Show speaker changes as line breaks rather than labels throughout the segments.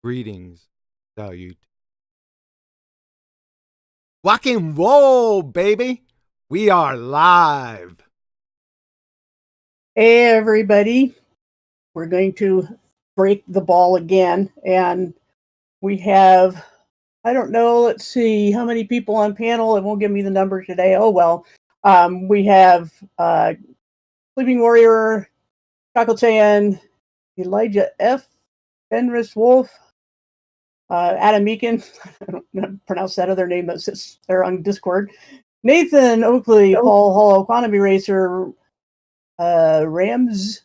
Greetings, salute. Rock and roll, baby. We are live.
Hey, everybody. We're going to break the ball again. And we have, I don't know, let's see how many people on panel. It won't give me the number today. Oh, well. We have Sleeping Warrior, Chakotayan, Elijah F., Fenris Wolf, Adam Meekin. I don't know how to pronounce that other name that sits there on Discord. Nathan Oakley, Paul Hall, Economy Racer, Rams,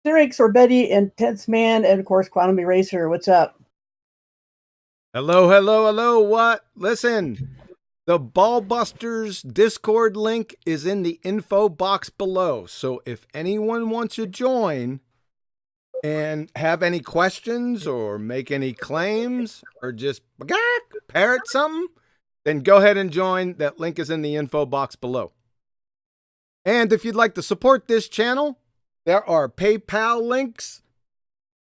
Syrinx or Betty, and 10th Man, and of course, Quantum Eraser. What's up?
Hello, hello, hello. What? Listen, the Ballbusters Discord link is in the info box below. So if anyone wants to join and have any questions or make any claims or just parrot something, then go ahead and join. That link is in the info box below. And if you'd like to support this channel, there are PayPal links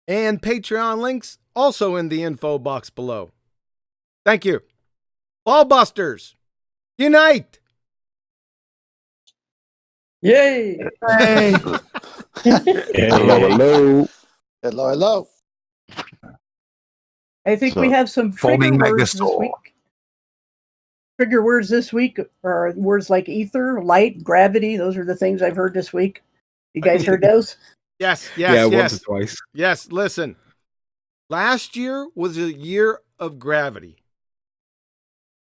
and Patreon links also in the info box below. Thank you. Ballbusters, unite!
Yay!
Hey.
Hello. Hello.
I think we have some trigger words this week. Trigger words this week are words like ether, light, gravity. Those are the things I've heard this week. You guys heard those?
Yes.
Once or twice.
Yes, listen. Last year was a year of gravity.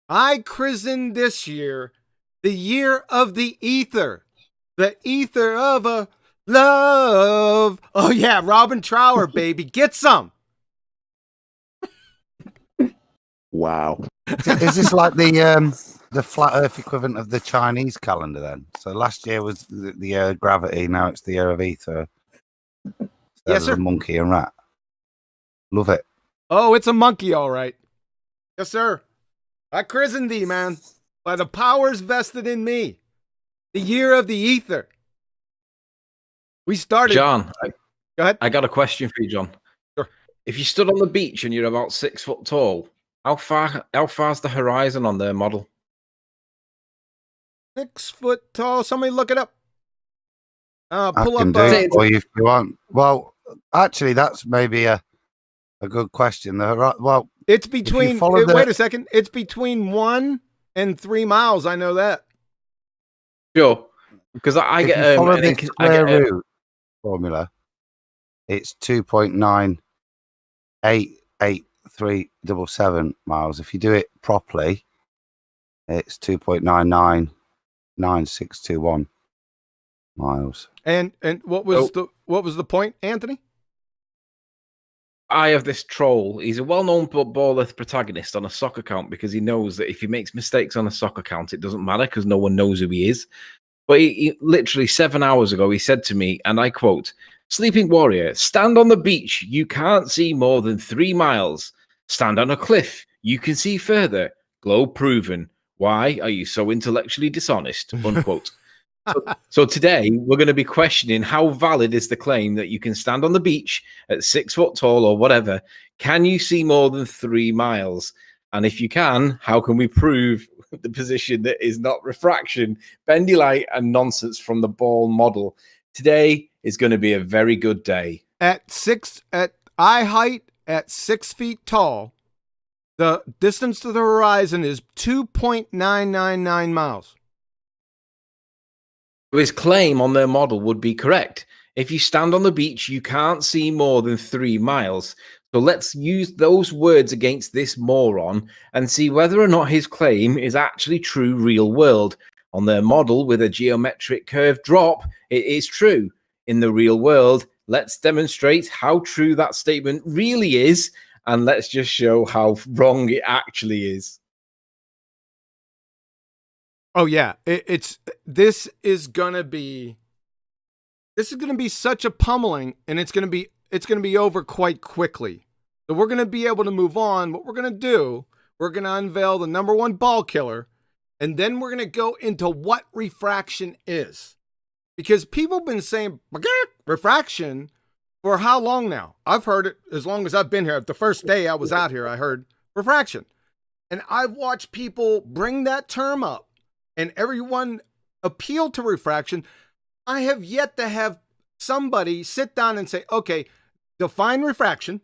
I christened this year the year of the ether. The ether of a love. Oh, yeah, Robin Trower, baby. Get some.
Wow.
Is this like the flat Earth equivalent of the Chinese calendar then? So last year was the year of gravity, now it's the year of ether.
Yes, sir.
Monkey and rat. Love it.
Oh, it's a monkey, all right. Yes, sir. I christened thee, man, by the powers vested in me. The year of the ether. We started.
John,
go ahead.
I got a question for you, John.
Sure.
If you stood on the beach and you're about 6 foot tall, how far's the horizon on their model?
6 foot tall. Somebody look it up.
I
Pull
can
up.
do it for you if you want. Well, actually, that's maybe a good question. Well,
it's between. Wait a second. It's between 1 and 3 miles. I know that.
Sure, because I get
the square root formula. It's 2.9883377 miles. If you do it properly, it's 2.999621 miles.
And what was the point, Anthony?
I have this troll. He's a well-known Ballbusters protagonist on a soccer account because he knows that if he makes mistakes on a soccer account, it doesn't matter because no one knows who he is. But he literally 7 hours ago, he said to me, and I quote, "Sleeping Warrior, stand on the beach. You can't see more than 3 miles. Stand on a cliff. You can see further. Globe proven. Why are you so intellectually dishonest?" Unquote. So today we're going to be questioning how valid is the claim that you can stand on the beach at 6 foot tall or whatever. Can you see more than 3 miles? And if you can, how can we prove the position that is not refraction, bendy light, and nonsense from the ball model? Today is going to be a very good day.
At eye height, at 6 feet tall, the distance to the horizon is 2.999 miles.
His claim on their model would be correct. If you stand on the beach, you can't see more than 3 miles. So let's use those words against this moron and see whether or not his claim is actually true real world. On their model with a geometric curve drop, it is true. In the real world, let's demonstrate how true that statement really is, and let's just show how wrong it actually is.
Oh yeah, this is gonna be such a pummeling, and it's gonna be over quite quickly. So we're gonna be able to move on. What we're gonna do, we're gonna unveil the number one ball killer, and then we're gonna go into what refraction is, because people have been saying refraction for how long now? I've heard it as long as I've been here. The first day I was out here, I heard refraction. And I've watched people bring that term up and everyone appeal to refraction. I have yet to have somebody sit down and say, okay, define refraction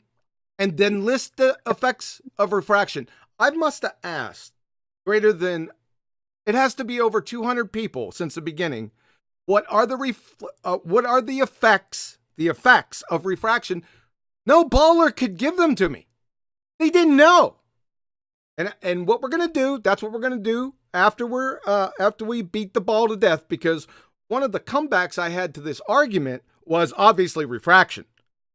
and then list the effects of refraction. I must have asked greater than, it has to be over 200 people since the beginning. What are the effects of refraction? No baller could give them to me. They didn't know. And what we're gonna do, that's what we're gonna do after we beat the ball to death, because one of the comebacks I had to this argument was obviously refraction,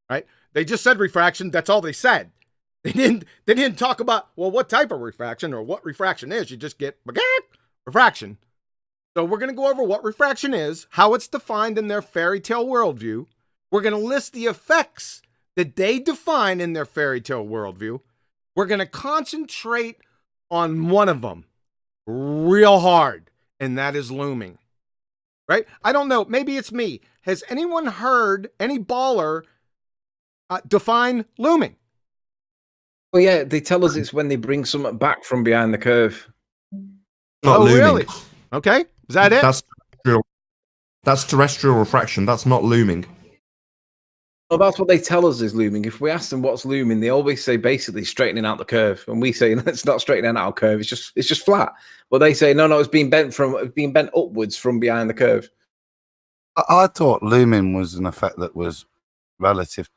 right? They just said refraction, that's all they said. They didn't talk about, well, what type of refraction or what refraction is. You just get refraction. So we're going to go over what refraction is, how it's defined in their fairy tale worldview. We're going to list the effects that they define in their fairy tale worldview. We're going to concentrate on one of them real hard, and that is looming, right? I don't know. Maybe it's me. Has anyone heard any baller define looming?
Well, yeah, they tell us it's when they bring something back from behind the curve.
Not looming.
Really? Okay. Is that it?
That's terrestrial refraction. That's not looming.
Well, that's what they tell us is looming. If we ask them what's looming, they always say basically straightening out the curve, and we say it's not straightening out a curve. It's just flat. But they say no, it's being bent upwards from behind the curve.
I thought looming was an effect that was relative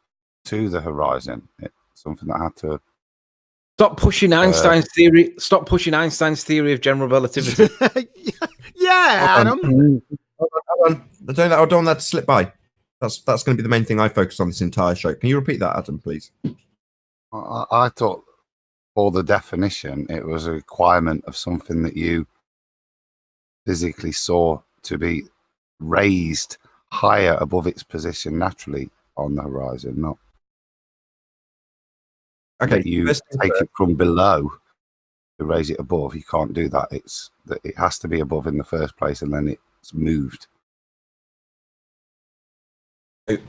to the horizon. It's something that had to.
Stop pushing Einstein's theory. Stop pushing Einstein's theory of general relativity.
Yeah, Adam.
I don't want that to slip by. That's going to be the main thing I focus on this entire show. Can you repeat that, Adam, please?
I thought for the definition, it was a requirement of something that you physically saw to be raised higher above its position naturally on the horizon, not that you take it from below to raise it above. You can't do that. It has to be above in the first place, and then it's moved.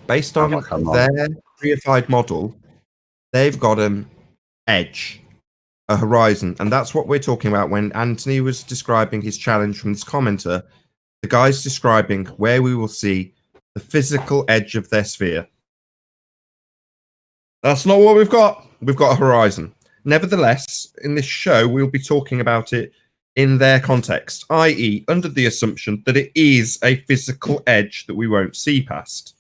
Based on their reified model, they've got an edge, a horizon, and that's what we're talking about when Anthony was describing his challenge from this commenter. The guy's describing where we will see the physical edge of their sphere. That's not what we've got. We've got a horizon. Nevertheless, in this show, we'll be talking about it in their context, i.e., under the assumption that it is a physical edge that we won't see past.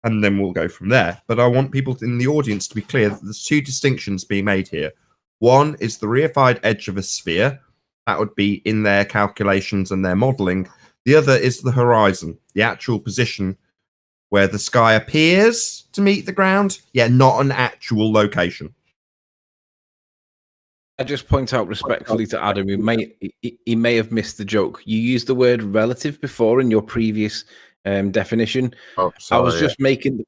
And then we'll go from there. But I want people in the audience to be clear that there's two distinctions being made here. One is the reified edge of a sphere. That would be in their calculations and their modeling. The other is the horizon, the actual position where the sky appears to meet the ground, yet not an actual location.
I just point out respectfully to Adam, he may have missed the joke. You used the word relative before in your previous definition.
Oh, sorry,
I was just making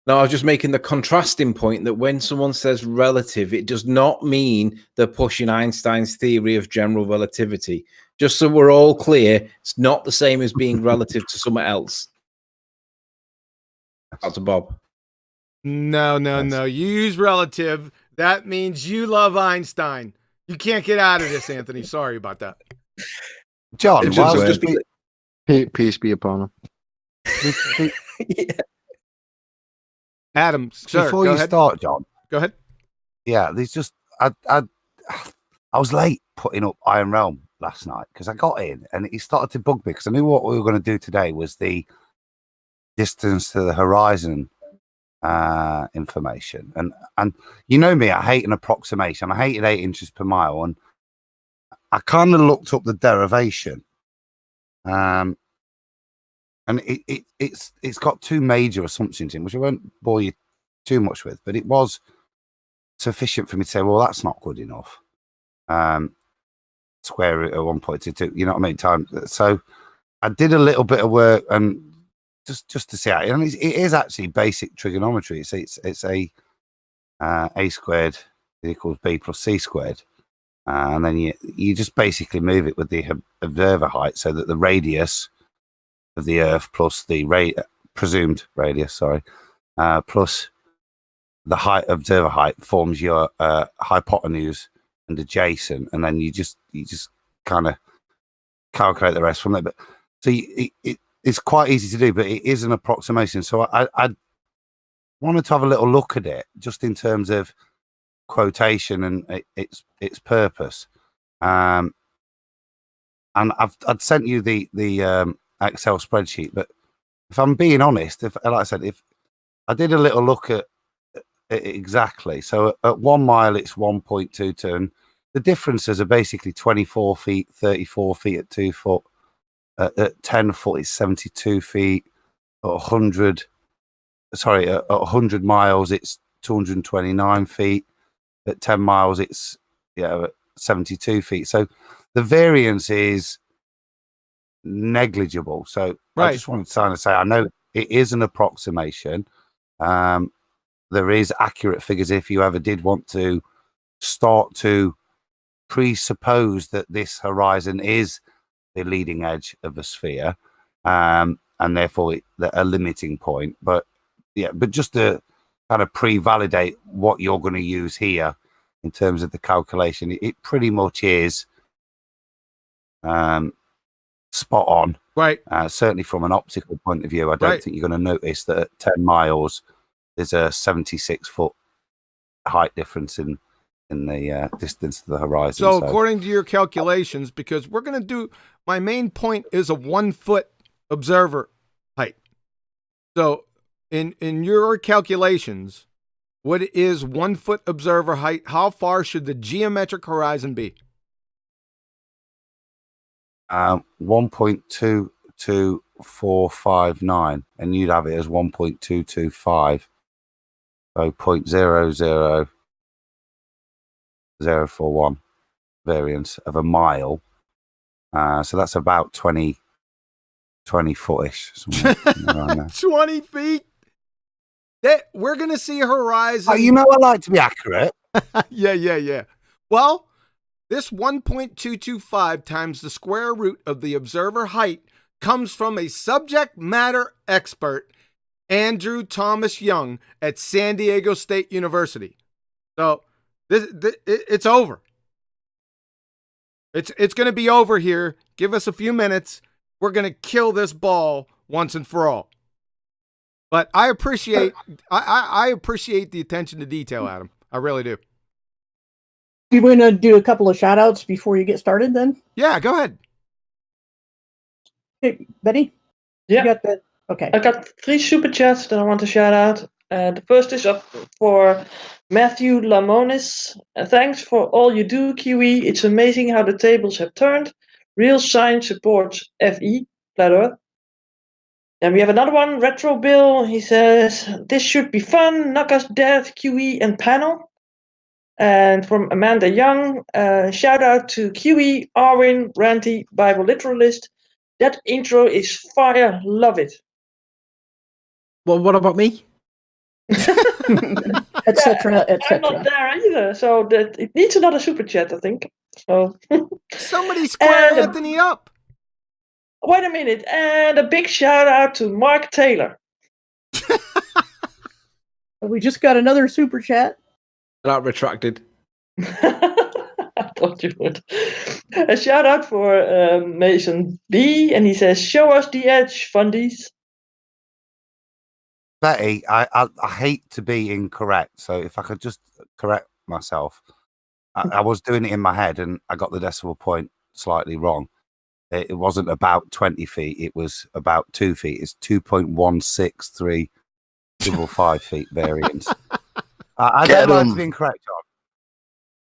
the contrasting point that when someone says relative, it does not mean they're pushing Einstein's theory of general relativity. Just so we're all clear, it's not the same as being relative to someone else. Out to Bob.
No. You use relative. That means you love Einstein. You can't get out of this, Anthony. Sorry about that.
John,
peace be upon him.
Yeah.
Adam, sir,
before you start, John.
Go ahead.
Yeah, there's just I was late putting up Iron Realm last night because I got in and it started to bug me because I knew what we were going to do today was the distance to the horizon information, and you know me, I hate an approximation. I hated 8 inches per mile, and I kind of looked up the derivation, and it's got two major assumptions in which I won't bore you too much with, but it was sufficient for me to say, well, that's not good enough. Square root of 1.22, you know what I mean? So I did a little bit of work and just to see how, and it is actually basic trigonometry. It's a squared equals b plus c squared, and then you just basically move it with the observer height so that the radius of the Earth plus the presumed radius, plus the height, observer height, forms your hypotenuse and adjacent, and then you just kind of calculate the rest from there. But so it's quite easy to do, but it is an approximation. So I wanted to have a little look at it, just in terms of quotation and its purpose. And I'd sent you the Excel spreadsheet, but if I'm being honest, like I said, if I did a little look at it exactly, so at 1 mile it's 1.22, and the differences are basically 24 feet, 34 feet at 2 foot, at 10 foot it's 72 feet, at 100 miles it's 229 feet, at 10 miles it's 72 feet. So the variance is negligible. So I just wanted to say, I know it is an approximation. There is accurate figures if you ever did want to start to presuppose that this horizon is the leading edge of a sphere, and therefore a limiting point. But just to kind of pre-validate what you're going to use here in terms of the calculation, it pretty much is spot on.
Right.
Certainly from an optical point of view, I don't think you're going to notice that at 10 miles there's a 76-foot height difference in the distance to the horizon.
So according to your calculations, because we're going to do, my main point is a 1 foot observer height. So in your calculations, what is 1 foot observer height? How far should the geometric horizon be?
1.22459, and you'd have it as 1.225. So 0.00041 variance of a mile. So that's about 20 footish. Somewhere around there.
20 feet? We're going to see a horizon.
Oh, you know I like to be accurate.
Yeah. Well, this 1.225 times the square root of the observer height comes from a subject matter expert, Andrew Thomas Young at San Diego State University. So it's over. It's going to be over here. Give us a few minutes. We're going to kill this ball once and for all. But I appreciate I appreciate the attention to detail, Adam. I really do.
You want to do a couple of shout outs before you get started then?
Yeah, go ahead.
Hey, Betty?
Yeah.
You got that? Okay.
I got 3 super chats that I want to shout out. The first is up for Matthew Lamonis. Thanks for all you do, QE. It's amazing how the tables have turned. Real science supports FE, flat Earth. And we have another one, Retro Bill. He says, this should be fun. Knock us dead, QE and panel. And from Amanda Young, shout out to QE, Arwin, Ranty, Bible literalist. That intro is fire. Love it.
Well, what about me?
Etc.
I'm not there either, so that it needs another super chat, I think. So
Somebody square Anthony up.
Wait a minute, and a big shout out to Mark Taylor.
We just got another super chat.
That retracted.
I thought you would. A shout out for Mason B, and he says, "Show us the edge, fundies."
Betty, I hate to be incorrect, so if I could just correct myself, I was doing it in my head and I got the decimal point slightly wrong. It wasn't about 20 feet, it was about 2 feet. It's 2.16355 feet variance. I don't like to be incorrect,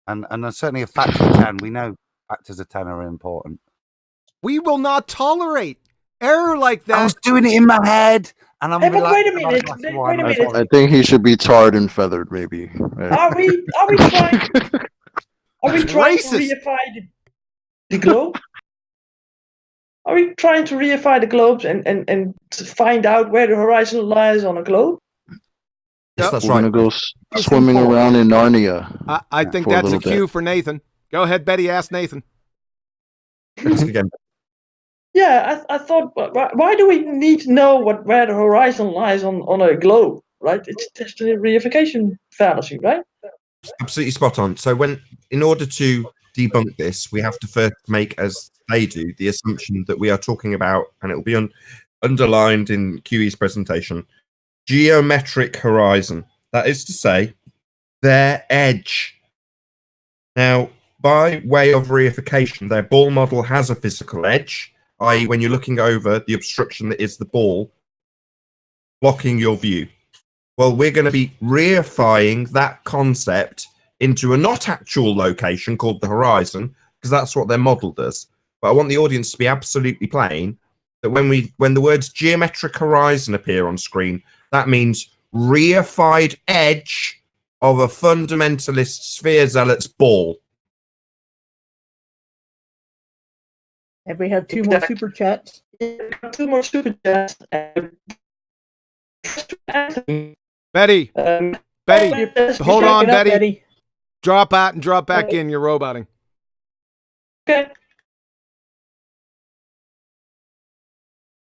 John. And certainly a factor of 10. We know factors of 10 are important.
We will not tolerate error like that.
I was doing it in my head. And I'm
Hey, but
like,
wait a minute. Wait a minute.
I think he should be tarred and feathered, maybe.
Are we trying? Are we trying to reify the globe? Are we trying to reify the globes and to find out where the horizon lies on a globe?
Yes, that's
We're
right.
gonna go swimming around in Narnia.
I think that's a cue for Nathan. Go ahead, Betty. Ask Nathan.
Ask again.
Yeah, I thought, why do we need to know where the horizon lies on a globe? right? It's just a reification fallacy, right?
Absolutely spot on. So in order to debunk this, we have to first make, as they do, the assumption that we are talking about, and it will be underlined in QE's presentation, geometric horizon. That is to say, their edge. Now, by way of reification, their ball model has a physical edge, i.e. when you're looking over the obstruction that is the ball, blocking your view. Well, we're going to be reifying that concept into a not actual location called the horizon, because that's what their model does. But I want the audience to be absolutely plain that when the words geometric horizon appear on screen, that means reified edge of a fundamentalist sphere zealot's ball.
And we have two more
Exactly.
super chats.
Two more super chats.
Betty, Betty, hold on,
Picking up,
Betty. Drop out and drop back in. You're roboting.
Okay.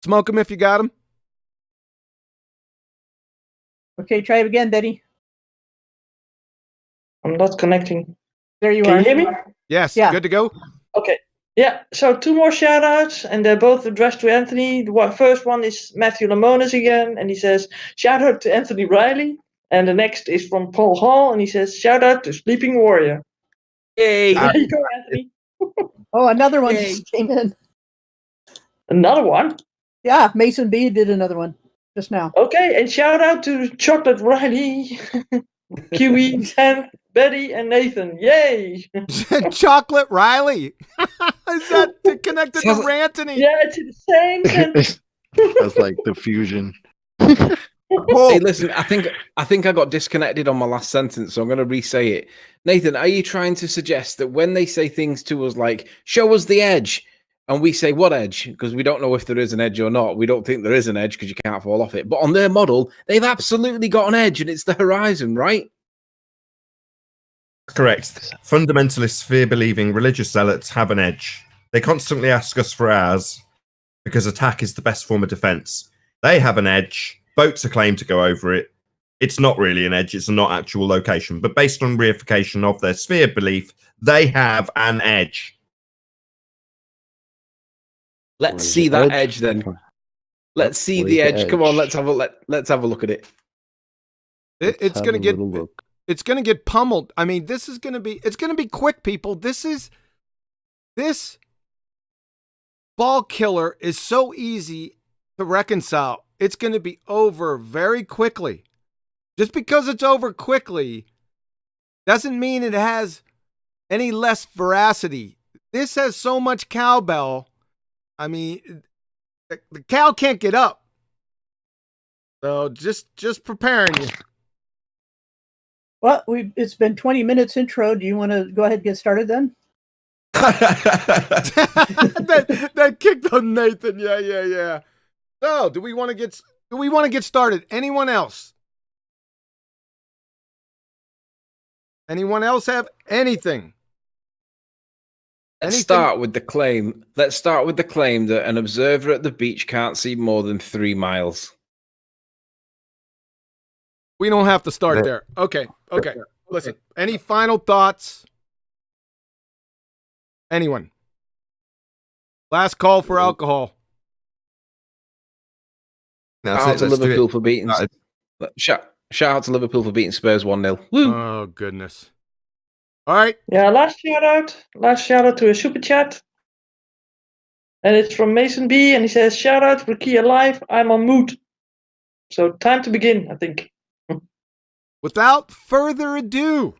Smoke him if you got him.
Okay, try it again, Betty.
I'm not connecting.
There you
Can
are.
you hear me?
Yes,
Yeah.
good to go.
Okay. Yeah, so two more shout outs, and they're both addressed to Anthony. The first one is Matthew Lamonis again, and he says, shout out to Anthony Riley. And the next is from Paul Hall, and he says, shout out to Sleeping Warrior.
Yay!
There you go, Anthony.
Oh, another one
Yay.
just came in.
Another one.
Yeah, Mason B did another one just now.
Okay, and shout out to Chocolate Riley, Kiwi, Sam, Betty, and Nathan. Yay!
Chocolate Riley. Is that connected to Rantony?
Yeah, it's the same sentence.
That's like the fusion.
Hey, listen, I think I got disconnected on my last sentence, so I'm going to re-say it. Nathan, are you trying to suggest that when they say things to us like, show us the edge, and we say, what edge? Because we don't know if there is an edge or not. We don't think there is an edge because you can't fall off it. But on their model, they've absolutely got an edge, and it's the horizon, right?
Correct. Fundamentalist, sphere-believing religious zealots have an edge. They constantly ask us for ours because attack is the best form of defense. They have an edge. Boats are claimed to go over it. It's not really an edge. It's a not actual location. But based on reification of their sphere belief, they have an edge.
Let's
Where's
see
the
that edge then. Let's see
Where's
the
the
edge. Come on,
edge?
let's have a look at it.
It's
Let's
going to
have a
get
little look.
it's going to get pummeled. I mean, it's going to be quick, people. This ball killer is so easy to reconcile. It's going to be over very quickly. Just because it's over quickly doesn't mean it has any less veracity. This has so much cowbell. I mean, the cow can't get up. So just preparing you.
Well, it's been 20 minutes intro. Do you want to go ahead and get started then?
that kicked on Nathan. Yeah. So, do we want to get started? Anyone else? Anyone else have anything?
Let's start with the claim. Let's start with the claim that an observer at the beach can't see more than 3 miles.
We don't have to start there. Okay. Listen, any final thoughts? Anyone? Last call for alcohol.
Shout out to Liverpool for beating. Shout out to Liverpool for beating Spurs 1-0. Woo!
Oh, goodness. All right.
Yeah, last shout out to a super chat. And it's from Mason B, and he says, shout out for Kia Live. I'm on mood. So time to begin, I think.
Without further ado.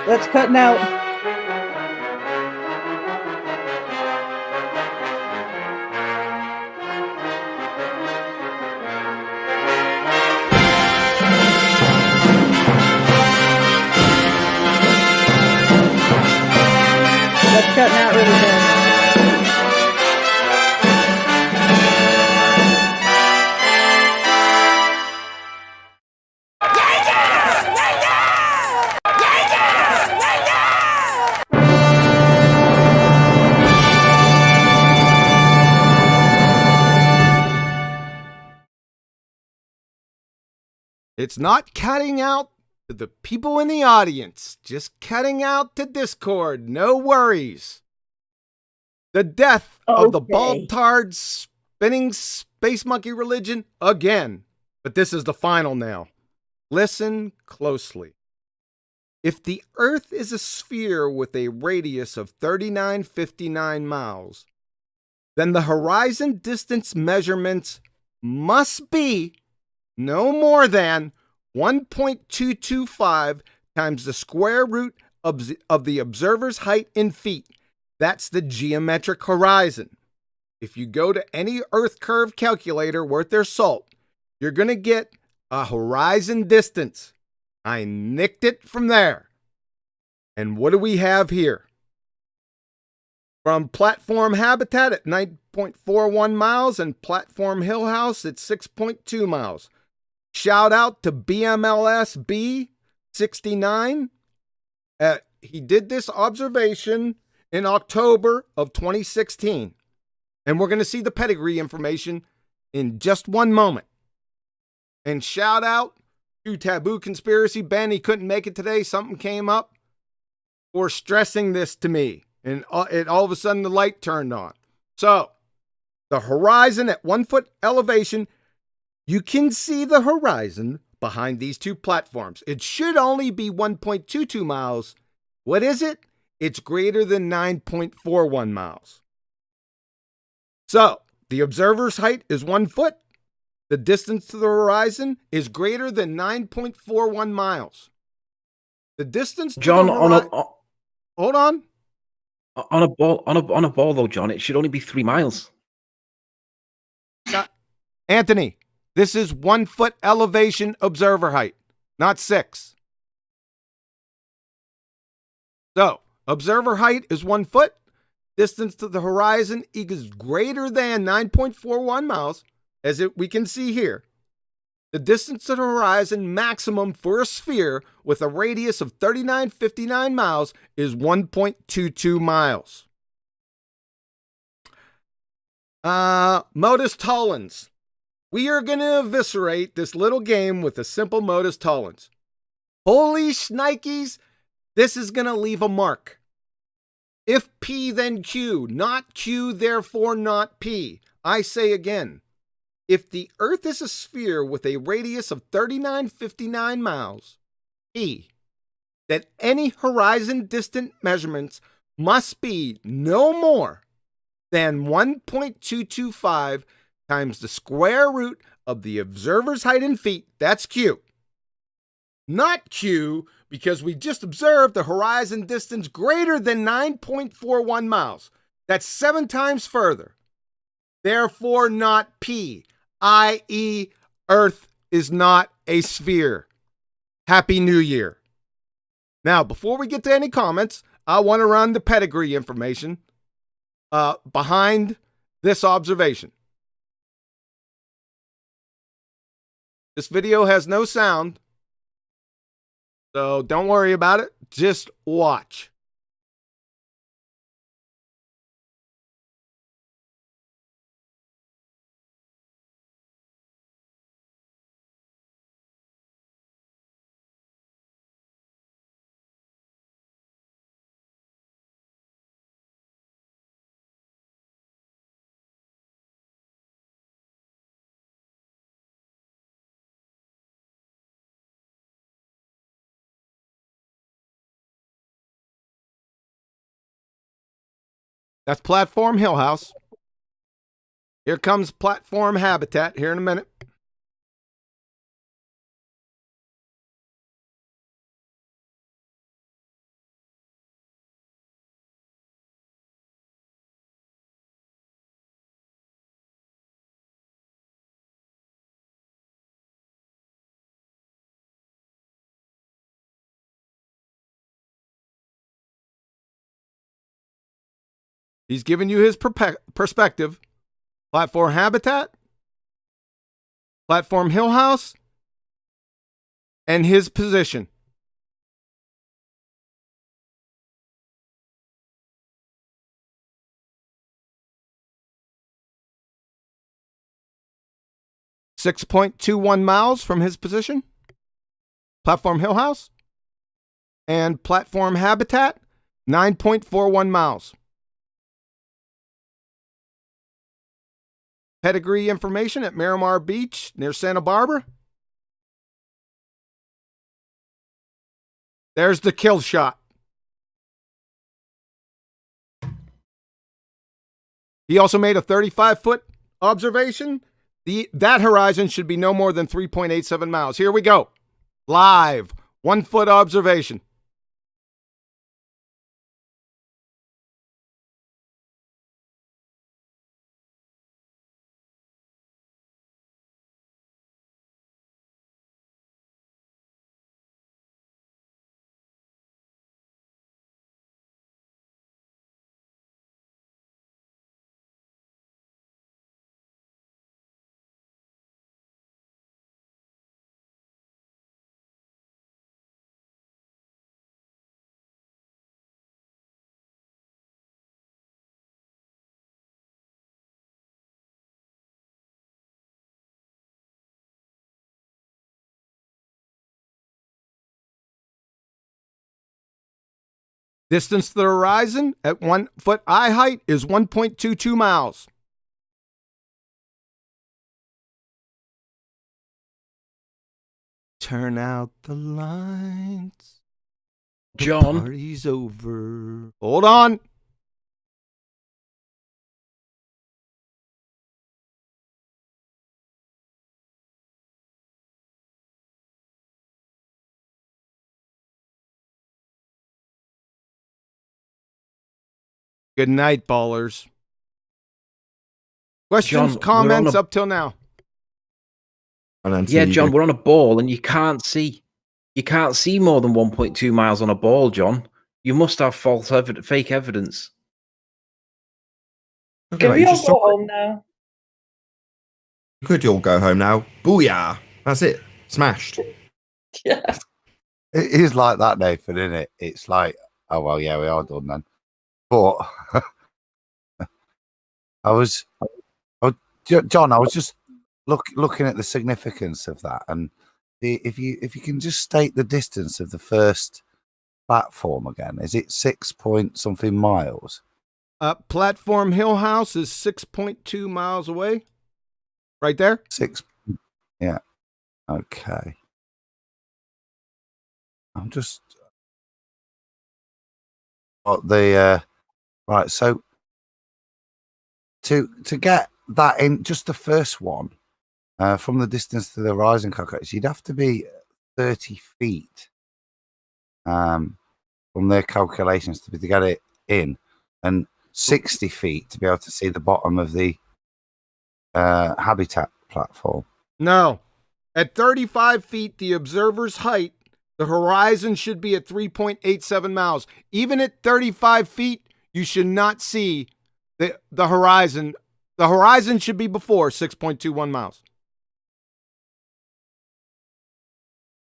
Let's cut now. Let's cut out really bad.
It's not cutting out to the people in the audience, just cutting out to Discord. No worries. The death of the
Okay.
bald-tard spinning space monkey religion again. But this is the final now. Listen closely. If the Earth is a sphere with a radius of 3959 miles, then the horizon distance measurements must be no more than 1.225 times the square root of the observer's height in feet. That's the geometric horizon. If you go to any Earth curve calculator worth their salt, you're going to get a horizon distance. I nicked it from there. And what do we have here? From platform habitat at 9.41 miles and platform hill house at 6.2 miles. Shout out to BMLS B69. He did this observation in October of 2016. And we're going to see the pedigree information in just one moment. And shout out to Taboo Conspiracy Ben. He couldn't make it today. Something came up, for stressing this to me. And all of a sudden the light turned on. So the horizon at 1 foot elevation, you can see the horizon behind these two platforms. It should only be 1.22 miles. What is it? It's greater than 9.41 miles. So the observer's height is 1 foot. The distance to the horizon is greater than 9.41 miles. The distance to
John,
the hold on.
On a ball though, John, it should only be 3 miles.
Anthony, this is 1 foot elevation observer height, not 6. So, observer height is 1 foot. Distance to the horizon is greater than 9.41 miles, we can see here. The distance to the horizon maximum for a sphere with a radius of 3959 miles is 1.22 miles. Modus tollens. We are going to eviscerate this little game with a simple modus tollens. Holy shnikes, this is going to leave a mark. If P, then Q, not Q, therefore not P. I say again. If the Earth is a sphere with a radius of 3959 miles, P, then any horizon distant measurements must be no more than 1.225 times the square root of the observer's height in feet. That's Q. Not Q, because we just observed the horizon distance greater than 9.41 miles. That's 7 times further. Therefore, not P. i.e., Earth is not a sphere. Happy New Year. Now, before we get to any comments, I want to run the pedigree information behind this observation. This video has no sound, so don't worry about it. Just watch. That's platform hill house. Here comes platform habitat here in a minute. He's giving you his perspective. Platform habitat, platform hill house, and his position. .21 miles from his position. Platform Hill House and Platform Habitat, 9.41 miles. Pedigree information at Miramar Beach near Santa Barbara. There's the kill shot. He also made a 35-foot observation. That horizon should be no more than 3.87 miles. Here we go. Live, 1 foot observation. Distance to the horizon at 1 foot eye height is 1.22 miles. Turn out the lights. The
John.
party's over. Hold on. Good night, ballers. Questions,
John,
comments up till now?
Yeah, John, we're on a ball and you can't see more than 1.2 miles on a ball, John. You must have fake evidence.
Can we all go home now?
You could all go home now. Booyah! That's it. Smashed.
Yeah.
It is like that, Nathan, isn't it? It's like, oh, well, yeah, we are done then. But John, I was just looking at the significance of that. And if you can just state the distance of the first platform again, is it 6 point something miles?
Platform Hill House is 6.2 miles away. Right there?
6. Yeah. Okay. I'm just right. So to get that in, just the first one, from the distance to the horizon calculator, you'd have to be 30 feet from their calculations to get it in, and 60 feet to be able to see the bottom of the habitat platform.
No. At 35 feet, the observer's height, the horizon should be at 3.87 miles. Even at 35 feet, you should not see the horizon. The horizon should be before 6.21 miles.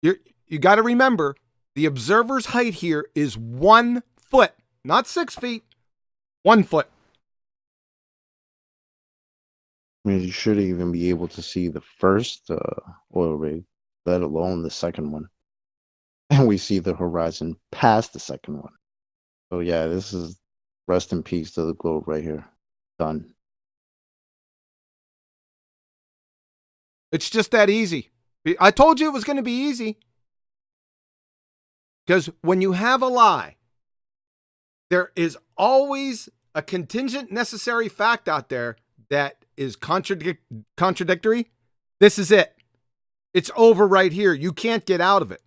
You got to remember, the observer's height here is 1 foot, not 6 feet, 1 foot.
I mean, you shouldn't even be able to see the first oil rig, let alone the second one. And we see the horizon past the second one. So yeah, this is rest in peace to the globe right here. Done.
It's just that easy. I told you it was going to be easy. Because when you have a lie, there is always a contingent necessary fact out there that is contradictory. This is it. It's over right here. You can't get out of it.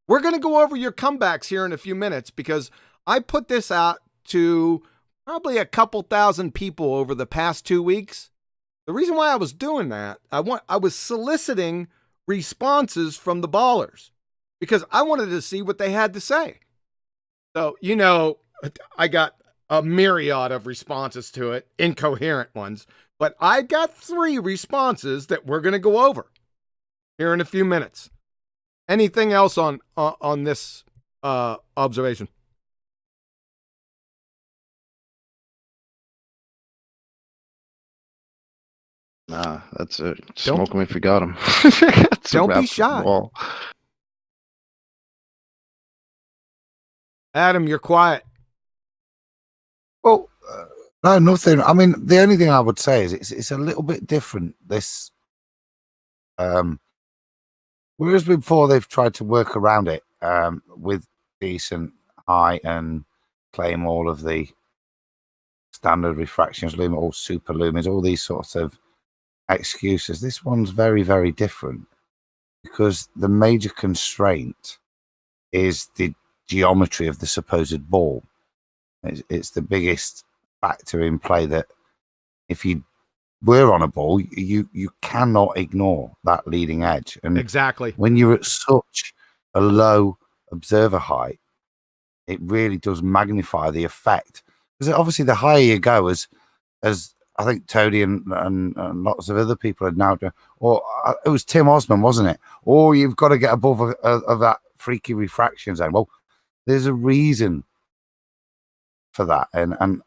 We're going to go over your comebacks here in a few minutes because I put this out to probably a couple thousand people over the past 2 weeks. The reason why I was doing that, I was soliciting responses from the ballers because I wanted to see what they had to say. So, I got a myriad of responses to it, incoherent ones, but I got 3 responses that we're going to go over here in a few minutes. Anything else on this observation?
Nah, that's it. Smoke 'em if you got 'em.
Don't be shy. Adam, you're quiet.
Well, no, nothing. I mean, the only thing I would say is it's a little bit different. This, whereas before they've tried to work around it with decent height and claim all of the standard refractions, all super lumens, all these sorts of excuses. This one's very, very different because the major constraint is the geometry of the supposed ball. It's the biggest factor in play that if you were on a ball, you cannot ignore that leading edge. And
Exactly.
when you're at such a low observer height, it really does magnify the effect. Because obviously, the higher you go, as I think Tony and lots of other people are now doing, or it was Tim Osman, wasn't it? Or you've got to get above of that freaky refraction zone. Well, there's a reason for that, and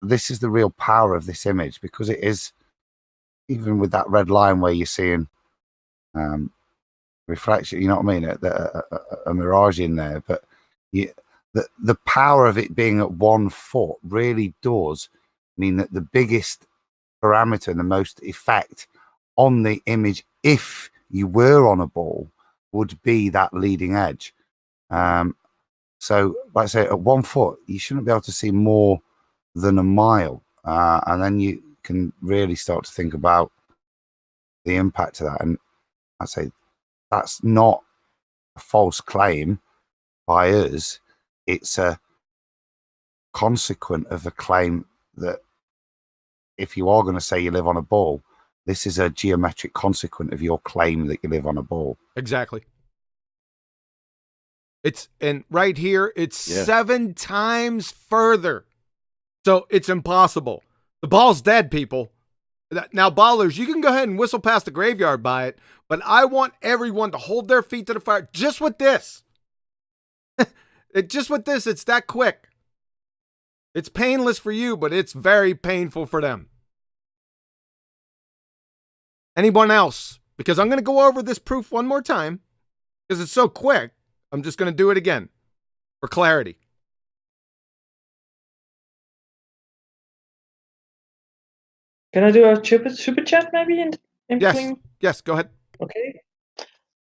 this is the real power of this image, because it is, even with that red line where you're seeing reflection, you know what I mean, a mirage in there, but the power of it being at 1 foot really does mean that the biggest parameter and the most effect on the image, if you were on a ball, would be that leading edge. So, like I say, at 1 foot, you shouldn't be able to see more than a mile. And then you can really start to think about the impact of that. And I say that's not a false claim by us. It's a consequent of a claim that if you are going to say you live on a ball, this is a geometric consequent of your claim that you live on a ball.
Exactly. And right here, it's 7 times further. So it's impossible. The ball's dead, people. Now, ballers, you can go ahead and whistle past the graveyard by it, but I want everyone to hold their feet to the fire just with this. Just with this, it's that quick. It's painless for you, but it's very painful for them. Anyone else? Because I'm going to go over this proof one more time because it's so quick. I'm just going to do it again for clarity.
Can I do a super chat maybe in
Yes.
between?
Yes, go ahead.
Okay.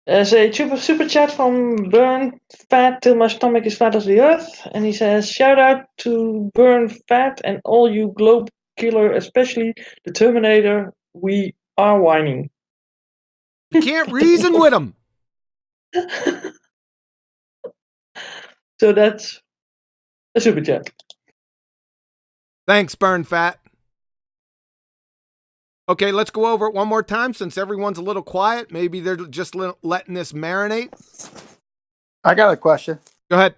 There's a super chat from Burn Fat till my stomach is flat as the earth, and he says, "Shout out to Burn Fat and all you globe killer, especially the Terminator. We are whining."
You can't reason with them.
So that's a super chat.
Thanks, Burn Fat. Okay, let's go over it one more time since everyone's a little quiet. Maybe they're just letting this marinate.
I got a question.
Go ahead.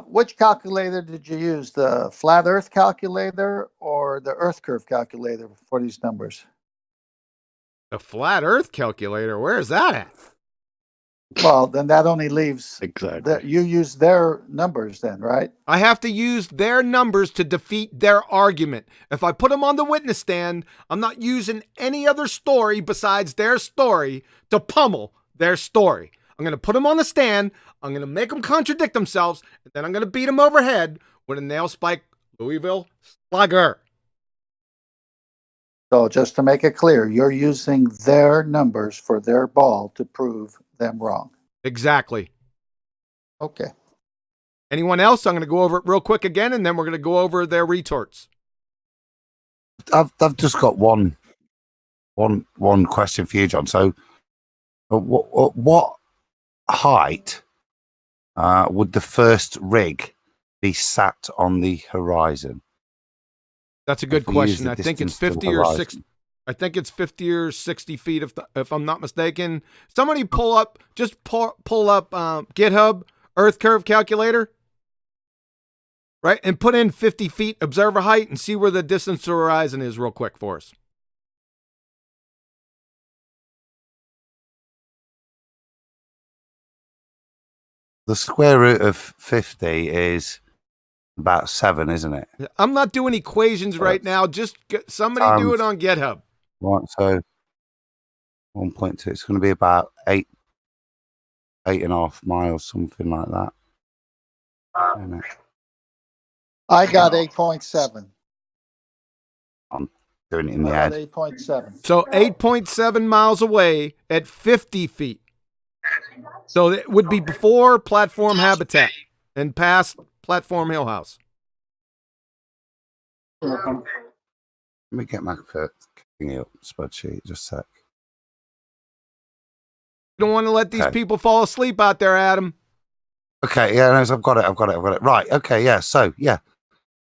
Which calculator did you use? The flat Earth calculator or the Earth curve calculator for these numbers?
The flat Earth calculator. Where is that at?
Well, then that only leaves
Exactly.
you use their numbers then, right?
I have to use their numbers to defeat their argument. If I put them on the witness stand, I'm not using any other story besides their story to pummel their story. I'm going to put them on the stand. I'm going to make them contradict themselves. And then I'm going to beat them overhead with a nail spike Louisville slugger.
So just to make it clear, you're using their numbers for their ball to prove them wrong.
Exactly.
Okay.
Anyone else? I'm going to go over it real quick again, and then we're going to go over their retorts.
I've just got one question for you, John. So, what height would the first rig be sat on the horizon?
That's a good
If we use
question.
the
I think it's
distance to the
50 or 60.
horizon.
I think it's 50 or 60 feet if I'm not mistaken. Somebody pull up GitHub Earth curve calculator, right? And put in 50 feet observer height and see where the distance to horizon is real quick for us.
The square root of 50 is about 7, isn't it?
I'm not doing equations right now. Just somebody do it on GitHub.
Right, so 1.2, it's going to be about 8.5 miles, something like that. No.
I got 8.7.
I'm doing it in
I
the
got
head.
8.7.
So 8.7 miles away at 50 feet. So it would be before platform habitat and past platform hill house.
Let me get my spreadsheet. Just a sec.
You don't want to let these
Okay.
people fall asleep out there, Adam.
Okay, yeah, no, I've got it. Right, okay, yeah. So, yeah, I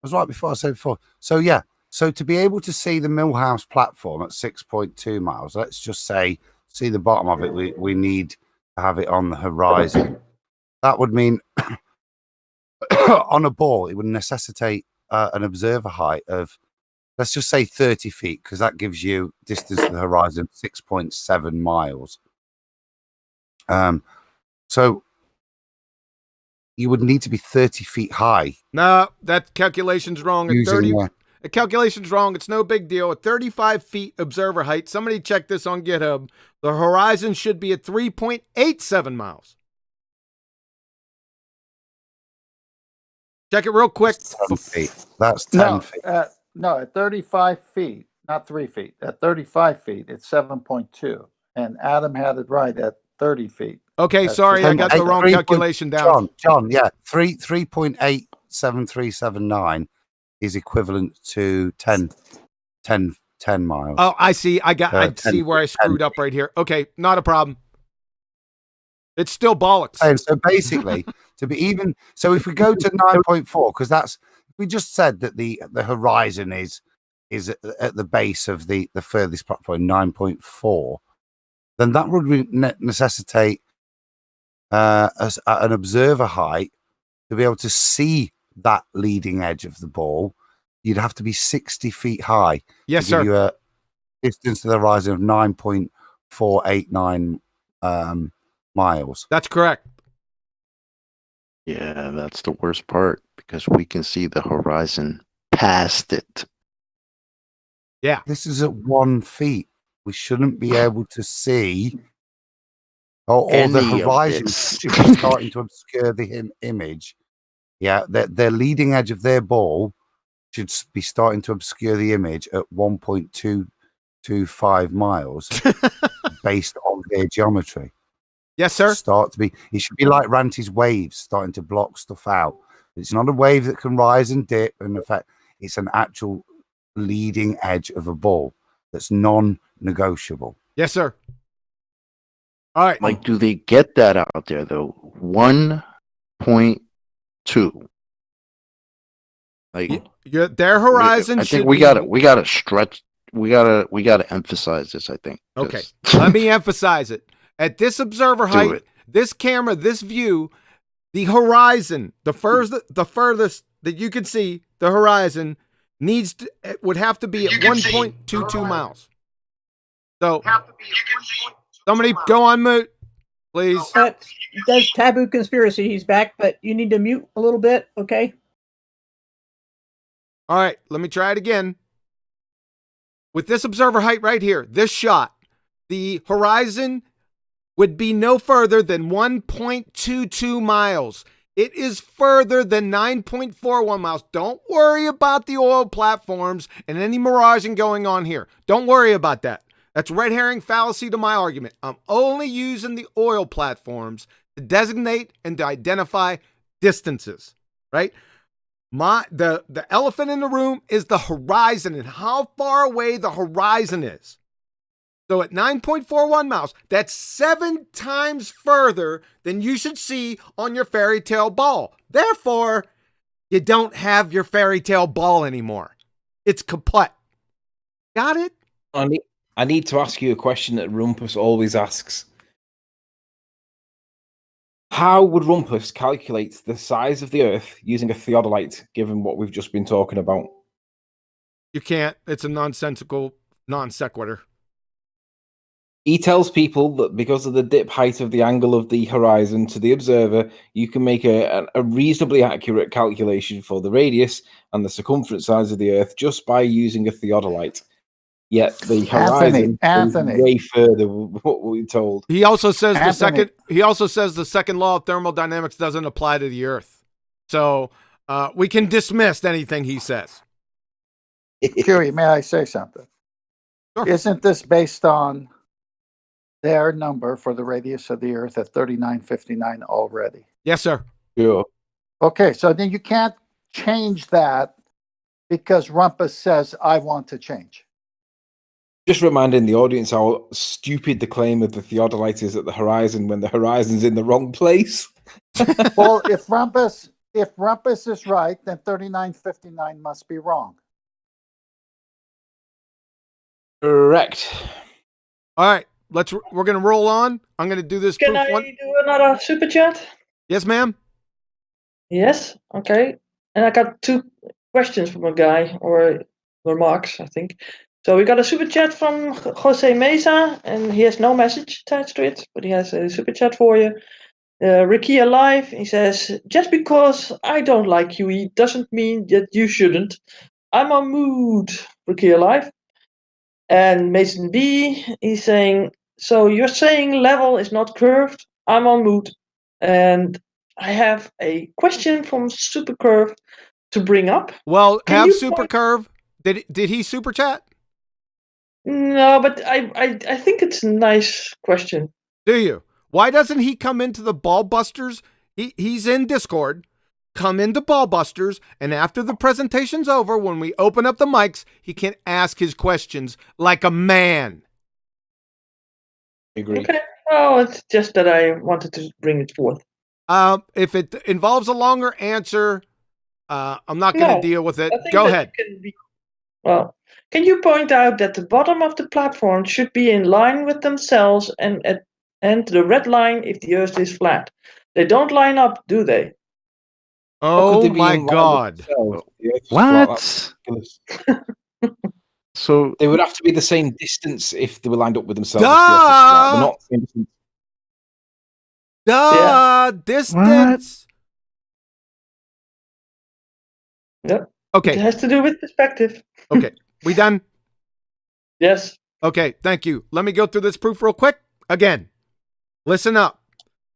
was right before I said before. So, yeah, so to be able to see the Millhouse platform at 6.2 miles, let's just say, see the bottom of it, we need to have it on the horizon. That would mean on a ball, it would necessitate an observer height of, let's just say 30 feet, because that gives you distance to the horizon 6.7 miles. So you would need to be 30 feet high.
No, that calculation's wrong. At
Using
30, the calculation's wrong. It's no big deal. At 35 feet observer height, somebody check this on GitHub. The horizon should be at 3.87 miles. Check it real quick.
10 feet. That's 10 feet.
No, at 35 feet, not 3 feet. At 35 feet, it's 7.2. And Adam had it right at 30 feet.
Okay,
That's
sorry, I
10
got the wrong
3
calculation down.
John, yeah, 3.87379 is equivalent to 10 miles.
Oh, I see. I
10
see where I screwed up right here. Okay, not a problem. It's still bollocks.
And so basically, to be even, so if we go to 9.4, because that's, we just said that the horizon is at the base of the furthest point, 9.4, then that would necessitate an observer height to be able to see that leading edge of the ball. You'd have to be 60 feet high.
Yes,
to give
sir.
you a distance to the horizon of 9.489 miles.
That's correct.
Yeah, that's the worst part because we can see the horizon past it.
Yeah.
This is at 1 feet. We shouldn't be able to see, or the
Any of
horizon
this.
should be starting to obscure the image. Yeah, their leading edge of their ball should be starting to obscure the image at 1.225 miles based on their geometry.
Yes, sir.
It should be like Ranty's waves starting to block stuff out. It's not a wave that can rise and dip, and in fact, it's an actual leading edge of a ball that's non-negotiable.
Yes, sir. All right.
Like, do they get that out there though? 1.2. Like,
Their horizon
I
should
think we
be.
gotta stretch. We gotta emphasize this. I think.
Okay.
Just-
Let me emphasize it. At this observer height,
it.
this camera, this view, the horizon, the furthest that you can see, the horizon would have to be at 1.22 miles. So somebody go on mute, please.
Does Taboo Conspiracy. He's back, but you need to mute a little bit, okay?
All right, let me try it again. With this observer height right here, this shot, the horizon would be no further than 1.22 miles. It is further than 9.41 miles. Don't worry about the oil platforms and any miraging going on here. Don't worry about that. That's red herring fallacy to my argument. I'm only using the oil platforms to designate and to identify distances, right? The elephant in the room is the horizon and how far away the horizon is. So at 9.41 miles, that's 7 times further than you should see on your fairy tale ball. Therefore, you don't have your fairy tale ball anymore. It's kaput. Got it?
I need to ask you a question that Rumpus always asks. How would Rumpus calculate the size of the Earth using a theodolite, given what we've just been talking about?
You can't. It's a nonsensical non sequitur.
He tells people that because of the dip height of the angle of the horizon to the observer, you can make a reasonably accurate calculation for the radius and the circumference size of the Earth just by using a theodolite. Yet the horizon is way further than what we're told.
He also says the second law of thermodynamics doesn't apply to the Earth. So we can dismiss anything he says.
Huey, may I say something?
Sure.
Isn't this based on their number for the radius of the Earth at 3959 already?
Yes, sir.
Sure.
Okay, so then you can't change that because Rumpus says, I want to change.
Just reminding the audience how stupid the claim of the theodolite is at the horizon when the horizon's in the wrong place.
Well, if Rumpus is right, then 3959 must be wrong.
Correct.
All right, we're gonna roll on. I'm gonna do this.
Can
proof
I
one.
do another super chat?
Yes, ma'am.
Yes. Okay. And I got 2 questions from a guy, or remarks, I think. So we got a super chat from Jose Mesa, and he has no message attached to it, but he has a super chat for you. Ricky Alive, he says, just because I don't like QE doesn't mean that you shouldn't. I'm on mood, Ricky Alive. And Mason B, he's saying, so you're saying level is not curved? I'm on mood. And I have a question from Supercurve to bring up.
Well,
Can
have
you
super
point-
curve. Did he super chat?
No, but I think it's a nice question.
Do you? Why doesn't he come into the Ballbusters? He's in Discord. Come into Ballbusters, and after the presentation's over, when we open up the mics, he can ask his questions like a man.
I agree.
Okay. Well, it's just that I wanted to bring it forth.
If it involves a longer answer, I'm not going to
No,
deal with it.
I think
Go
that
ahead.
Can be, well, can you point out that the bottom of the platform should be in line with themselves and the red line if the Earth is flat? They don't line up, do they?
How could
Oh
they be
my
in line with
God.
themselves? The Earth is flat, that's
What?
ridiculous.
So
They would have to be the same distance if they were lined up with themselves. If the Earth is flat. They're not the same distance.
Duh, distance.
Yep. It
Okay,
has to do with perspective.
okay. We done?
Yes.
Okay, thank you. Let me go through this proof real quick. Again, listen up.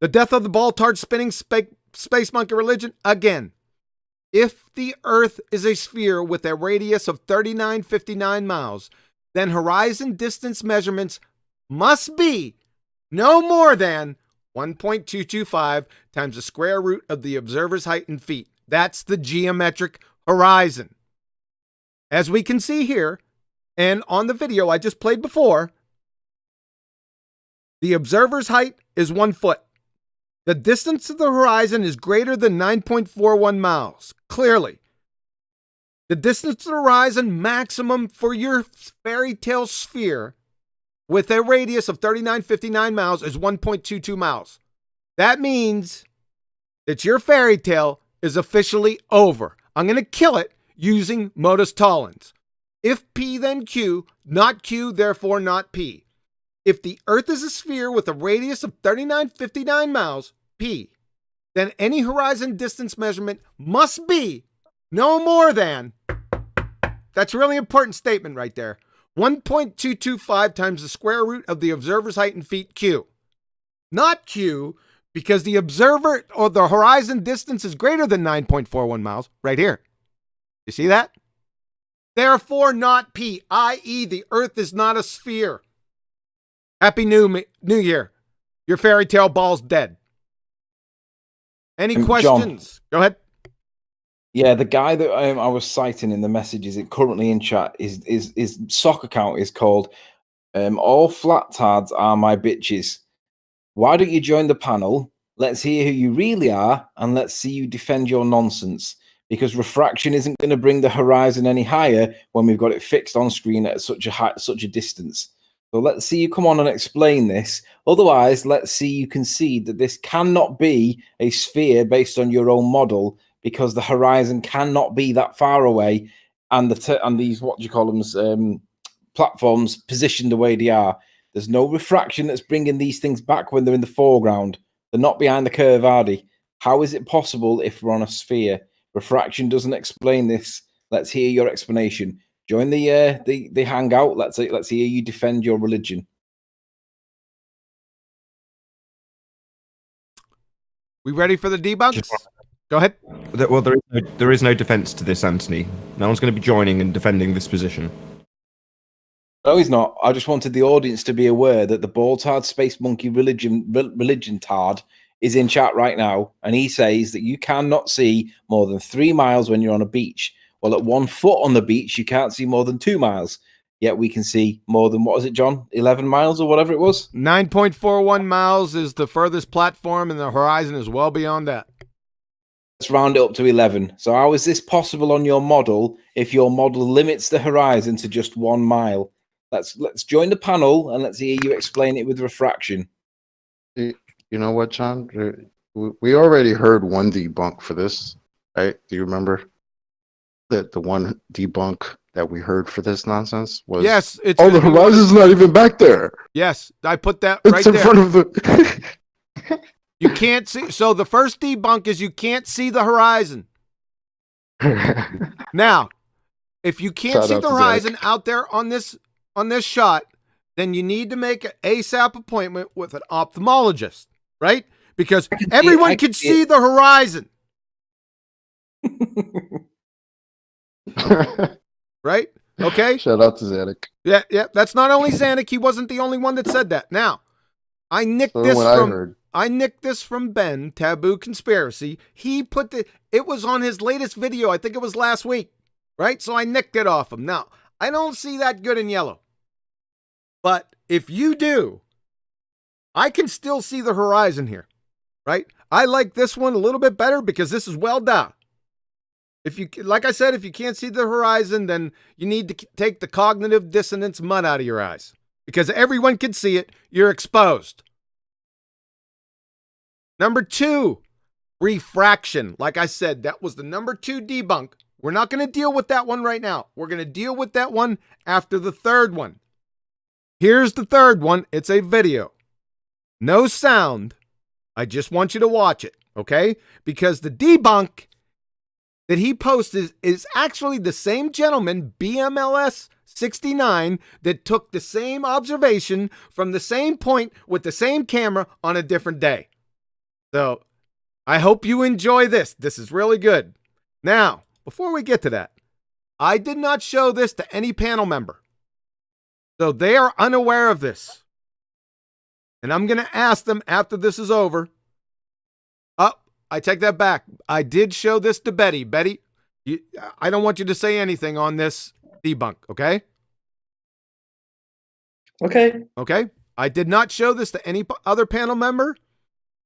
The death of the ball-tard spinning space monkey religion. Again, if the Earth is a sphere with a radius of 3959 miles, then horizon distance measurements must be no more than 1.225 times the square root of the observer's height in feet. That's the geometric horizon. As we can see here, and on the video I just played before, the observer's height is 1 foot. The distance to the horizon is greater than 9.41 miles. Clearly, the distance to the horizon maximum for your fairy tale sphere with a radius of 3959 miles is 1.22 miles. That means that your fairy tale is officially over. I'm going to kill it using modus tollens. If P, then Q, not Q, therefore not P. If the Earth is a sphere with a radius of 3959 miles, P, then any horizon distance measurement must be no more than, that's a really important statement right there, 1.225 times the square root of the observer's height in feet, Q. Not Q, because the observer or the horizon distance is greater than 9.41 miles, right here. You see that? Therefore not P, i.e. the Earth is not a sphere. Happy New Year. Your fairy tale ball's dead. Any questions? Go ahead.
Yeah, the guy that I was citing in the messages currently in chat, his sock account is called All Flat-Tards Are My Bitches. Why don't you join the panel? Let's hear who you really are, and let's see you defend your nonsense. Because refraction isn't going to bring the horizon any higher when we've got it fixed on screen at such a distance. So let's see you come on and explain this. Otherwise, let's see you concede that this cannot be a sphere based on your own model, because the horizon cannot be that far away, and these platforms positioned the way they are. There's no refraction that's bringing these things back when they're in the foreground. They're not behind the curve, are they? How is it possible if we're on a sphere? Refraction doesn't explain this. Let's hear your explanation. Join the hangout. Let's hear you defend your religion.
We ready for the debunks? Go ahead.
Well, there is no defense to this, Anthony. No one's going to be joining and defending this position.
No, he's not. I just wanted the audience to be aware that the Balltard Space Monkey religion tard is in chat right now, and he says that you cannot see more than 3 miles when you're on a beach. Well, at 1 foot on the beach, you can't see more than 2 miles. Yet we can see more than, what was it, John? 11 miles or whatever it was?
9.41 miles is the furthest platform, and the horizon is well beyond that.
Let's round it up to 11. So how is this possible on your model if your model limits the horizon to just 1 mile? Let's join the panel and let's hear you explain it with refraction.
You know what, John? We already heard one debunk for this, right? Do you remember that the one debunk that we heard for this nonsense was?
Yes, it's
the horizon's not even back there.
Yes, I put that
It's
right
in
there.
front of the.
You can't see. So the first debunk is you can't see the horizon. Now, if you can't
Shout
see
out
the
to
horizon
Zach.
out there on this shot, then you need to make an ASAP appointment with an ophthalmologist, right? Because everyone can see the horizon, right? Okay.
Shout out to Zanuck.
Yeah. That's not only Zanuck. He wasn't the only one that said that. Now, I nicked
So
this
what I
from.
heard.
I nicked this from Ben, Taboo Conspiracy. He put it was on his latest video. I think it was last week, right? So I nicked it off him. Now, I don't see that good in yellow. But if you do, I can still see the horizon here, right? I like this one a little bit better because this is well done. If you, like I said, if you can't see the horizon, then you need to take the cognitive dissonance mud out of your eyes because everyone can see it. You're exposed. Number 2, refraction. Like I said, that was the number 2 debunk. We're not going to deal with that one right now. We're going to deal with that one after the third one. Here's the third one. It's a video. No sound. I just want you to watch it, okay? Because the debunk that he posted is actually the same gentleman, BMLS 69, that took the same observation from the same point with the same camera on a different day. So I hope you enjoy this. This is really good. Now, before we get to that, I did not show this to any panel member. So they are unaware of this. And I'm going to ask them after this is over. Oh, I take that back. I did show this to Betty. Betty, I don't want you to say anything on this debunk, okay?
Okay.
Okay? I did not show this to any other panel member.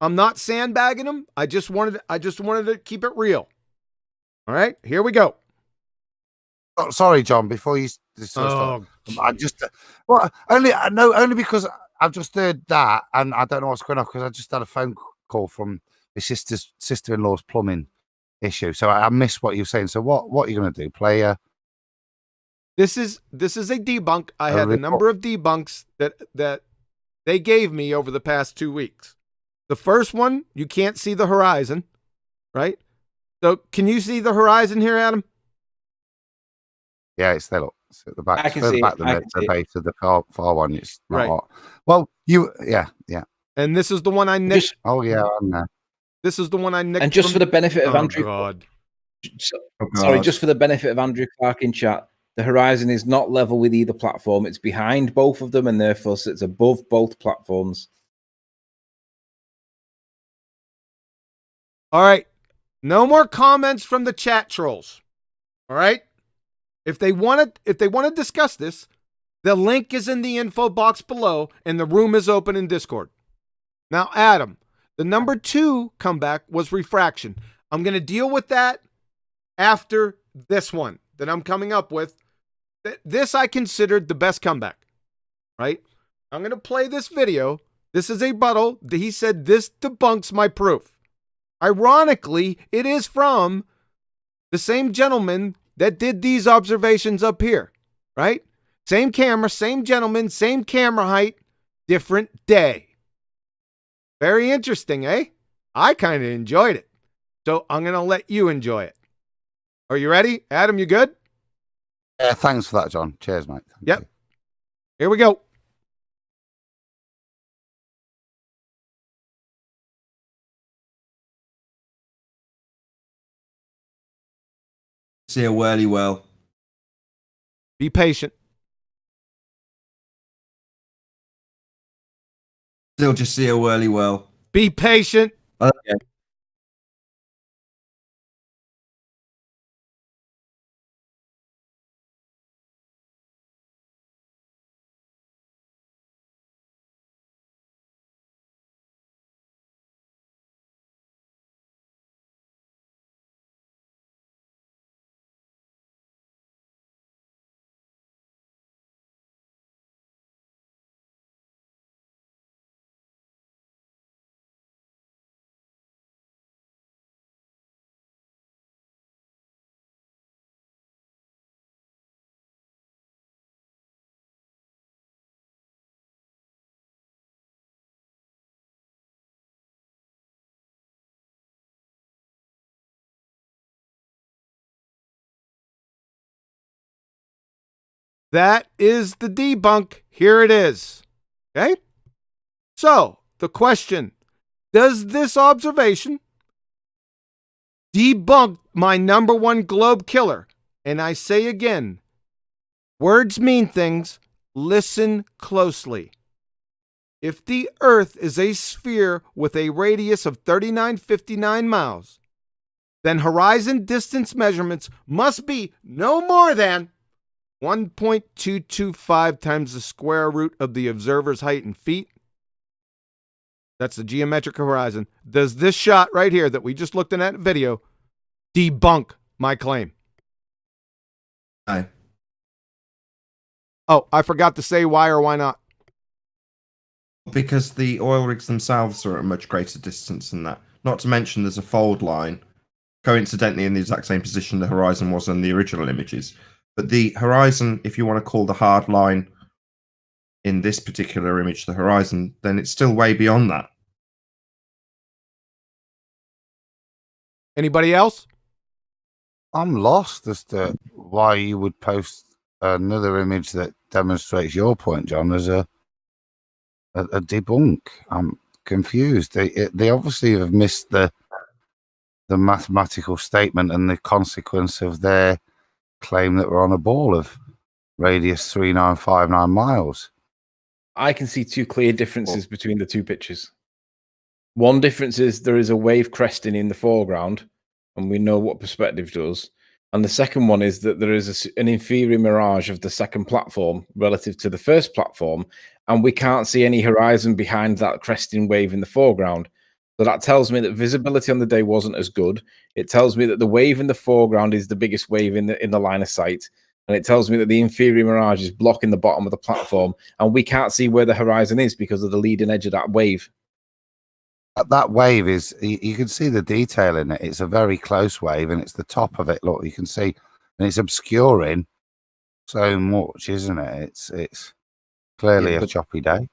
I'm not sandbagging them. I just wanted to keep it real. All right, here we go.
Oh, sorry, John. Before you start, I just only because I've just heard that, and I don't know what's going on because I just had a phone call from my sister-in-law's plumbing issue, so I missed what you were saying. So what are you going to do? Play a?
This is a debunk. I had a number of debunks that they gave me over the past 2 weeks. The first one, you can't see the horizon, right? So can you see the horizon here, Adam?
Yeah, it's there. Look, it's at the back.
I can
further
see
back
it.
than
I
the
can see
base of the far one. It's not
Right.
hot. Well, yeah.
And this is the one I nicked.
Oh yeah, I'm there.
This is the one I nicked.
And just for the benefit of
oh,
Andrew,
God.
sorry, just for the benefit of Andrew Clark in chat, the horizon is not level with either platform. It's behind both of them and therefore sits above both platforms.
All right. No more comments from the chat trolls. All right. If they want to discuss this, the link is in the info box below and the room is open in Discord. Now, Adam, the number 2 comeback was refraction. I'm going to deal with that after this one that I'm coming up with. This I considered the best comeback, right? I'm going to play this video. This is a rebuttal. He said this debunks my proof. Ironically, it is from the same gentleman that did these observations up here, right? Same camera, same gentleman, same camera height, different day. Very interesting, eh? I kind of enjoyed it. So I'm going to let you enjoy it. Are you ready? Adam, you good?
Yeah, thanks for that, John. Cheers, mate. Thank
Yep.
you.
Here we go.
See a whirly whirl.
Be patient.
Still just see a whirly whirl.
Be patient.
Okay.
That is the debunk. Here it is. Okay? So, the question, does this observation debunk my number one globe killer? And I say again, words mean things. Listen closely. If the Earth is a sphere with a radius of 3959 miles, then horizon distance measurements must be no more than 1.225 times the square root of the observer's height in feet. That's the geometric horizon. Does this shot right here that we just looked at in that video debunk my claim?
No.
Oh, I forgot to say why or why not.
Because the oil rigs themselves are at a much greater distance than that. Not to mention there's a fold line, coincidentally in the exact same position the horizon was in the original images. But the horizon, if you want to call the hard line in this particular image the horizon, then it's still way beyond that.
Anybody else?
I'm lost as to why you would post another image that demonstrates your point, John, as a debunk. I'm confused. They obviously have missed the mathematical statement and the consequence of their claim that we're on a ball of radius 3959 miles.
I can see two clear differences between the two pictures. One difference is there is a wave cresting in the foreground, and we know what perspective does. And the second one is that there is an inferior mirage of the second platform relative to the first platform, and we can't see any horizon behind that cresting wave in the foreground. So that tells me that visibility on the day wasn't as good. It tells me that the wave in the foreground is the biggest wave in the line of sight. And it tells me that the inferior mirage is blocking the bottom of the platform, and we can't see where the horizon is because of the leading edge of that wave.
That wave is, you can see the detail in it. It's a very close wave, and it's the top of it. Look, you can see, and it's obscuring so much, isn't it? It's clearly a choppy day.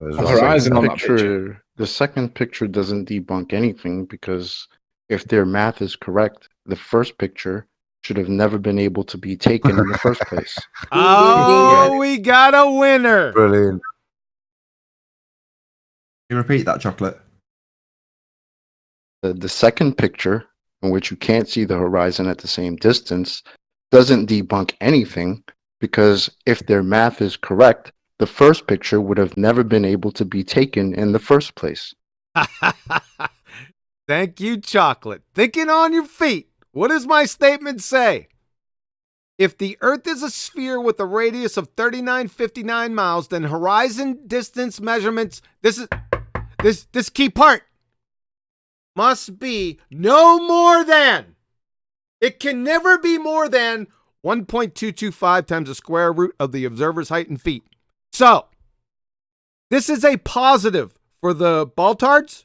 The horizon on that picture.
The second picture doesn't debunk anything because if their math is correct, the first picture should have never been able to be taken in the first place.
Oh, we got a winner.
Brilliant.
Can you repeat that, Chocolate?
The second picture, in which you can't see the horizon at the same distance, doesn't debunk anything because if their math is correct, the first picture would have never been able to be taken in the first place.
Thank you, Chocolate. Thinking on your feet. What does my statement say? If the Earth is a sphere with a radius of 3959 miles, then horizon distance measurements, this key part, must be no more than, it can never be more than 1.225 times the square root of the observer's height in feet. So, this is a positive for the Baltards.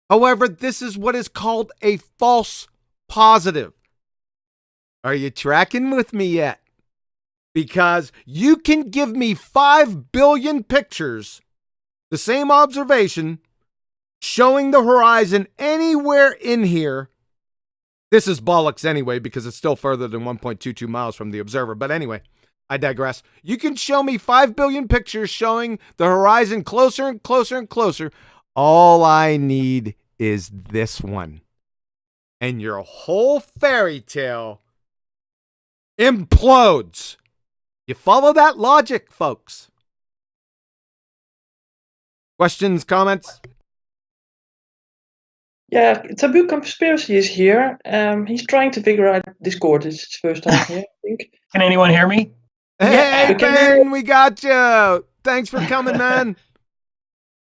However, this is what is called a false positive. Are you tracking with me yet? Because you can give me 5 billion pictures, the same observation, showing the horizon anywhere in here. This is bollocks anyway, because it's still further than 1.22 miles from the observer. But anyway, I digress. You can show me 5 billion pictures showing the horizon closer and closer and closer. All I need is this one. And your whole fairy tale implodes. You follow that logic, folks? Questions, comments?
Yeah, Taboo Conspiracy is here. He's trying to figure out Discord. It's his first time here, I think.
Can anyone hear me?
Hey,
we can
Ben, we got you. Thanks for coming, man.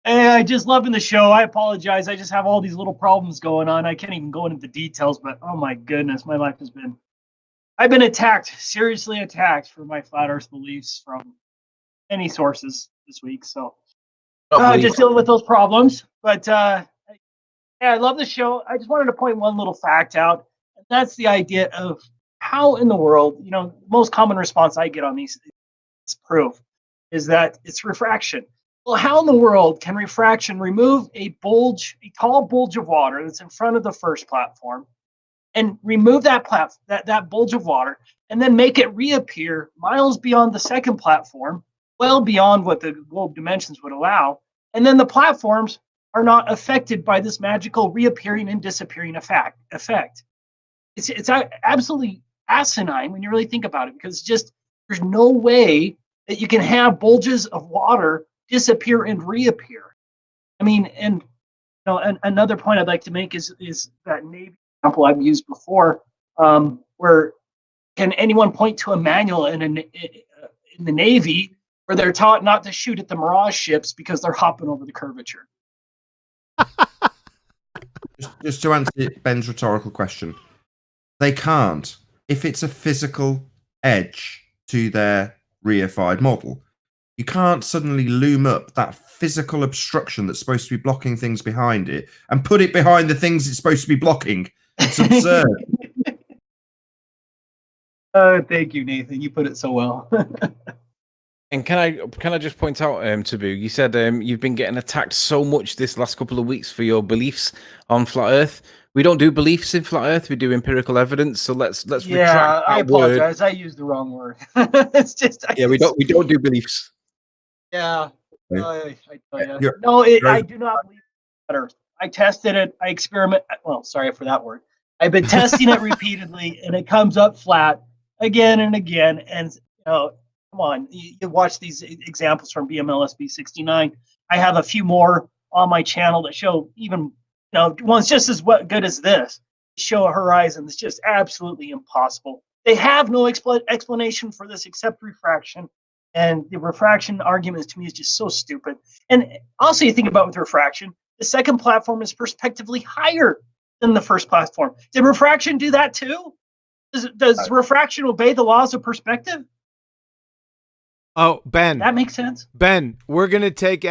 Hey, I just loving the show. I apologize. I just have all these little problems going on. I can't even go into the details, but oh my goodness, my life has been. I've been attacked, seriously attacked for my flat Earth beliefs from many sources this week. So just dealing with those problems. But yeah, I love the show. I just wanted to point one little fact out. And that's the idea of how in the world, the most common response I get on these proof is that it's refraction. Well, how in the world can refraction remove a tall bulge of water that's in front of the first platform, and remove that bulge of water, and then make it reappear miles beyond the second platform, well beyond what the globe dimensions would allow, and then the platforms are not affected by this magical reappearing and disappearing effect? It's absolutely asinine when you really think about it, because there's no way that you can have bulges of water disappear and reappear. I mean, and another point I'd like to make is that Navy example I've used before, where can anyone point to a manual in the Navy where they're taught not to shoot at the Mirage ships because they're hopping over the curvature?
Just to answer Ben's rhetorical question, they can't. If it's a physical edge to their reified model, you can't suddenly loom up that physical obstruction that's supposed to be blocking things behind it and put it behind the things it's supposed to be blocking. It's absurd.
Thank you, Nathan. You put it so well.
And can I just point out, Taboo, you said you've been getting attacked so much this last couple of weeks for your beliefs on flat Earth. We don't do beliefs in flat Earth. We do empirical evidence. So let's retract that
I apologize.
word.
I used the wrong word. It's just
We don't do beliefs.
Yeah. I tell you. I do not believe flat Earth. I tested it. I experiment. Well, sorry for that word. I've been testing it repeatedly, and it comes up flat again and again. And come on, you watch these examples from BMLSB 69. I have a few more on my channel that show even one's just as good as this. Show a horizon that's just absolutely impossible. They have no explanation for this except refraction. And the refraction argument to me is just so stupid. And also, you think about with refraction, the second platform is perspectively higher than the first platform. Did refraction do that too? Does refraction obey the laws of perspective?
Oh, Ben.
That makes sense.
Ben, we're going to take the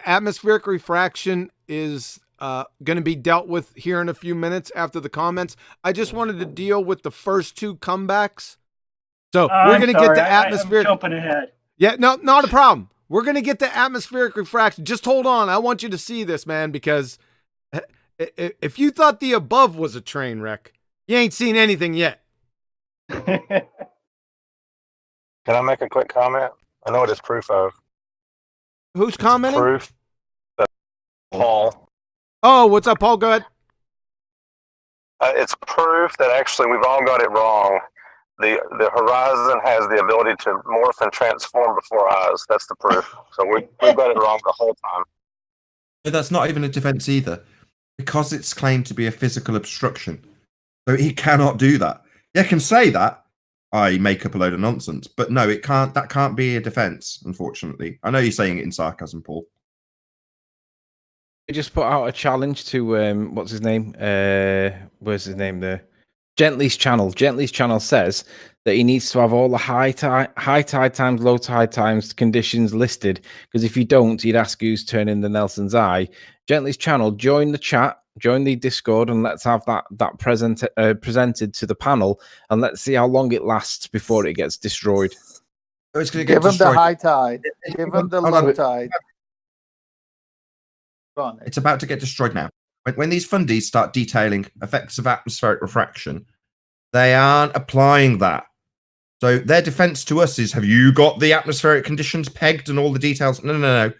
atmospheric refraction is going to be dealt with here in a few minutes after the comments. I just wanted to deal with the first two comebacks. So we're going to get the atmospheric.
I'm jumping ahead.
Yeah, no, not a problem. We're going to get the atmospheric refraction. Just hold on. I want you to see this, man, because if you thought the above was a train wreck, you ain't seen anything yet.
Can I make a quick comment? I know what it's proof of.
Who's commenting?
Proof that Paul.
Oh, what's up, Paul? Go ahead.
It's proof that actually we've all got it wrong. The horizon has the ability to morph and transform before our eyes. That's the proof. So we've got it wrong the whole time.
But that's not even a defense either, because it's claimed to be a physical obstruction. So he cannot do that. You can say that, I make up a load of nonsense, but no, it can't. That can't be a defense, unfortunately. I know you're saying it in sarcasm, Paul.
I just put out a challenge to what's his name? Where's his name there? Gently's channel. Gently's channel says that he needs to have all the high tide times, low tide times conditions listed, because if you don't, he'd ask who's turning the Nelson's eye. Gently's channel, join the chat, join the Discord, and let's have that presented to the panel, and let's see how long it lasts before it gets destroyed.
Oh, it's going to get
Give him
destroyed.
the high tide. Give him the low tide.
It's about to get destroyed now. When these fundies start detailing effects of atmospheric refraction, they aren't applying that. So their defense to us is, have you got the atmospheric conditions pegged and all the details? No.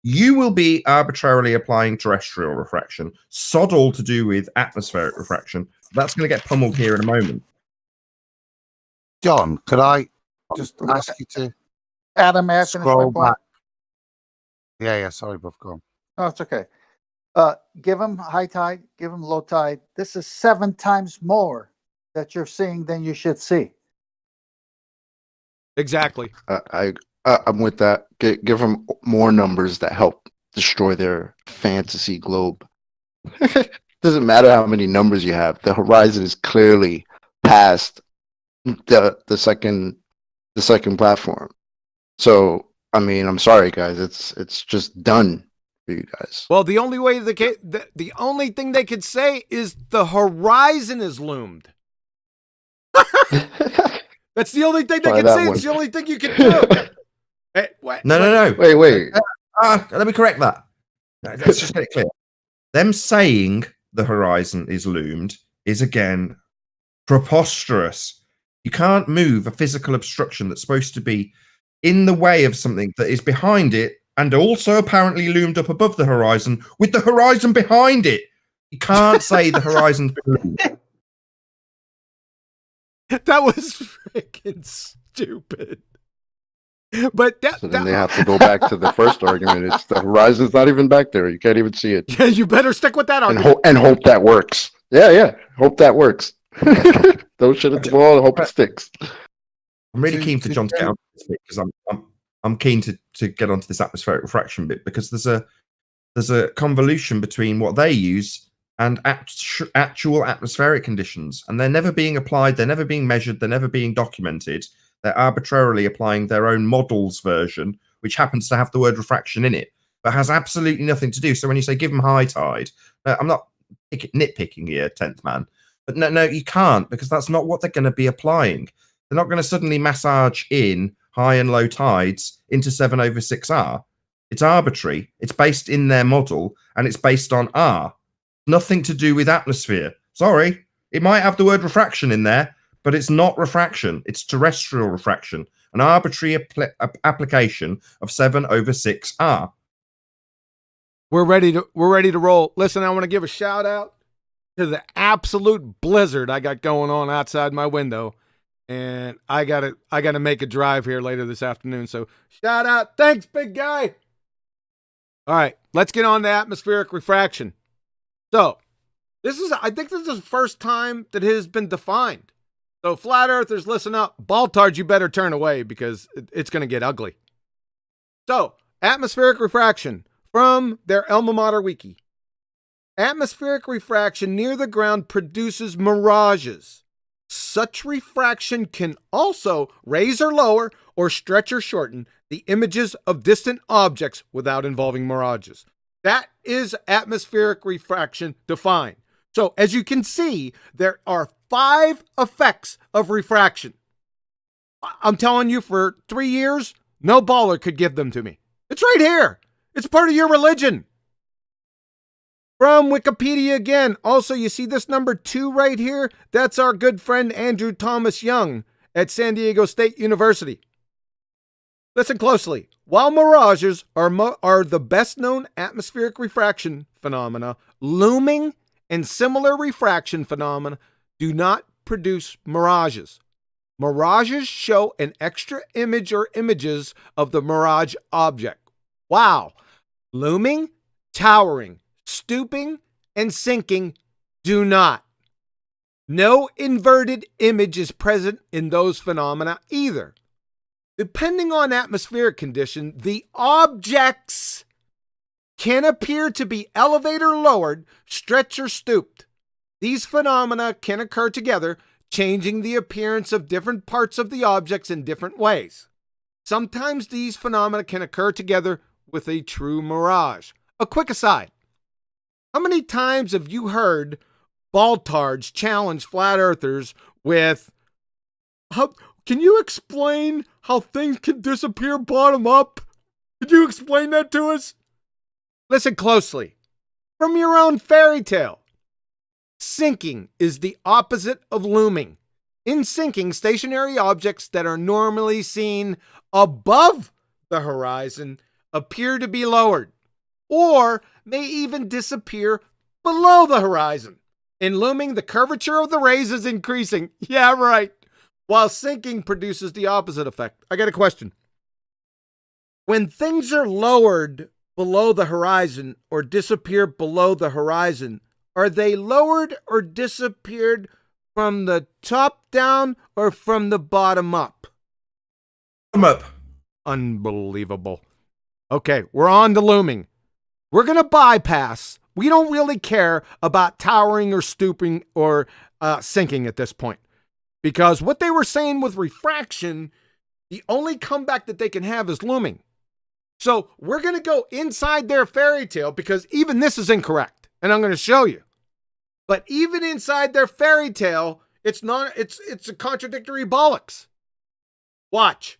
You will be arbitrarily applying terrestrial refraction. Sod all to do with atmospheric refraction. That's going to get pummeled here in a moment.
John, could I just ask you to
Adam, may I finish my
scroll
point?
back? Yeah. Sorry, Buff. Go on.
Oh, it's okay. Give them high tide, give them low tide. This is 7 times more that you're seeing than you should see.
Exactly.
I'm with that. Give them more numbers that help destroy their fantasy globe. Doesn't matter how many numbers you have. The horizon is clearly past the second platform. So I mean, I'm sorry, guys. It's just done for you guys.
Well, the only way the only thing they could say is the horizon is loomed. That's the only thing they
Try
can
that
say.
one.
It's the only thing you can do. Hey,
No.
Wait.
Let me correct that. Let's just get it clear. Them saying the horizon is loomed is again preposterous. You can't move a physical obstruction that's supposed to be in the way of something that is behind it and also apparently loomed up above the horizon with the horizon behind it. You can't say the horizon's been loomed.
That was freaking stupid. But
So then they have to go back to the first argument. It's the horizon's not even back there. You can't even see it.
Yeah, you better stick with that
And,
argument.
and hope that works. Yeah. Hope that works. Don't shit at the wall. Hope it sticks.
I'm really keen for John to get onto this bit because I'm keen to get onto this atmospheric refraction bit because there's a convolution between what they use and actual atmospheric conditions, and they're never being applied, they're never being measured, they're never being documented. They're arbitrarily applying their own model's version, which happens to have the word refraction in it, but has absolutely nothing to do. So when you say give them high tide, I'm not nitpicking here, 10th man, but no, you can't, because that's not what they're going to be applying. They're not going to suddenly massage in high and low tides into 7/6R. It's arbitrary. It's based in their model, and it's based on R. Nothing to do with atmosphere. Sorry. It might have the word refraction in there, but it's not refraction. It's terrestrial refraction, an arbitrary application of 7/6R.
We're ready to roll. Listen, I want to give a shout out to the absolute blizzard I got going on outside my window. And I gotta make a drive here later this afternoon. So shout out. Thanks, big guy. All right, let's get on to atmospheric refraction. So I think this is the first time that it has been defined. So flat earthers, listen up. Baltards, you better turn away because it's going to get ugly. So atmospheric refraction from their alma mater wiki. Atmospheric refraction near the ground produces mirages. Such refraction can also raise or lower or stretch or shorten the images of distant objects without involving mirages. That is atmospheric refraction defined. So as you can see, there are 5 effects of refraction. I'm telling you, for 3 years, no baller could give them to me. It's right here. It's part of your religion. From Wikipedia again. Also, you see this number 2 right here? That's our good friend Andrew Thomas Young at San Diego State University. Listen closely. While mirages are the best known atmospheric refraction phenomena, looming and similar refraction phenomena do not produce mirages. Mirages show an extra image or images of the mirage object. Wow. Looming, towering, stooping, and sinking do not. No inverted image is present in those phenomena either. Depending on atmospheric condition, the objects can appear to be elevated or lowered, stretched or stooped. These phenomena can occur together, changing the appearance of different parts of the objects in different ways. Sometimes these phenomena can occur together with a true mirage. A quick aside. How many times have you heard baltards challenge flat earthers with, can you explain how things can disappear bottom up? Could you explain that to us? Listen closely. From your own fairy tale. Sinking is the opposite of looming. In sinking, stationary objects that are normally seen above the horizon appear to be lowered, or may even disappear below the horizon. In looming, the curvature of the rays is increasing. Yeah, right. while sinking produces the opposite effect. I got a question. When things are lowered below the horizon or disappear below the horizon, are they lowered or disappeared from the top down or from the bottom up?
Come up.
Unbelievable. Okay, we're on to looming. We're going to bypass. We don't really care about towering or stooping or sinking at this point. Because what they were saying with refraction, the only comeback that they can have is looming. So we're going to go inside their fairy tale because even this is incorrect. And I'm going to show you. But even inside their fairy tale, it's a contradictory bollocks. Watch.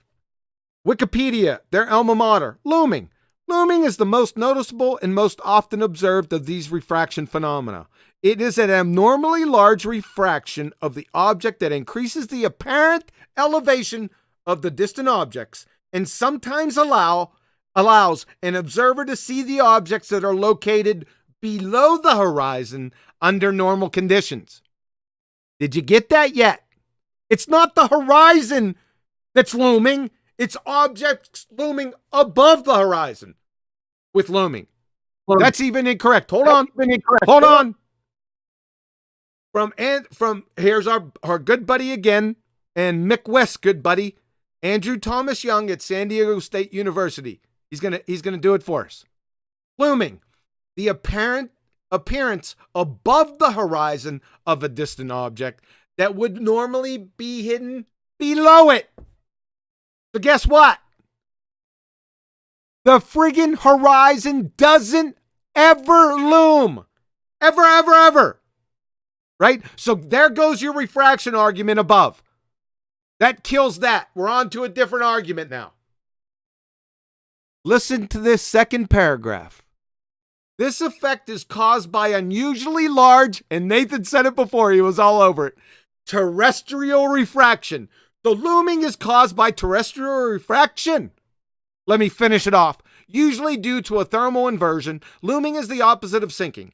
Wikipedia, their alma mater, looming. Looming is the most noticeable and most often observed of these refraction phenomena. It is an abnormally large refraction of the object that increases the apparent elevation of the distant objects and sometimes allows an observer to see the objects that are located below the horizon under normal conditions. Did you get that yet? It's not the horizon that's looming. It's objects looming above the horizon with looming. That's even incorrect. Hold on. Hold on. From here's our good buddy again, and Mick West, good buddy, Andrew Thomas Young at San Diego State University. He's gonna do it for us. Looming, the apparent appearance above the horizon of a distant object that would normally be hidden below it. So guess what? The friggin' horizon doesn't ever loom. Ever, ever, ever. Right? So there goes your refraction argument above. That kills that. We're on to a different argument now. Listen to this second paragraph. This effect is caused by unusually large, and Nathan said it before, he was all over it, terrestrial refraction. So looming is caused by terrestrial refraction. Let me finish it off. Usually due to a thermal inversion, looming is the opposite of sinking.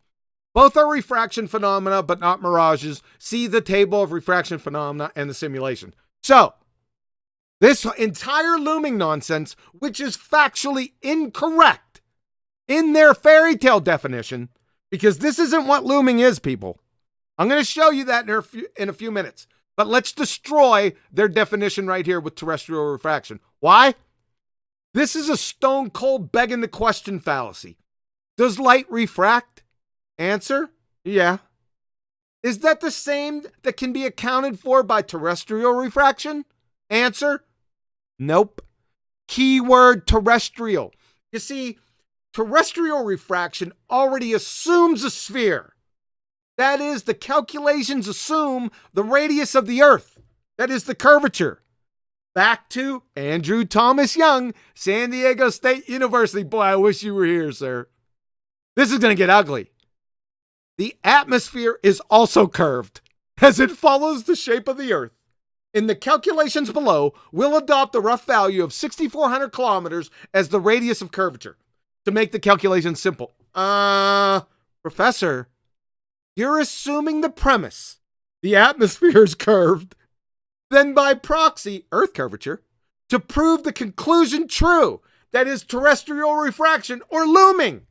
Both are refraction phenomena, but not mirages. See the table of refraction phenomena and the simulation. So, this entire looming nonsense, which is factually incorrect in their fairy tale definition, because this isn't what looming is, people. I'm going to show you that in a few minutes. But let's destroy their definition right here with terrestrial refraction. Why? This is a stone cold begging the question fallacy. Does light refract? Answer, yeah. Is that the same that can be accounted for by terrestrial refraction? Answer, nope. Keyword terrestrial. You see, terrestrial refraction already assumes a sphere. That is, the calculations assume the radius of the Earth. That is the curvature. Back to Andrew Thomas Young, San Diego State University. Boy, I wish you were here, sir. This is going to get ugly. The atmosphere is also curved, as it follows the shape of the Earth. In the calculations below, we'll adopt the rough value of 6,400 kilometers as the radius of curvature to make the calculation simple. Professor, you're assuming the premise, the atmosphere is curved, then by proxy, Earth curvature, to prove the conclusion true, that is terrestrial refraction or looming.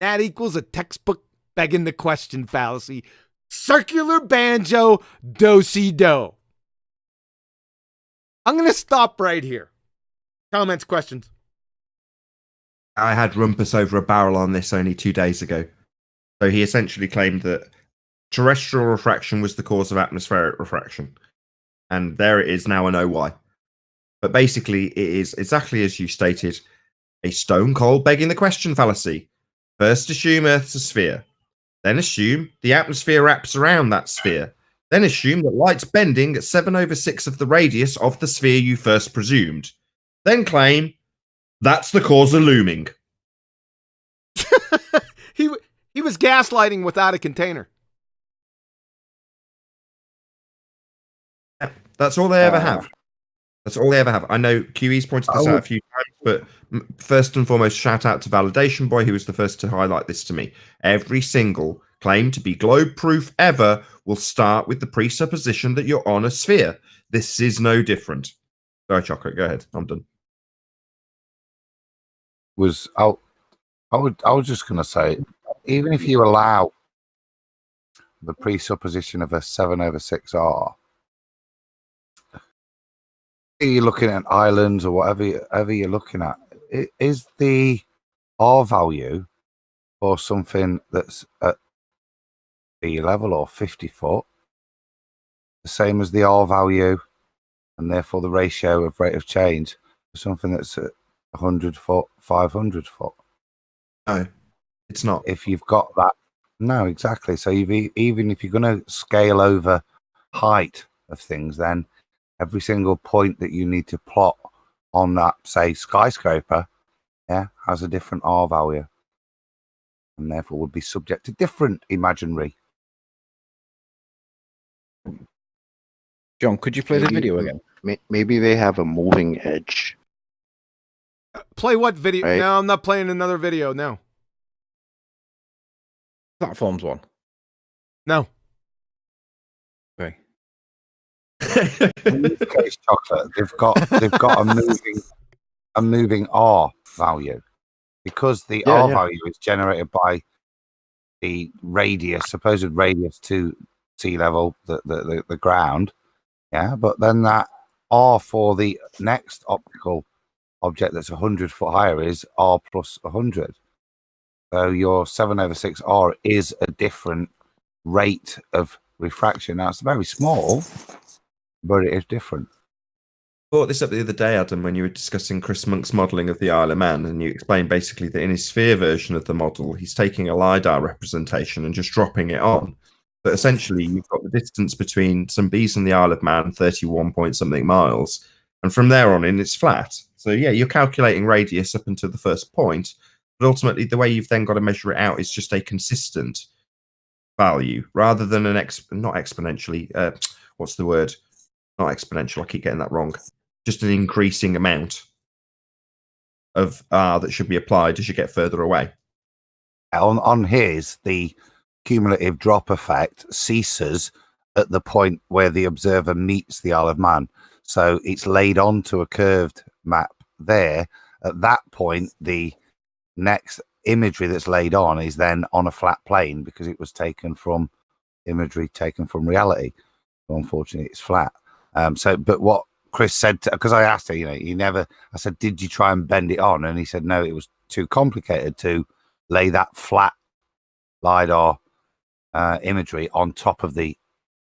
That equals a textbook begging the question fallacy. Circular banjo, do-si-do. I'm going to stop right here. Comments, questions?
I had Rumpus over a barrel on this only 2 days ago. So he essentially claimed that terrestrial refraction was the cause of atmospheric refraction. And there it is now, I know why. But basically, it is exactly as you stated, a stone cold begging the question fallacy. First assume Earth's a sphere. Then assume the atmosphere wraps around that sphere. Then assume that light's bending at 7/6 of the radius of the sphere you first presumed. Then claim that's the cause of looming.
He was gaslighting without a container.
That's all they ever have. That's all they ever have. I know QE's pointed this out a few times, but first and foremost, shout out to Validation Boy, who was the first to highlight this to me. Every single claim to be globe-proof ever will start with the presupposition that you're on a sphere. This is no different. Sorry, Chocolate, go ahead. I'm done.
I was just going to say, even if you allow the presupposition of a 7/6R, you're looking at islands or whatever you're looking at, is the R value for something that's at sea level or 50 foot the same as the R value, and therefore the ratio of rate of change for something that's at 100 foot, 500 foot?
No, it's not.
If you've got that, no, exactly. So even if you're going to scale over height of things, then every single point that you need to plot on that, say, skyscraper, has a different R value, and therefore would be subject to different imaginary.
John, could you play the video again?
Maybe they have a moving edge.
Play what video?
Right.
No, I'm not playing another video. No.
Platforms one.
No.
Okay.
In this case, Chocolate, they've got a moving R value, because the R value is generated by the radius, supposed radius to sea level, the ground. Yeah, but then that R for the next optical object that's 100 foot higher is R plus 100. So your 7/6R is a different rate of refraction. Now it's very small, but it is different.
I brought this up the other day, Adam, when you were discussing Chris Monk's modelling of the Isle of Man, and you explained basically that in his sphere version of the model, he's taking a LiDAR representation and just dropping it on. But essentially, you've got the distance between some B's and the Isle of Man, 31 point something miles, and from there on in, it's flat. So yeah, you're calculating radius up until the first point, but ultimately the way you've then got to measure it out is just a consistent value rather than not exponentially. What's the word? Not exponential. I keep getting that wrong. Just an increasing amount of R that should be applied as you get further away.
On his, the cumulative drop effect ceases at the point where the observer meets the Isle of Man. So it's laid onto a curved map there. At that point, the next imagery that's laid on is then on a flat plane, because it was taken from imagery taken from reality. So unfortunately, it's flat. But what Chris said, because I asked her, I said, did you try and bend it on? And he said, no, it was too complicated to lay that flat LiDAR imagery on top of the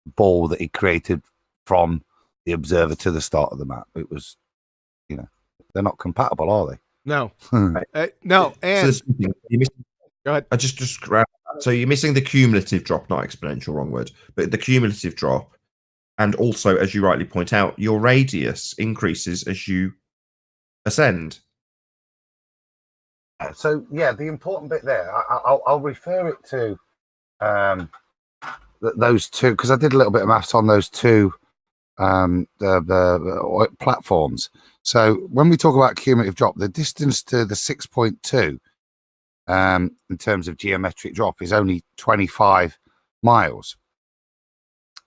ball that he created from the observer to the start of the map. It was, they're not compatible, are they?
No. No. And
so go ahead. So you're missing the cumulative drop, not exponential, wrong word, but the cumulative drop. And also, as you rightly point out, your radius increases as you ascend.
So, the important bit there, I'll refer it to those two, because I did a little bit of maths on those two the platforms. So when we talk about cumulative drop, the distance to the 6.2 in terms of geometric drop is only 25 miles.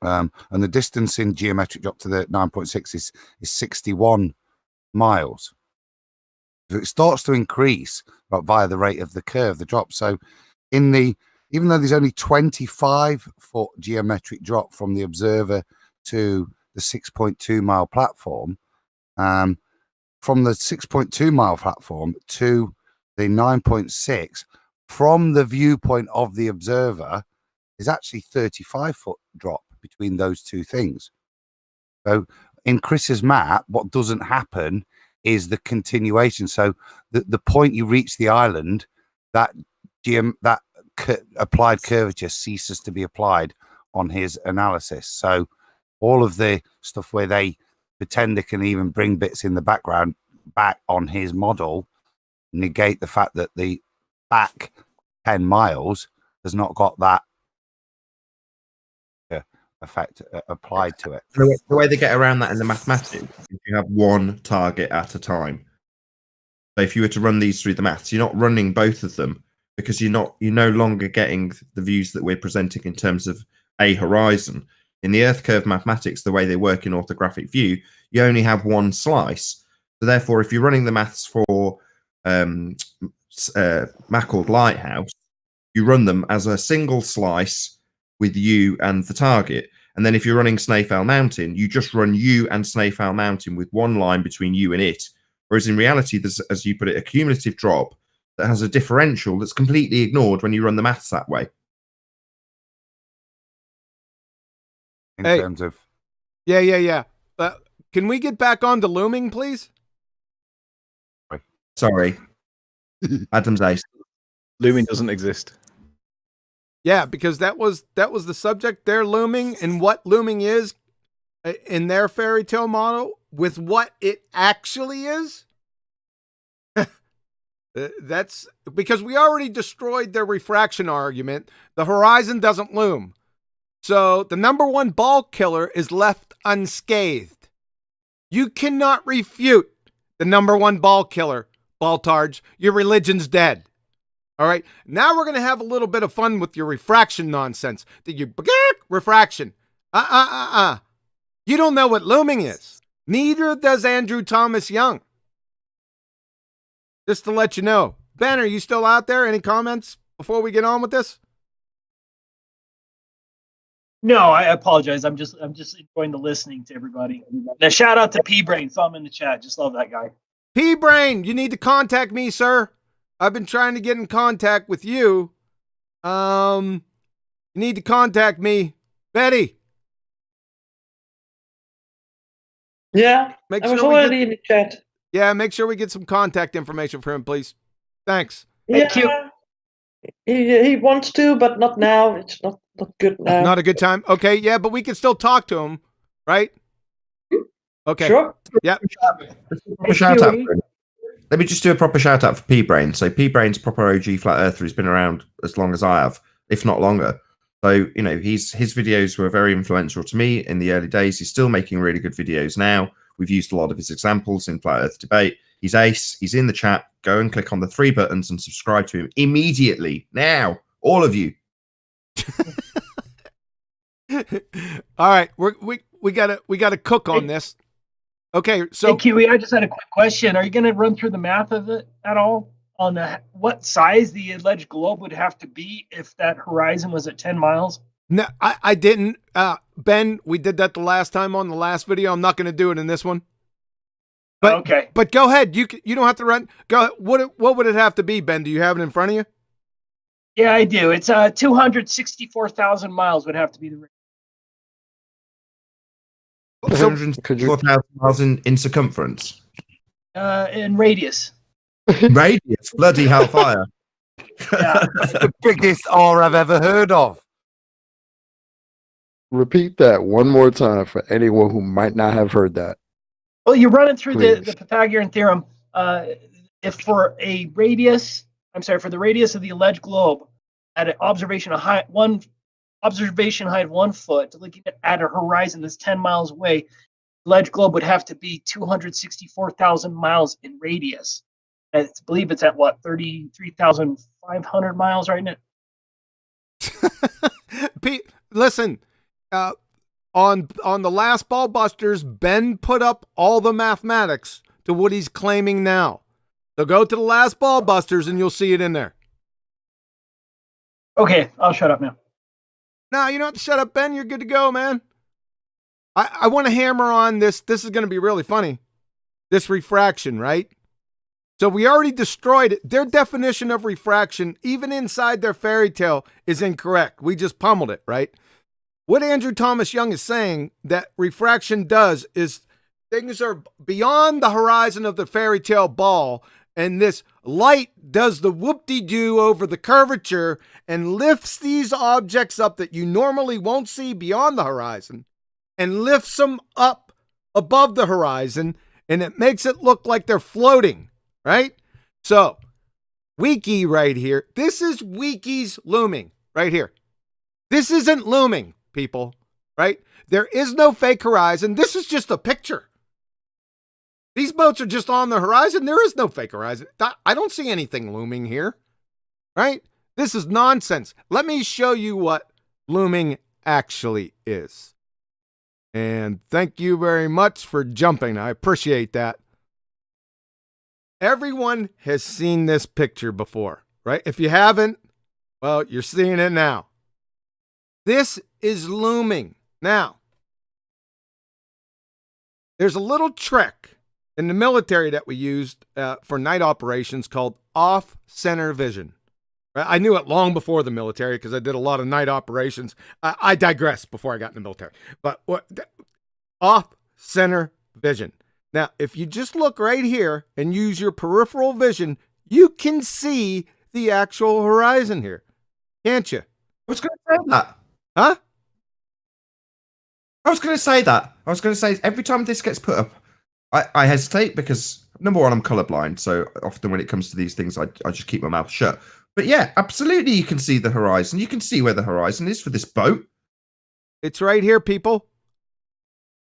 And the distance in geometric drop to the 9.6 is 61 miles. So it starts to increase via the rate of the curve, the drop. So even though there's only 25 foot geometric drop from the observer to the 6.2 mile platform, from the 6.2 mile platform to the 9.6, from the viewpoint of the observer, is actually 35 foot drop between those two things. So in Chris's map, what doesn't happen is the continuation. So the point you reach the island, that applied curvature ceases to be applied on his analysis. So all of the stuff where they pretend they can even bring bits in the background back on his model negate the fact that the back 10 miles has not got that effect applied to it.
The way they get around that in the mathematics is you have one target at a time. So if you were to run these through the maths, you're not running both of them, because you're no longer getting the views that we're presenting in terms of a horizon. In the Earth curve mathematics, the way they work in orthographic view, you only have one slice. So therefore, if you're running the maths for Mackled Lighthouse, you run them as a single slice with you and the target. And then if you're running Snaefell Mountain, you just run you and Snaefell Mountain with one line between you and it. Whereas in reality, there's, as you put it, a cumulative drop that has a differential that's completely ignored when you run the maths that way.
In
Hey.
terms of
Yeah. Can we get back on to looming, please?
Sorry. Adam's ace.
Looming doesn't exist.
Yeah, because that was the subject. They're looming, and what looming is in their fairy tale model with what it actually is. That's because we already destroyed their refraction argument. The horizon doesn't loom. So the number one ball killer is left unscathed. You cannot refute the number one ball killer, Baltarge. Your religion's dead. All right. Now we're going to have a little bit of fun with your refraction nonsense. Refraction. You don't know what looming is. Neither does Andrew Thomas Young. Just to let you know. Ben, are you still out there? Any comments before we get on with this?
No, I apologize. I'm just enjoying the listening to everybody. Now, shout out to P Brain. Saw him in the chat. Just love that guy.
P Brain, you need to contact me, sir. I've been trying to get in contact with you. You need to contact me. Betty.
Yeah,
Make
I was
sure we
already in the chat.
Yeah, make sure we get some contact information for him, please. Thanks.
Thank you.
He wants to, but not now. It's not good now.
Not a good time. Okay, yeah, but we can still talk to him, right? Okay.
Sure.
Yep.
Proper shout out for him. Let me just do a proper shout out for P Brain. So P Brain's proper OG flat earther. He's been around as long as I have, if not longer. So, you know, his videos were very influential to me in the early days. He's still making really good videos now. We've used a lot of his examples in Flat Earth Debate. He's ace. He's in the chat. Go and click on the 3 buttons and subscribe to him immediately. Now, all of you.
All right, we gotta cook on this. Okay, so
Hey, Kiwi, I just had a quick question. Are you going to run through the math of it at all on what size the alleged globe would have to be if that horizon was at 10 miles?
no, I didn't. Ben, we did that the last time on the last video. I'm not going to do it in this one. But
Okay.
But go ahead. You don't have to run. Go. What would it have to be, Ben? Do you have it in front of you?
Yeah, I do. It's 264,000 miles would have to be the range.
So
164,000 miles in circumference.
In radius.
Radius. Bloody hellfire.
Yeah.
That's the biggest R I've ever heard of.
Repeat that one more time for anyone who might not have heard that.
Well, you're running through the
Please.
Pythagorean theorem. If for the radius of the alleged globe at an observation height of 1 foot, looking at a horizon that's 10 miles away, the alleged globe would have to be 264,000 miles in radius. I believe it's at what, 33,500 miles right now?
Pete, listen. On the last Ballbusters, Ben put up all the mathematics to what he's claiming now. So go to the last Ballbusters and you'll see it in there.
Okay, I'll shut up now.
No, you don't have to shut up, Ben. You're good to go, man. I want to hammer on this. This is going to be really funny. This refraction, right? So we already destroyed it. Their definition of refraction, even inside their fairy tale, is incorrect. We just pummeled it, right? What Andrew Thomas Young is saying that refraction does is things are beyond the horizon of the fairy tale ball, and this light does the whoop-de-doo over the curvature and lifts these objects up that you normally won't see beyond the horizon and lifts them up above the horizon, and it makes it look like they're floating, right? So, Wiki right here. This is Wiki's looming right here. This isn't looming, people, right? There is no fake horizon. This is just a picture. These boats are just on the horizon. There is no fake horizon. I don't see anything looming here, right? This is nonsense. Let me show you what looming actually is. And thank you very much for jumping. I appreciate that. Everyone has seen this picture before, right? If you haven't, well, you're seeing it now. This is looming. Now, there's a little trick in the military that we used for night operations called off-center vision. I knew it long before the military because I did a lot of night operations. I digress before I got in the military. But off-center vision. Now, if you just look right here and use your peripheral vision, you can see the actual horizon here. Can't you?
I was going to say that.
Huh?
I was going to say that. I was going to say every time this gets put up, I hesitate because, number one, I'm colorblind. So often when it comes to these things, I just keep my mouth shut. But yeah, absolutely, you can see the horizon. You can see where the horizon is for this boat.
It's right here, people.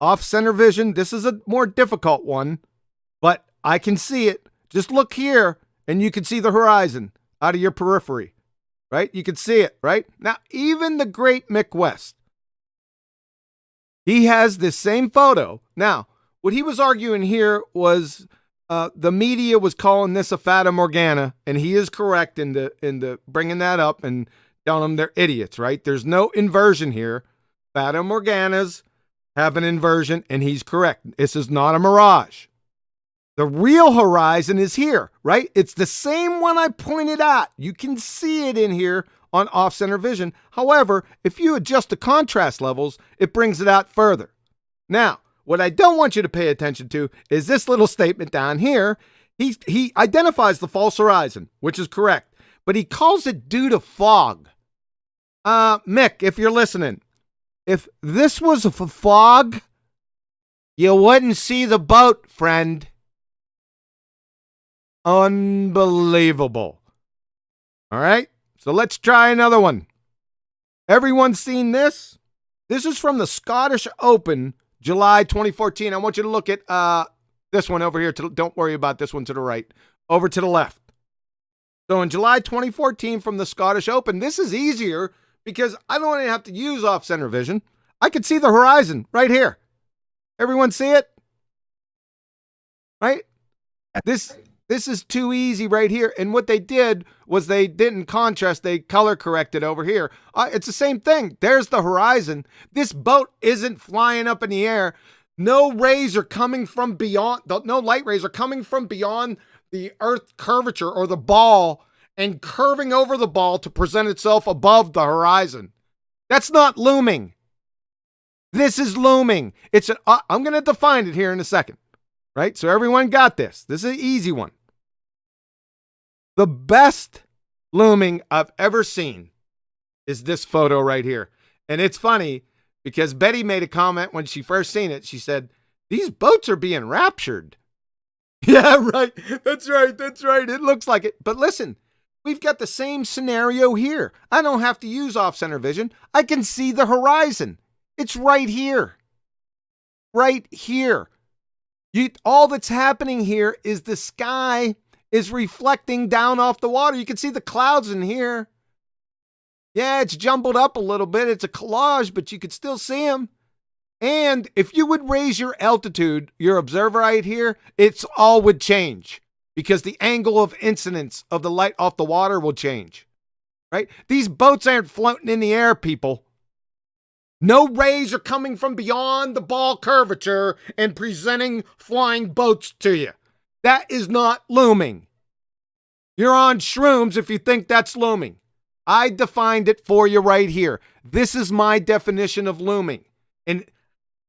Off-center vision. This is a more difficult one, but I can see it. Just look here, and you can see the horizon out of your periphery, right? You can see it, right? Now, even the great Mick West, he has this same photo. Now, what he was arguing here was the media was calling this a fata morgana, and he is correct in the bringing that up and telling them they're idiots, right? There's no inversion here. Fata morganas have an inversion, and he's correct. This is not a mirage. The real horizon is here, right? It's the same one I pointed out. You can see it in here on off-center vision. However, if you adjust the contrast levels, it brings it out further. Now, what I don't want you to pay attention to is this little statement down here. He identifies the false horizon, which is correct, but he calls it due to fog. Mick, if you're listening, if this was a fog, you wouldn't see the boat, friend. Unbelievable. All right, so let's try another one. Everyone seen this? This is from the Scottish Open, July 2014. I want you to look at this one over here. Don't worry about this one to the right. Over to the left. So in July 2014 from the Scottish Open, this is easier because I don't even have to use off-center vision. I can see the horizon right here. Everyone see it? Right? This is too easy right here. And what they did was they didn't contrast. They color corrected over here. It's the same thing. There's the horizon. This boat isn't flying up in the air. No rays are coming from beyond. No light rays are coming from beyond the Earth curvature or the ball and curving over the ball to present itself above the horizon. That's not looming. This is looming. I'm going to define it here in a second. Right? So everyone got this. This is an easy one. The best looming I've ever seen is this photo right here. And it's funny because Betty made a comment when she first seen it. She said, "These boats are being raptured." Yeah, right. That's right. That's right. It looks like it. But listen, we've got the same scenario here. I don't have to use off-center vision. I can see the horizon. It's right here. Right here. All that's happening here is the sky is reflecting down off the water. You can see the clouds in here. Yeah, it's jumbled up a little bit. It's a collage, but you could still see them. And if you would raise your altitude, your observer right here, it's all would change because the angle of incidence of the light off the water will change, right? These boats aren't floating in the air, people. No rays are coming from beyond the ball curvature and presenting flying boats to you. That is not looming. You're on shrooms if you think that's looming. I defined it for you right here. This is my definition of looming. And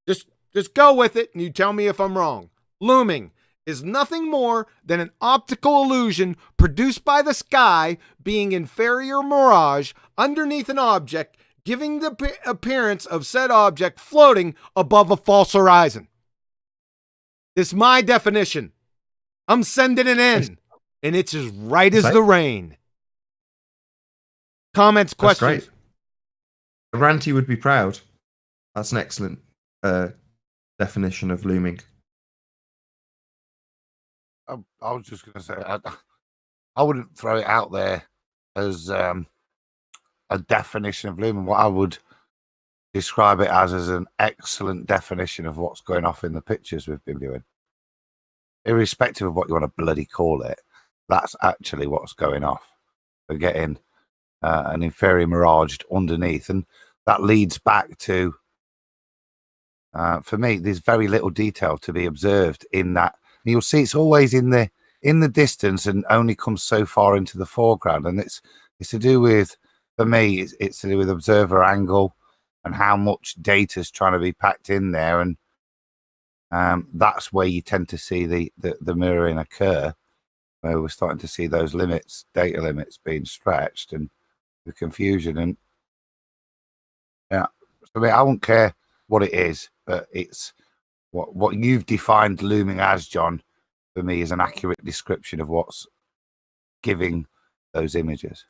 just go with it and you tell me if I'm wrong. Looming is nothing more than an optical illusion produced by the sky being inferior mirage underneath an object, giving the appearance of said object floating above a false horizon. This is my definition. I'm sending it in, and it's as right as the rain. Comments, questions?
That's great. Ranty would be proud. That's an excellent definition of looming.
I was just going to say, I wouldn't throw it out there as a definition of looming. What I would describe it as an excellent definition of what's going off in the pictures we've been viewing. Irrespective of what you want to bloody call it, that's actually what's going off. We're getting an inferior mirage underneath, and that leads back to, for me, there's very little detail to be observed in that. And you'll see it's always in the distance and only comes so far into the foreground, and it's to do with, for me, it's to do with observer angle and how much data is trying to be packed in there, and that's where you tend to see the mirroring occur, where we're starting to see those data limits being stretched, and the confusion. And yeah, so I won't care what it is, but it's what you've defined looming as, John, for me is an accurate description of what's giving those images.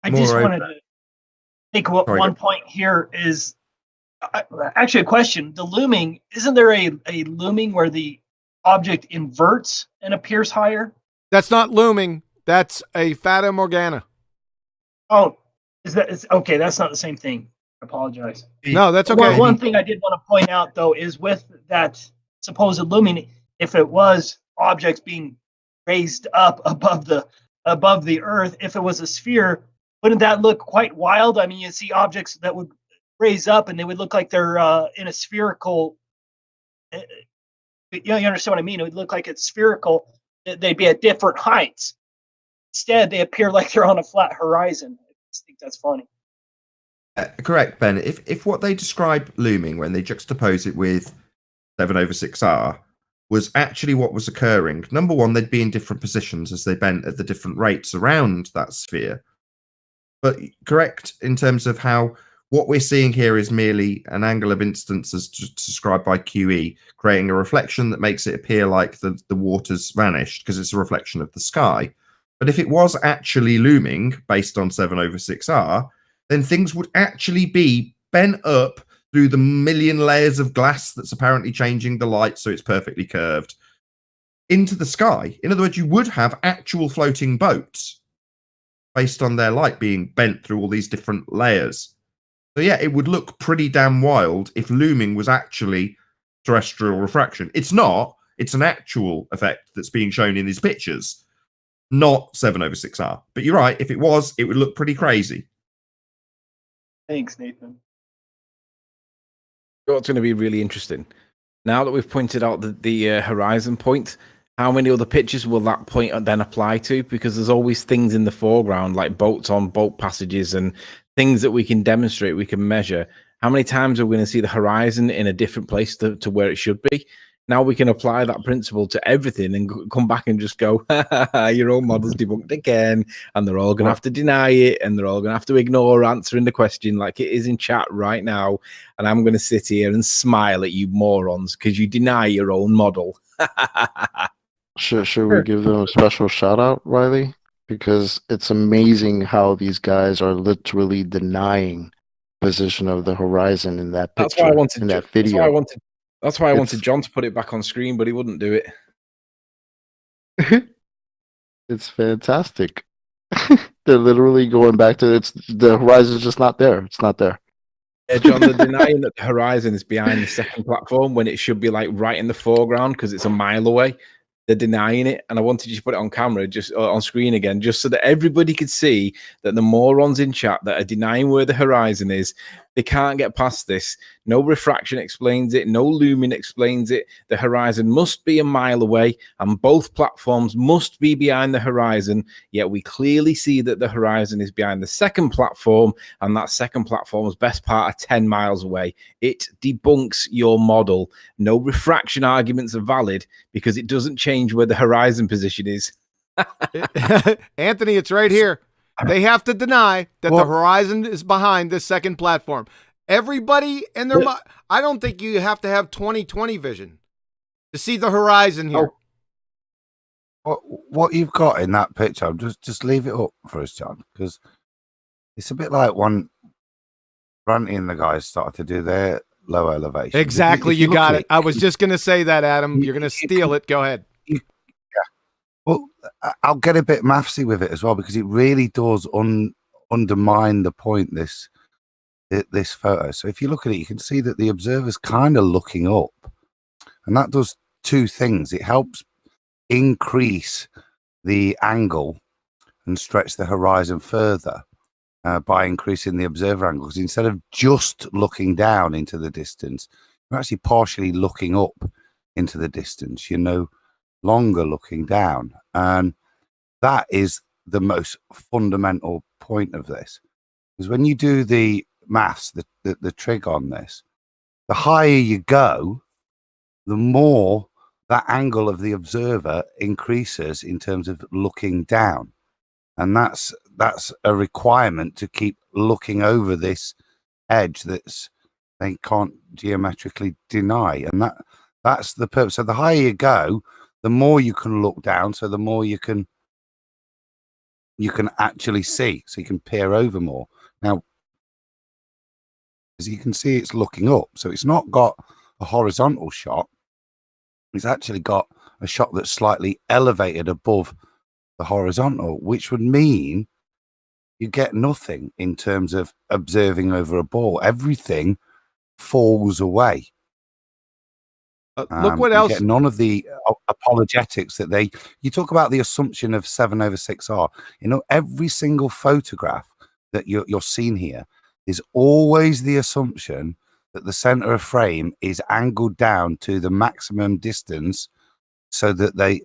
I just
Moreover-
wanted to make one point here is actually a question. The looming, isn't there a looming where the object inverts and appears higher?
That's not looming. That's a Fata Morgana.
Oh, is okay? That's not the same thing. I apologize.
No, that's okay.
One thing I did want to point out, though, is with that supposed looming, if it was objects being raised up above the Earth, if it was a sphere, wouldn't that look quite wild? I mean, you see objects that would raise up and they would look like they're in a spherical. You understand what I mean? It would look like it's spherical. They'd be at different heights. Instead, they appear like they're on a flat horizon. I just think that's funny.
Correct, Ben. If what they describe looming when they juxtapose it with 7/6R was actually what was occurring, number one, they'd be in different positions as they bent at the different rates around that sphere. But correct in terms of how what we're seeing here is merely an angle of incidence as described by QE, creating a reflection that makes it appear like the water's vanished because it's a reflection of the sky. But if it was actually looming based on 7/6R, then things would actually be bent up through the million layers of glass that's apparently changing the light so it's perfectly curved into the sky. In other words, you would have actual floating boats based on their light being bent through all these different layers. So yeah, it would look pretty damn wild if looming was actually terrestrial refraction. It's not. It's an actual effect that's being shown in these pictures, not 7/6R. But you're right, if it was, it would look pretty crazy.
Thanks, Nathan.
What's going to be really interesting, now that we've pointed out the horizon point, how many other pictures will that point then apply to? Because there's always things in the foreground, like boats on boat passages and things that we can demonstrate, we can measure. How many times are we going to see the horizon in a different place to where it should be? Now we can apply that principle to everything and come back and just go, your own model's debunked again, and they're all going to have to deny it, and they're all going to have to ignore answering the question like it is in chat right now, and I'm going to sit here and smile at you morons because you deny your own model.
Should we give them a special shout out, Riley? Because it's amazing how these guys are literally denying position of the horizon in that picture.
That's why I wanted
in that video.
That's why I wanted John to put it back on screen, but he wouldn't do
it. It's fantastic. They're literally going back to the horizon's just not there. It's not there.
Yeah, John, they're denying that the horizon is behind the second platform when it should be like right in the foreground because it's a mile away. They're denying it, and I wanted you to put it on camera, just on screen again, just so that everybody could see that the morons in chat that are denying where the horizon is, they can't get past this. No refraction explains it. No looming explains it. The horizon must be a mile away, and both platforms must be behind the horizon. Yet we clearly see that the horizon is behind the second platform, and that second platform is best part of 10 miles away. It debunks your model. No refraction arguments are valid because it doesn't change where the horizon position is.
Anthony, it's right here. They have to deny that the horizon is behind this second platform. Everybody in their mind, I don't think you have to have 20/20 vision to see the horizon here.
What you've got in that picture, just leave it up for us, John, because it's a bit like when Ranty and the guys started to do their low elevation.
Exactly, you got it. I was just going to say that, Adam. You're going to steal it. Go ahead.
Well, I'll get a bit mathsy with it as well, because it really does undermine the point, this photo. So if you look at it, you can see that the observer's kind of looking up, and that does two things. It helps increase the angle and stretch the horizon further by increasing the observer angle, because instead of just looking down into the distance, you're actually partially looking up into the distance. You're no longer looking down, and that is the most fundamental point of this. Because when you do the maths, the trig on this, the higher you go, the more that angle of the observer increases in terms of looking down. And that's a requirement to keep looking over this edge that's they can't geometrically deny. And that's the purpose. So the higher you go, the more you can look down, so the more you can actually see, so you can peer over more. Now, as you can see, it's looking up, so it's not got a horizontal shot. It's actually got a shot that's slightly elevated above the horizontal, which would mean you get nothing in terms of observing over a ball. Everything falls away.
Look what
you
else.
get none of the apologetics that you talk about, the assumption of 7/6R. You know, every single photograph that you're seeing here is always the assumption that the center of frame is angled down to the maximum distance, so that the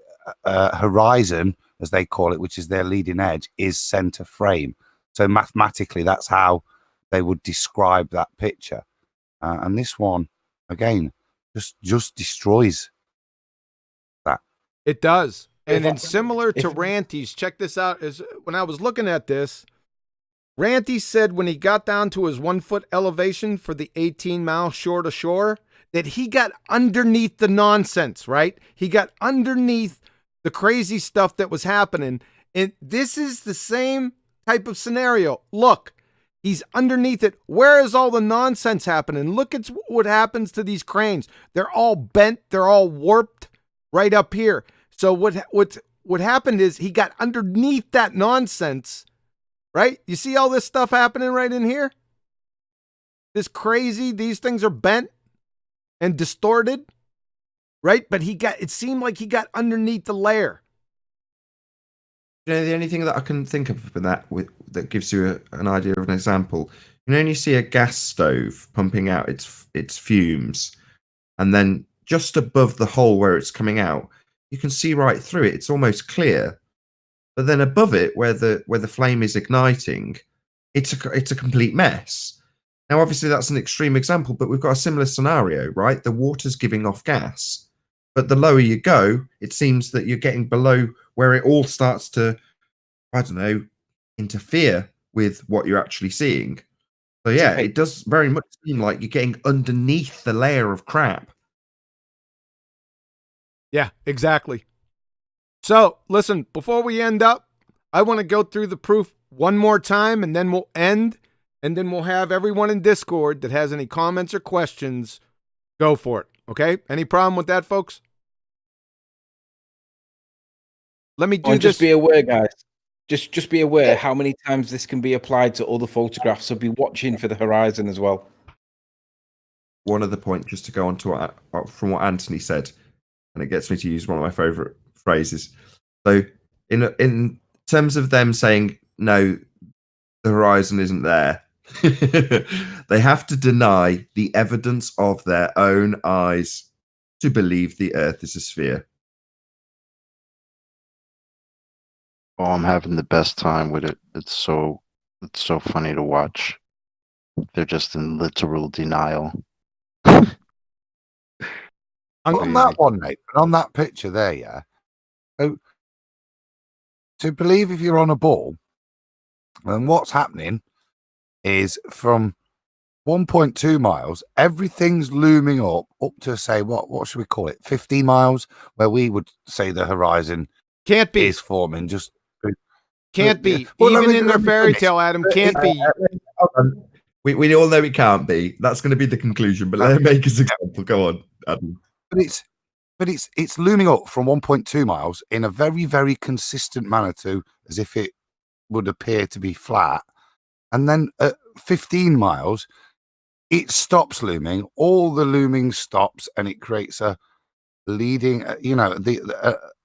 horizon, as they call it, which is their leading edge, is center frame. So mathematically, that's how they would describe that picture. And this one, again, just destroys that.
It does. And in similar to Ranty's, check this out, is when I was looking at this, Ranty said when he got down to his 1 foot elevation for the 18-mile shore to shore, that he got underneath the nonsense, right? He got underneath the crazy stuff that was happening. And this is the same type of scenario. Look, he's underneath it. Where is all the nonsense happening? Look at what happens to these cranes. They're all bent. They're all warped right up here. So what happened is he got underneath that nonsense, right? You see all this stuff happening right in here? This crazy, these things are bent and distorted, right? But it seemed like he got underneath the layer.
You know, the only thing that I can think of that gives you an idea of an example, you know, when you see a gas stove pumping out its fumes, and then just above the hole where it's coming out, you can see right through it. It's almost clear. But then above it, where the flame is igniting, it's a complete mess. Now, obviously, that's an extreme example, but we've got a similar scenario, right? The water's giving off gas, but the lower you go, it seems that you're getting below where it all starts to, I don't know, interfere with what you're actually seeing. So yeah, it does very much seem like you're getting underneath the layer of crap.
Yeah, exactly. So, listen, before we end up, I want to go through the proof one more time, and then we'll end, and then we'll have everyone in Discord that has any comments or questions go for it. Okay? Any problem with that, folks? Let me do this.
Just be aware, guys. Just be aware how many times this can be applied to other photographs. So be watching for the horizon as well.
One other point, just to go on to from what Anthony said, and it gets me to use one of my favorite phrases. So in terms of them saying, no, the horizon isn't there, they have to deny the evidence of their own eyes to believe the Earth is a sphere.
Oh, I'm having the best time with it. It's so funny to watch. They're just in literal denial.
On that one, mate, on that picture there, yeah. So, to believe if you're on a ball, then what's happening is from 1.2 miles, everything's looming up to say what should we call it? 15 miles, where we would say the horizon
can't be
is forming. Just
can't be. Well, even in their fairy tale, Adam, can't be.
We all know it can't be. That's going to be the conclusion. But let me make his example. Go on, Adam.
But but it's looming up from 1.2 miles in a very, very consistent manner to as if it would appear to be flat. And then at 15 miles, it stops looming. All the looming stops, and it creates a leading,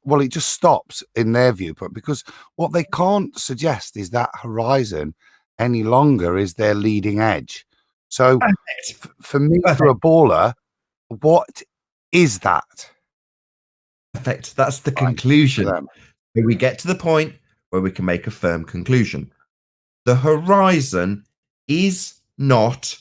well, it just stops in their viewpoint, because what they can't suggest is that horizon any longer is their leading edge. So for me, for a baller, what is that?
Perfect. That's the
Right,
conclusion.
for them.
Where we get to the point where we can make a firm conclusion. The horizon is not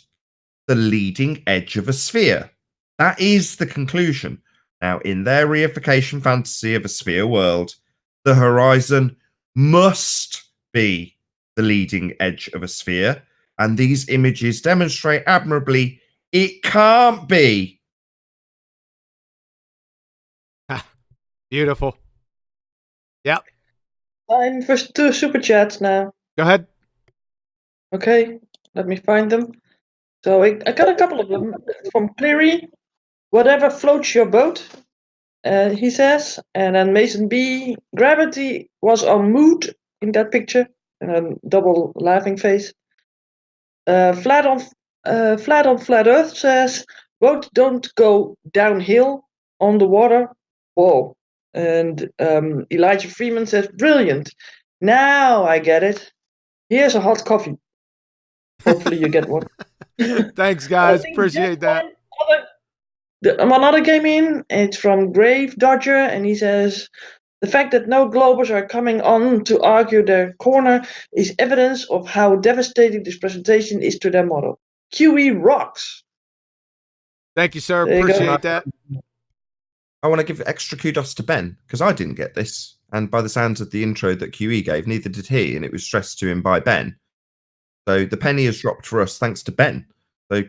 the leading edge of a sphere. That is the conclusion. Now, in their reification fantasy of a sphere world, the horizon must be the leading edge of a sphere. And these images demonstrate admirably it can't be.
Beautiful. Yep.
Time for 2 super chats now.
Go ahead.
Okay, let me find them. So I got a couple of them from Cleary. Whatever floats your boat, he says. And then Mason B. Gravity was on mood in that picture. And a double laughing face. Flat on Flat Earth says, boats don't go downhill on the water. Whoa. And Elijah Freeman says, brilliant. Now I get it. Here's a hot coffee. Hopefully you get one.
Thanks, guys. Appreciate that.
One other came in. It's from Grave Dodger, and he says, the fact that no Globers are coming on to argue their corner is evidence of how devastating this presentation is to their model. QE rocks.
Thank you, sir.
There you go.
Appreciate that.
I want to give extra kudos to Ben, because I didn't get this. And by the sounds of the intro that QE gave, neither did he, and it was stressed to him by Ben. So the penny has dropped for us thanks to Ben. So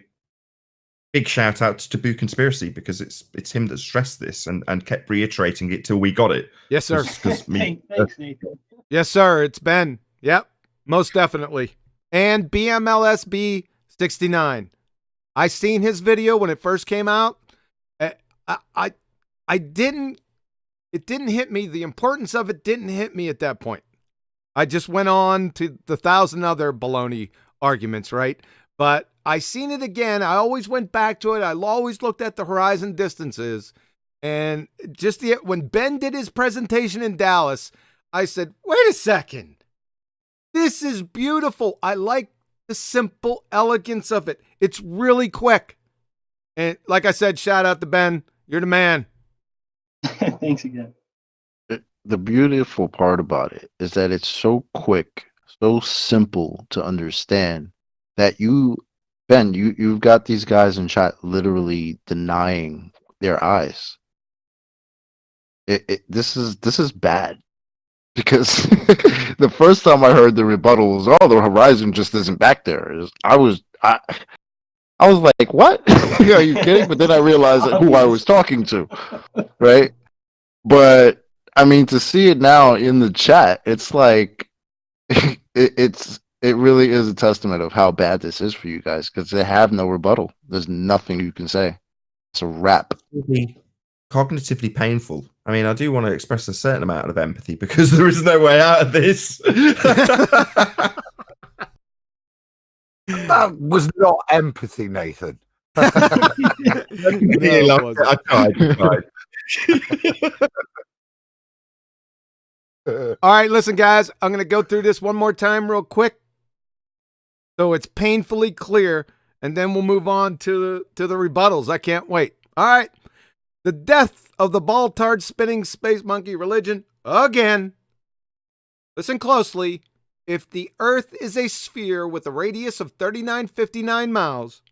big shout out to Taboo Conspiracy, because it's him that stressed this and kept reiterating it till we got it.
Yes, sir.
Thanks, Nathan.
Yes, sir. It's Ben. Yep. Most definitely. And BMLSB 69. I seen his video when it first came out. It didn't hit me. The importance of it didn't hit me at that point. I just went on to the 1,000 other baloney arguments, right? But I seen it again. I always went back to it. I always looked at the horizon distances. And just when Ben did his presentation in Dallas, I said, wait a second. This is beautiful. I like the simple elegance of it. It's really quick. And like I said, shout out to Ben. You're the man.
Thanks again.
The beautiful part about it is that it's so quick, so simple to understand that Ben, you've got these guys in chat literally denying their eyes. This is bad, because the first time I heard the rebuttal was, oh, the horizon just isn't back there. I was like, what? Are you kidding? But then I realized who I was talking to, right? But I mean, to see it now in the chat, it's like it really is a testament of how bad this is for you guys, because they have no rebuttal. There's nothing you can say. It's a wrap.
Cognitively painful. I mean, I do want to express a certain amount of empathy, because there is no way out of this.
That was not empathy, Nathan.
No,
I tried.
All right, listen, guys. I'm going to go through this one more time real quick, so it's painfully clear, and then we'll move on to the rebuttals. I can't wait. All right. The death of the ball-tard spinning space monkey religion again. Listen closely. If the Earth is a sphere with a radius of 3959 miles,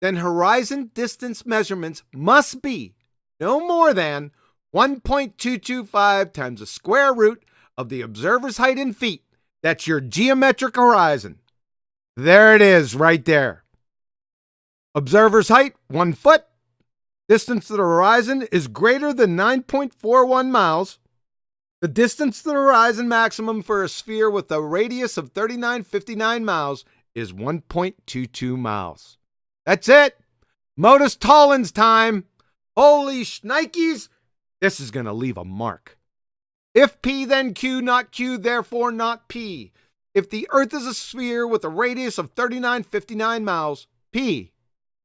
then horizon distance measurements must be no more than 1.225 times the square root of the observer's height in feet. That's your geometric horizon. There it is right there. Observer's height, 1 foot. Distance to the horizon is greater than 9.41 miles. The distance to the horizon maximum for a sphere with a radius of 3959 miles is 1.22 miles. That's it. Modus tollens time. Holy shnikes. This is going to leave a mark. If P, then Q, not Q, therefore not P. If the Earth is a sphere with a radius of 3959 miles, P,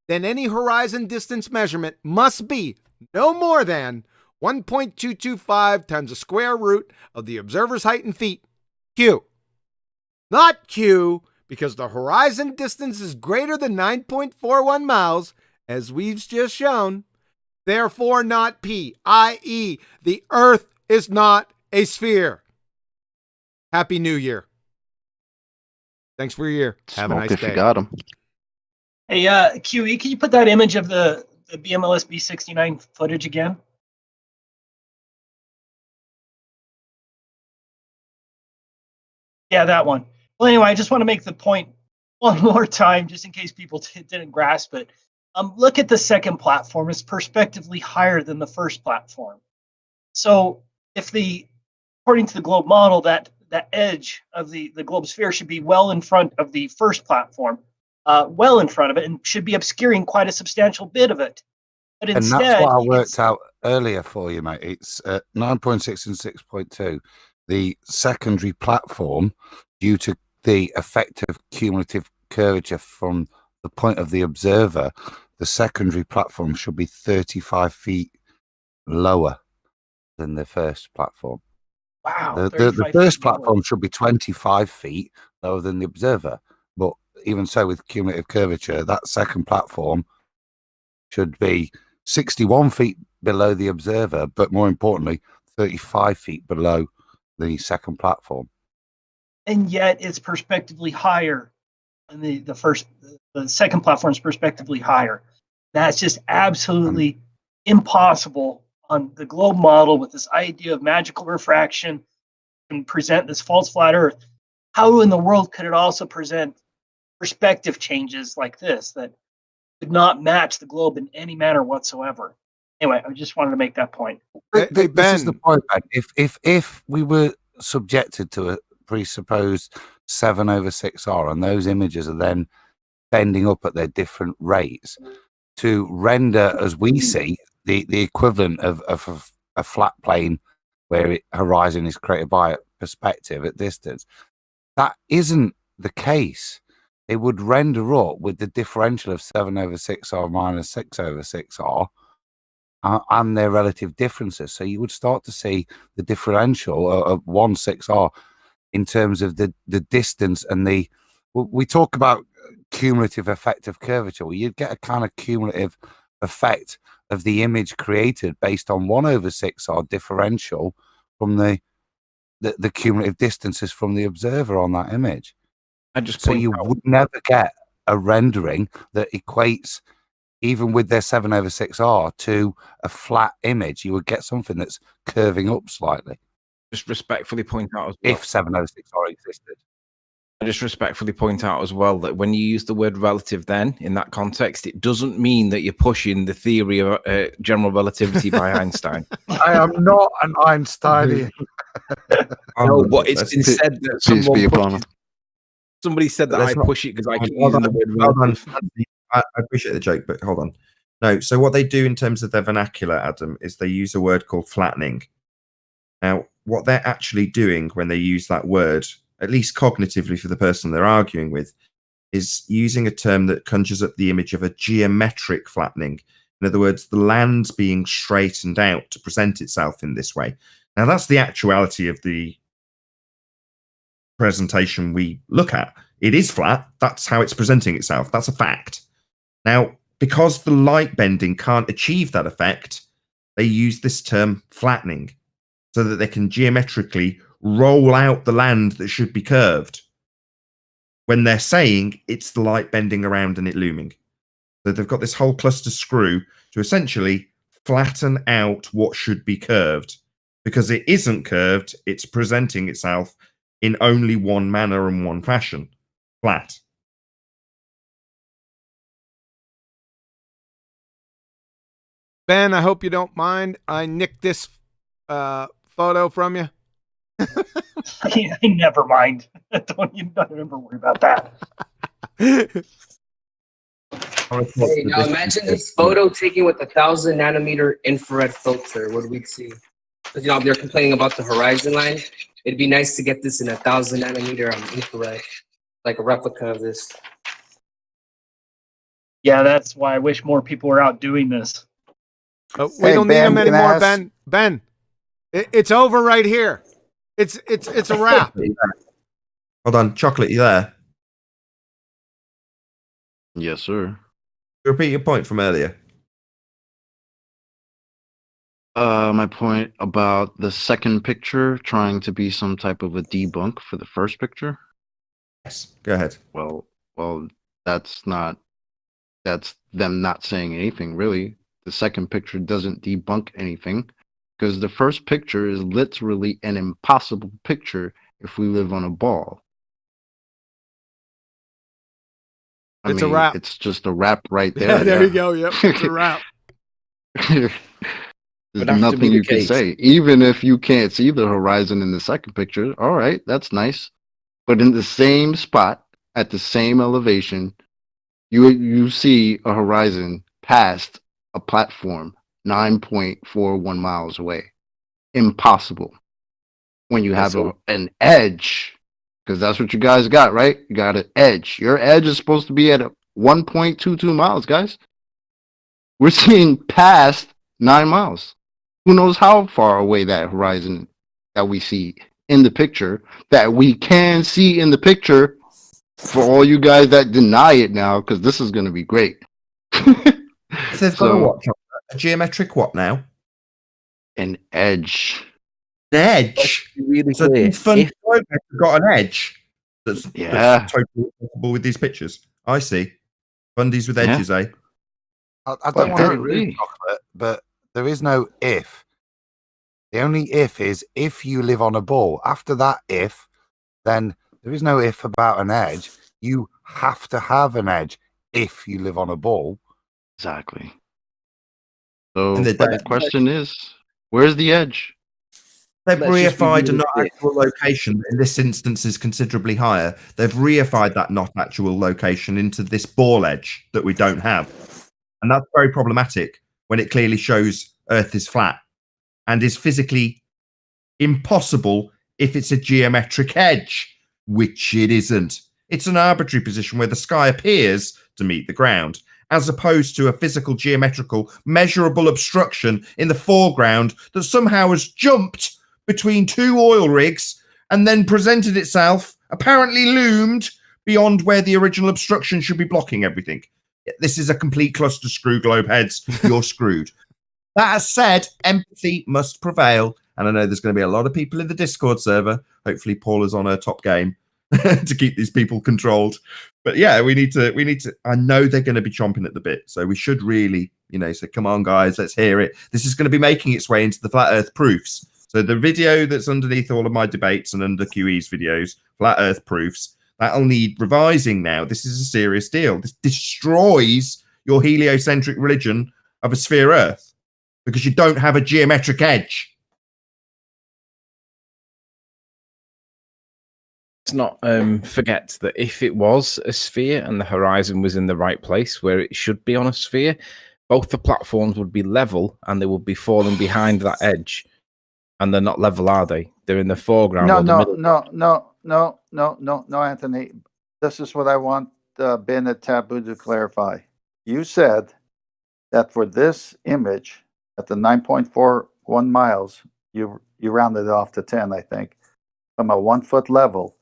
then any horizon distance measurement must be no more than 1.225 times the square root of the observer's height in feet, Q. Not Q, because the horizon distance is greater than 9.41 miles, as we've just shown. Therefore not P, i.e. the Earth is not a sphere. Happy New Year. Thanks for your year. Have a
Smoke
nice
if
day.
you got 'em.
Hey, QE, can you put that image of the BMLS B69 footage again? Yeah, that one. Well, anyway, I just want to make the point one more time, just in case people didn't grasp it. Look at the second platform. It's perspectively higher than the first platform. So if according to the globe model, that edge of the globe sphere should be well in front of the first platform, well in front of it, and should be obscuring quite a substantial bit of it. But
And
instead,
that's what I worked out earlier for you, mate. It's 9.6 and 6.2. The secondary platform, due to the effective cumulative curvature from the point of the observer, the secondary platform should be 35 feet lower than the first platform.
wow,
The first platform should be 25 feet lower than the observer. But even so, with cumulative curvature, that second platform should be 61 feet below the observer, but more importantly, 35 feet below the second platform.
And yet it's perspectively higher than the second platform's perspectively higher. That's just absolutely impossible on the globe model with this idea of magical refraction and present this false flat Earth. How in the world could it also present perspective changes like this that could not match the globe in any manner whatsoever? Anyway, I just wanted to make that point.
Hey,
This is the
Ben.
point, Ben. If we were subjected to a presupposed 7/6R and those images are then bending up at their different rates to render, as we see, the equivalent of a flat plane where horizon is created by perspective at distance, that isn't the case. It would render up with the differential of 7/6R minus 6/6R and their relative differences. So you would start to see the differential of 1/6R in terms of the distance and we talk about cumulative effect of curvature. Well, you'd get a kind of cumulative effect of the image created based on 1/6R differential from the cumulative distances from the observer on that image. So you would never get a rendering that equates, even with their 7/6R, to a flat image. You would get something that's curving up slightly.
Just respectfully point out as well.
If 7/6R existed.
I just respectfully point out as well that when you use the word relative then, in that context, it doesn't mean that you're pushing the theory of general relativity by Einstein.
I am not an Einsteinian.
No, but it's been said that
Peace be upon him.
somebody said that
Let's
I
not-
push it because I keep
Hold
using
on,
the word
hold on,
relative.
Anthony. I appreciate the joke, but hold on. No, so what they do in terms of their vernacular, Adam, is they use a word called flattening. Now, what they're actually doing when they use that word, at least cognitively for the person they're arguing with, is using a term that conjures up the image of a geometric flattening. In other words, the land's being straightened out to present itself in this way. Now, that's the actuality of the presentation we look at. It is flat. That's how it's presenting itself. That's a fact. Now, because the light bending can't achieve that effect, they use this term flattening so that they can geometrically roll out the land that should be curved when they're saying it's the light bending around and it looming. So they've got this whole cluster screw to essentially flatten out what should be curved. Because it isn't curved, it's presenting itself in only one manner and one fashion. Flat.
Ben, I hope you don't mind. I nicked this photo from you.
I never mind. Don't ever worry about that.
Hey, now imagine this photo taken with 1,000 nanometer infrared filter. What do we see? Because they're complaining about the horizon line. It'd be nice to get this in 1,000 nanometer infrared, like a replica of this.
Yeah, that's why I wish more people were out doing this.
We
Hey,
don't need
Ben,
them
can I
anymore,
ask-
Ben. Ben, it's over right here. It's a wrap.
Hold on, Chocolate, you there?
Yes, sir.
Repeat your point from earlier.
My point about the second picture trying to be some type of a debunk for the first picture.
Yes, go ahead.
Well, that's them not saying anything really. The second picture doesn't debunk anything because the first picture is literally an impossible picture if we live on a ball.
It's a wrap.
It's just a wrap right there.
Yeah, there you go. Yep, it's a wrap.
There's
Would have to be
nothing
the
you can
case.
say. Even if you can't see the horizon in the second picture, all right, that's nice. But in the same spot, at the same elevation, you see a horizon past a platform 9.41 miles away. Impossible. When you have an edge, because that's what you guys got, right? You got an edge. Your edge is supposed to be at 1.22 miles, guys. We're seeing past 9 miles. Who knows how far away that horizon that we see in the picture, that we can see in the picture, for all you guys that deny it now, because this is going to be great.
If they've got a geometric what now?
An edge.
An edge.
Really
So
clear.
these fun photos have got an edge that's totally impossible with these pictures. I see. Fundies with edges, eh?
I don't want to be rude, Chocolate, but there is no if. The only if is if you live on a ball. After that if, then there is no if about an edge. You have to have an edge if you live on a ball.
Exactly. So
And
the question is, where's the edge?
They've
Let's just be
reified a
really
not
clear.
actual location that in this instance is considerably higher. They've reified that not actual location into this ball edge that we don't have. And that's very problematic when it clearly shows Earth is flat and is physically impossible if it's a geometric edge, which it isn't. It's an arbitrary position where the sky appears to meet the ground, as opposed to a physical, geometrical, measurable obstruction in the foreground that somehow has jumped between two oil rigs and then presented itself, apparently loomed, beyond where the original obstruction should be blocking everything. This is a complete cluster screw, globe heads. You're screwed. That said, empathy must prevail. And I know there's going to be a lot of people in the Discord server. Hopefully Paul is on her top game to keep these people controlled. But yeah, we need to, I know they're going to be chomping at the bit. So we should really, say, come on, guys, let's hear it. This is going to be making its way into the Flat Earth Proofs. So the video that's underneath all of my debates and under QE's videos, Flat Earth Proofs, that'll need revising now. This is a serious deal. This destroys your heliocentric religion of a sphere Earth because you don't have a geometric edge.
Let's not forget that if it was a sphere and the horizon was in the right place where it should be on a sphere, both the platforms would be level and they would be falling behind that edge. And they're not level, are they? They're in the foreground.
No, Anthony. This is what I want Ben and Taboo to clarify. You said that for this image at the 9.41 miles, you rounded it off to 10, I think, from a 1 foot level,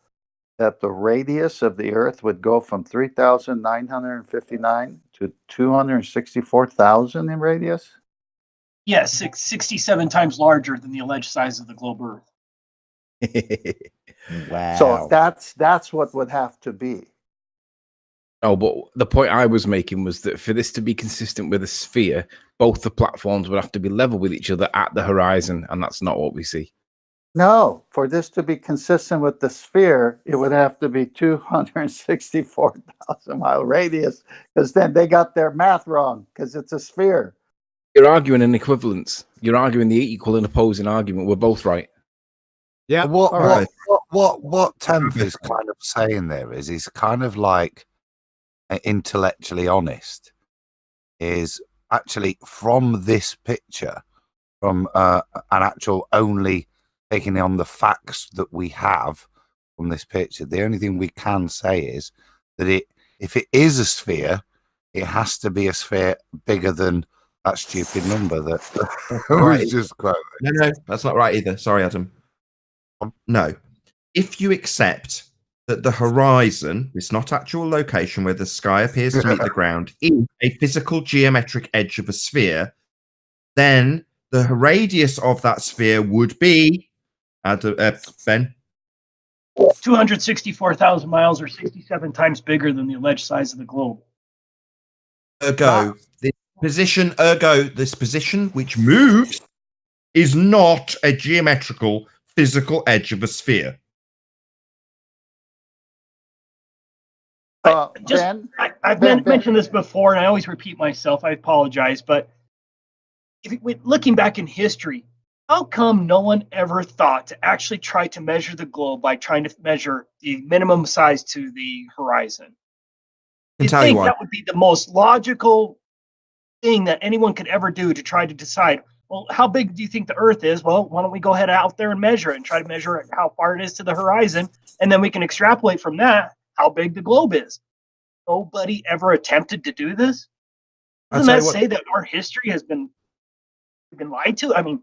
that the radius of the Earth would go from 3,959 to 264,000 in radius?
Yes, 67 times larger than the alleged size of the globe Earth.
Wow. So that's what would have to be.
Oh, but the point I was making was that for this to be consistent with a sphere, both the platforms would have to be level with each other at the horizon, and that's not what we see.
No, for this to be consistent with the sphere, it would have to be 264,000 mile radius, because then they got their math wrong, because it's a sphere.
You're arguing an equivalence. You're arguing the equal and opposing argument. We're both right.
Yeah.
What Tenth is kind of saying there is he's kind of like intellectually honest. is actually from this picture, from an actual only taking on the facts that we have from this picture. The only thing we can say is that if it is a sphere, it has to be a sphere bigger than that stupid number that was just quoted.
No, that's not right either. Sorry, Adam. No. If you accept that the horizon, this not actual location where the sky appears to meet the ground, is a physical geometric edge of a sphere, then the radius of that sphere would be, Ben?
264,000 miles, or 67 times bigger than the alleged size of the globe.
Ergo, this position which moves is not a geometrical physical edge of a sphere.
I've mentioned this before, and I always repeat myself. I apologize, but looking back in history, how come no one ever thought to actually try to measure the globe by trying to measure the minimum size to the horizon?
I can tell you why.
That would be the most logical thing that anyone could ever do to try to decide, well, how big do you think the Earth is? Well, why don't we go ahead out there and measure it and try to measure how far it is to the horizon, and then we can extrapolate from that how big the globe is. Nobody ever attempted to do this. Doesn't that say that our history has been lied to? I mean,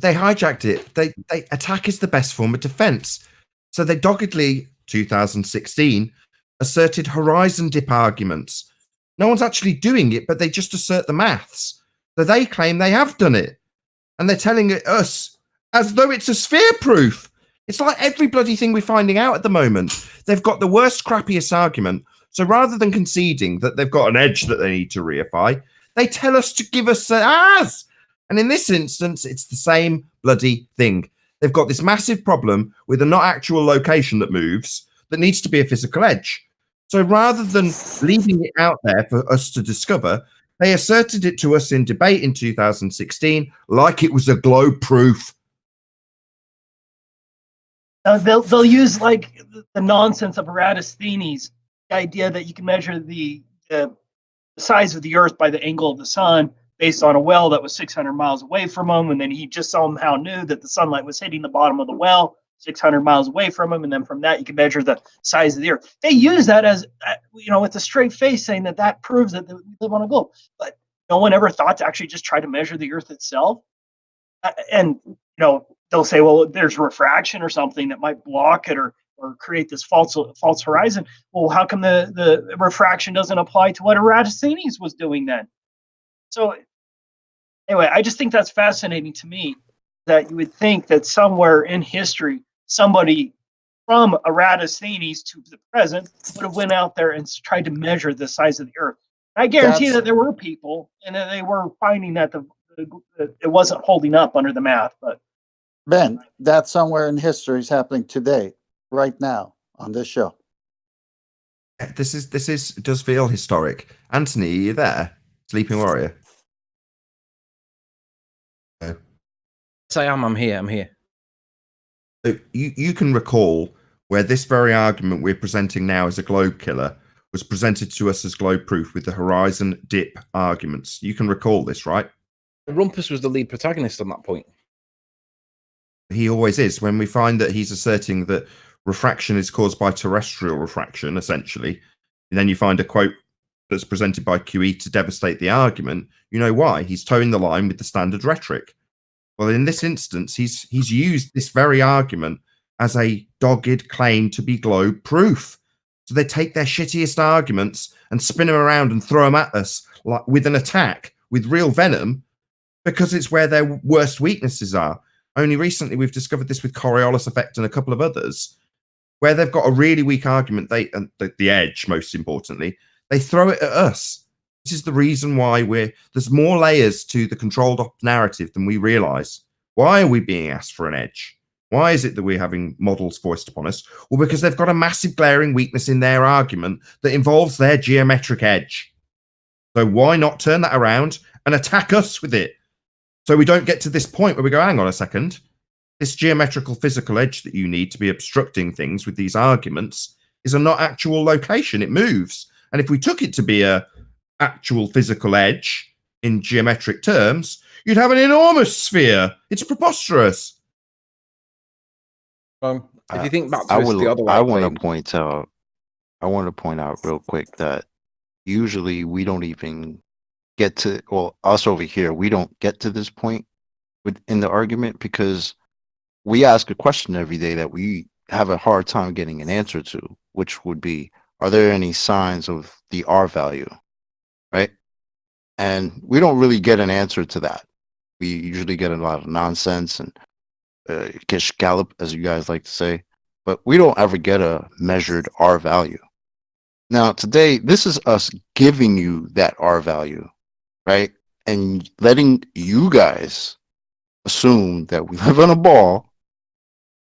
they hijacked it. They attack is the best form of defense. So they doggedly, 2016, asserted horizon dip arguments. No one's actually doing it, but they just assert the maths. So they claim they have done it. And they're telling us as though it's a sphere proof. It's like every bloody thing we're finding out at the moment. They've got the worst, crappiest argument. So rather than conceding that they've got an edge that they need to reify, they tell us to give us as. And in this instance, it's the same bloody thing. They've got this massive problem with a not actual location that moves that needs to be a physical edge. So rather than leaving it out there for us to discover, they asserted it to us in debate in 2016 like it was a globe proof.
They'll use like the nonsense of Eratosthenes, the idea that you can measure the size of the Earth by the angle of the sun based on a well that was 600 miles away from him, and then he just somehow knew that the sunlight was hitting the bottom of the well 600 miles away from him, and then from that you can measure the size of the Earth. They use that as, with a straight face, saying that proves that we live on a globe. But no one ever thought to actually just try to measure the Earth itself. And they'll say, well, there's refraction or something that might block it or create this false horizon. Well, how come the refraction doesn't apply to what Eratosthenes was doing then? So anyway, I just think that's fascinating to me, that you would think that somewhere in history, somebody from Eratosthenes to the present would have went out there and tried to measure the size of the Earth. I guarantee that there were people, and that they were finding that it wasn't holding up under the math. But
Ben, that somewhere in history is happening today, right now, on this show.
This does feel historic. Anthony, are you there? Sleeping Warrior.
Yes, I am. I'm here.
So you can recall where this very argument we're presenting now as a globe killer was presented to us as globe proof with the horizon dip arguments. You can recall this, right?
Rumpus was the lead protagonist on that point.
He always is. When we find that he's asserting that refraction is caused by terrestrial refraction, essentially, and then you find a quote that's presented by QE to devastate the argument, you know why. He's towing the line with the standard rhetoric. Well, in this instance, he's used this very argument as a dogged claim to be globe proof. So they take their shittiest arguments and spin them around and throw them at us like with an attack, with real venom, because it's where their worst weaknesses are. Only recently we've discovered this with Coriolis effect and a couple of others, where they've got a really weak argument, the edge, most importantly, they throw it at us. This is the reason why there's more layers to the controlled op narrative than we realize. Why are we being asked for an edge? Why is it that we're having models foisted upon us? Well, because they've got a massive glaring weakness in their argument that involves their geometric edge. So why not turn that around and attack us with it? So we don't get to this point where we go, hang on a second, this geometrical physical edge that you need to be obstructing things with these arguments is a not actual location. It moves. And if we took it to be a actual physical edge in geometric terms, you'd have an enormous sphere. It's preposterous.
If you think back to
I
this, the other
I
way
want
claim,
to point out. I want to point out real quick that usually we don't even get to, well, us over here, we don't get to this point in the argument because we ask a question every day that we have a hard time getting an answer to, which would be, are there any signs of the R value, right? And we don't really get an answer to that. We usually get a lot of nonsense and gish gallop, as you guys like to say, but we don't ever get a measured R value. Now, today, this is us giving you that R value, right? And letting you guys assume that we live on a ball,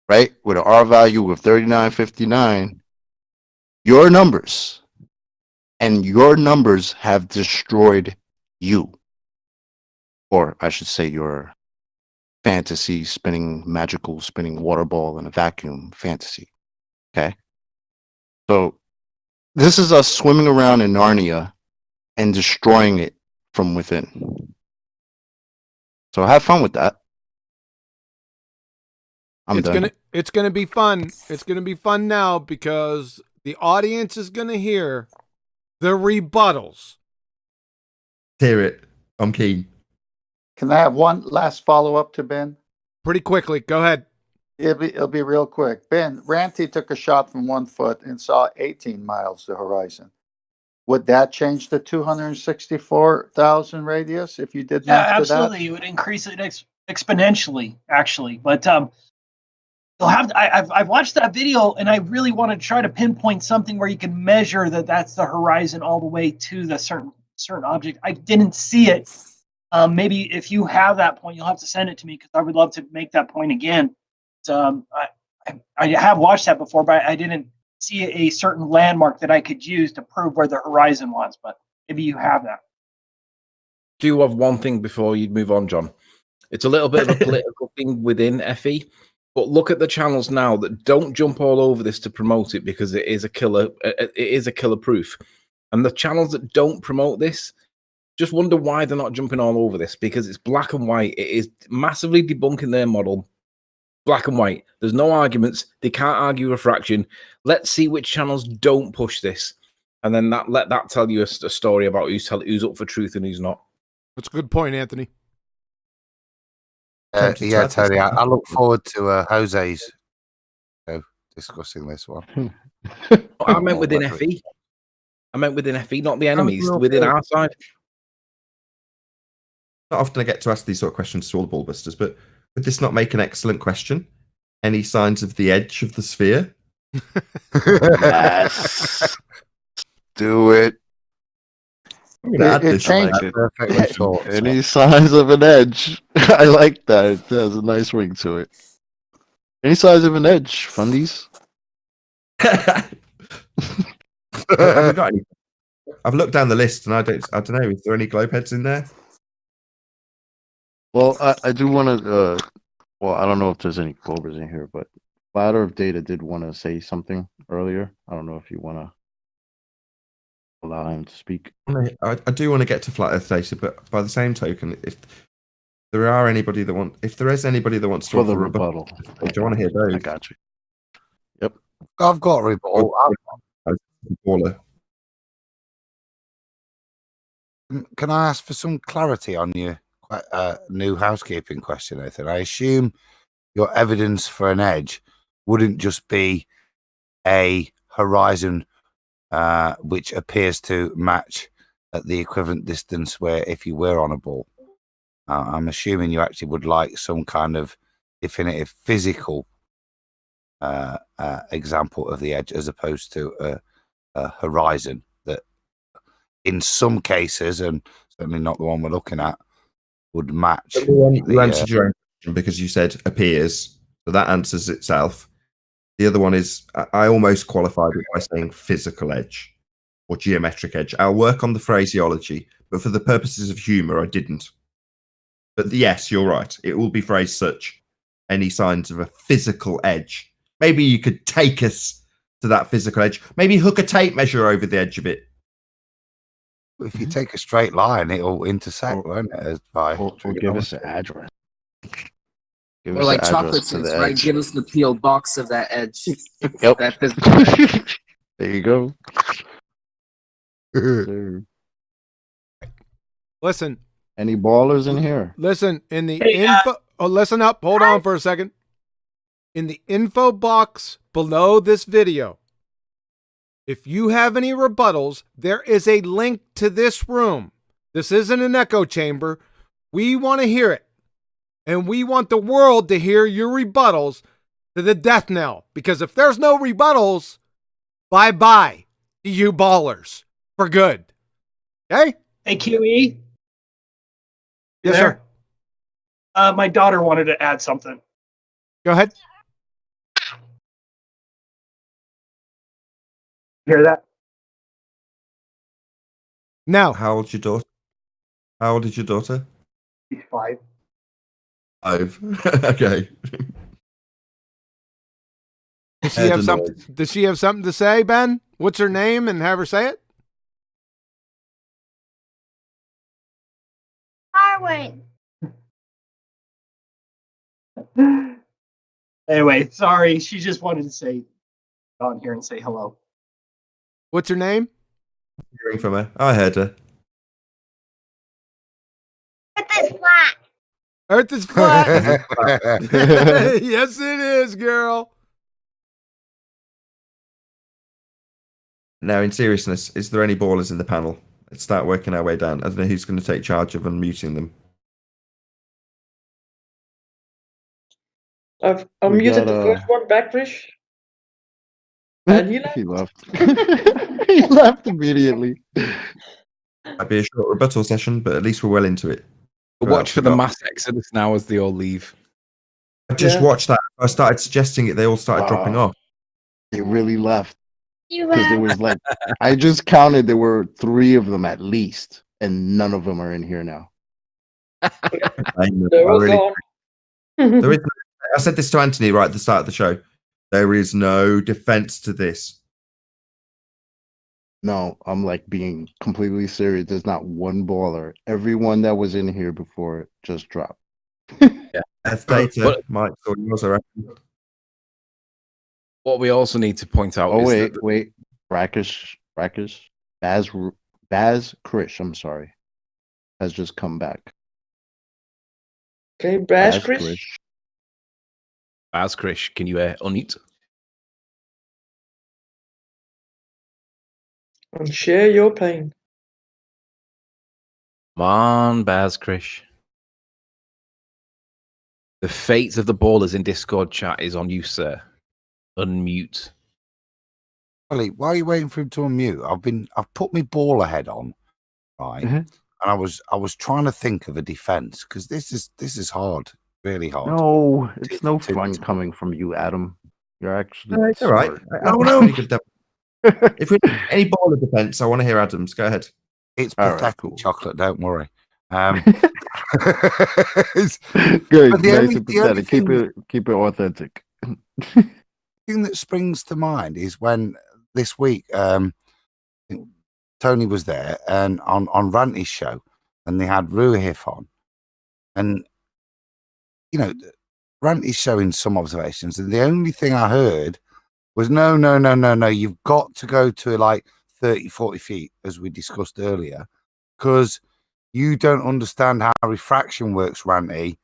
right? With an R value of 3959, your numbers have destroyed you. Or I should say your fantasy magical spinning water ball in a vacuum fantasy. Okay? So this is us swimming around in Narnia and destroying it from within. So have fun with that. I'm done.
It's gonna be fun. It's gonna be fun now because the audience is gonna hear the rebuttals.
Hear it. I'm keen.
Can I have one last follow-up to Ben?
Pretty quickly. Go ahead.
It'll be real quick. Ben, Ranty took a shot from 1 foot and saw 18 miles to horizon. Would that change the 264,000 radius if you did
Yeah,
math to
absolutely. It would increase it exponentially, actually. But you'll have to, I've watched that video, and I really want to try to pinpoint something where you can measure that's the horizon all the way to the certain object. I didn't see it. Maybe if you have that point, you'll have to send it to me because I would love to make that point again. I have watched that before, but I didn't see a certain landmark that I could use to prove where the horizon was. But maybe you have that.
do you have one thing before you move on, John? It's a little bit of a political thing within FE, but look at the channels now that don't jump all over this to promote it because it is a killer. It is a killer proof, and the channels that don't promote this just wonder why they're not jumping all over this because it's black and white. It is massively debunking their model. Black and white. There's no arguments. They can't argue refraction. Let's see which channels don't push this, and then let that tell you a story about who's up for truth and who's not.
That's a good point, Anthony.
Yeah, Tony, I look forward to Jose's discussing this one.
I meant within FE. I meant within FE, not the enemies, within our side.
Not often I get to ask these sort of questions to all the Ballbusters, but would this not make an excellent question? Any signs of the edge of the sphere?
Yes. Do it.
It changes.
Any signs of an edge? I like that. It has a nice ring to it. Any signs of an edge, fundies?
Have we got any? I've looked down the list and I don't know. Is there any globe heads in there?
Well, I do want to. Well, I don't know if there's any Globers in here, but Ladder of Data did want to say something earlier. I don't know if you want to allow him to speak.
I do want to get to Flat Earth Data, but by the same token, if there is anybody that wants to offer
the rebuttal,
do you want to hear those?
I got you. Yep,
I've got a rebuttal.
Baller.
Can I ask for some clarity on your new housekeeping question, Nathan? I assume your evidence for an edge wouldn't just be a horizon which appears to match at the equivalent distance where if you were on a ball. I'm assuming you actually would like some kind of definitive physical example of the edge as opposed to a horizon that in some cases, and certainly not the one we're looking at, would match.
You answered your own question because you said appears, so that answers itself. The other one is I almost qualified it by saying physical edge or geometric edge. I'll work on the phraseology, but for the purposes of humour, I didn't. But yes, you're right. It will be phrased such. Any signs of a physical edge? Maybe you could take us to that physical edge. Maybe hook a tape measure over the edge of it.
If you take a straight line, it'll intersect, won't it? As by
Or give us the address. Give
Or
us
like
the
chocolate
address to
chips,
the
right?
edge.
Give us the PO box of that edge.
Yep.
That physical edge.
There you go. Sir.
Listen,
Any ballers in here?
listen. In the
Hey,
info, oh, listen up. Hold on for a second. In the info box below this video, if you have any rebuttals, there is a link to this room. This isn't an echo chamber. We want to hear it. And we want the world to hear your rebuttals to the death knell. Because if there's no rebuttals, bye-bye to you ballers. For good. Okay?
Hey, QE.
Yes,
there?
sir.
My daughter wanted to add something.
Go ahead.
Hear that?
Now,
How old's your daughter? How old is your daughter?
She's 5.
5. Okay.
does she
Head
have
and
something? Does she have something to say, Ben? What's her name, and have her say it?
Harwin.
Anyway, sorry. She just wanted to say on here and say hello.
What's her name?
Hearing from her. I heard her.
Put this flat.
Earth is flat. Yes, it is, girl.
Now, in seriousness, is there any ballers in the panel? Let's start working our way down. I don't know who's going to take charge of unmuting them.
I've
We
unmuted
got,
the first one back, Krish. And he left.
He left. He left immediately.
Might be a short rebuttal session, but at least we're well into it.
Watch for the
Forgot.
mass exodus now as they all leave.
I just
Yeah.
watched that. I started suggesting it. They all started dropping
Wow.
off.
They really left.
You
Because there was like, I just counted, there were 3 of them at least, and none of them are in here now.
They're all gone.
There is. I said this to Anthony right at the start of the show. There is no defense to this.
No, I'm like being completely serious. There's not one baller. Everyone that was in here before just dropped.
F data,
But-
Mike, or yours, I reckon.
What we also need to point out
Oh,
is
wait,
that
wait. Baz Krish, I'm sorry, has just come back.
Okay, Brash,
Baz
Krish.
Baz Krish, can you unmute?
And share your pain.
Come on, Baz Krish. The fate of the ballers in Discord chat is on you, sir. Unmute.
Ollie, why are you waiting for him to unmute? I've put my baller head on, right?
Mhm.
And I was trying to think of a defense because this is hard, really hard.
No, it's no
To-
fun coming from you, Adam. You're actually
No, it's all right.
smart.
Adam's
no.
pretty good depth. If we any ball of defense, I want to hear Adams. Go ahead.
It's
All right,
pathetic,
cool.
chocolate. Don't worry.
Good,
But the
nice
only-
and
the only
pathetic. Keep
thing-
it authentic.
thing that springs to mind is when this week Tony was there and on Ranty's show, and they had Ruahif on, and you know Ranty's showing some observations, and the only thing I heard was no, you've got to go to like 30-40 feet, as we discussed earlier, because you don't understand how refraction works, Ranty.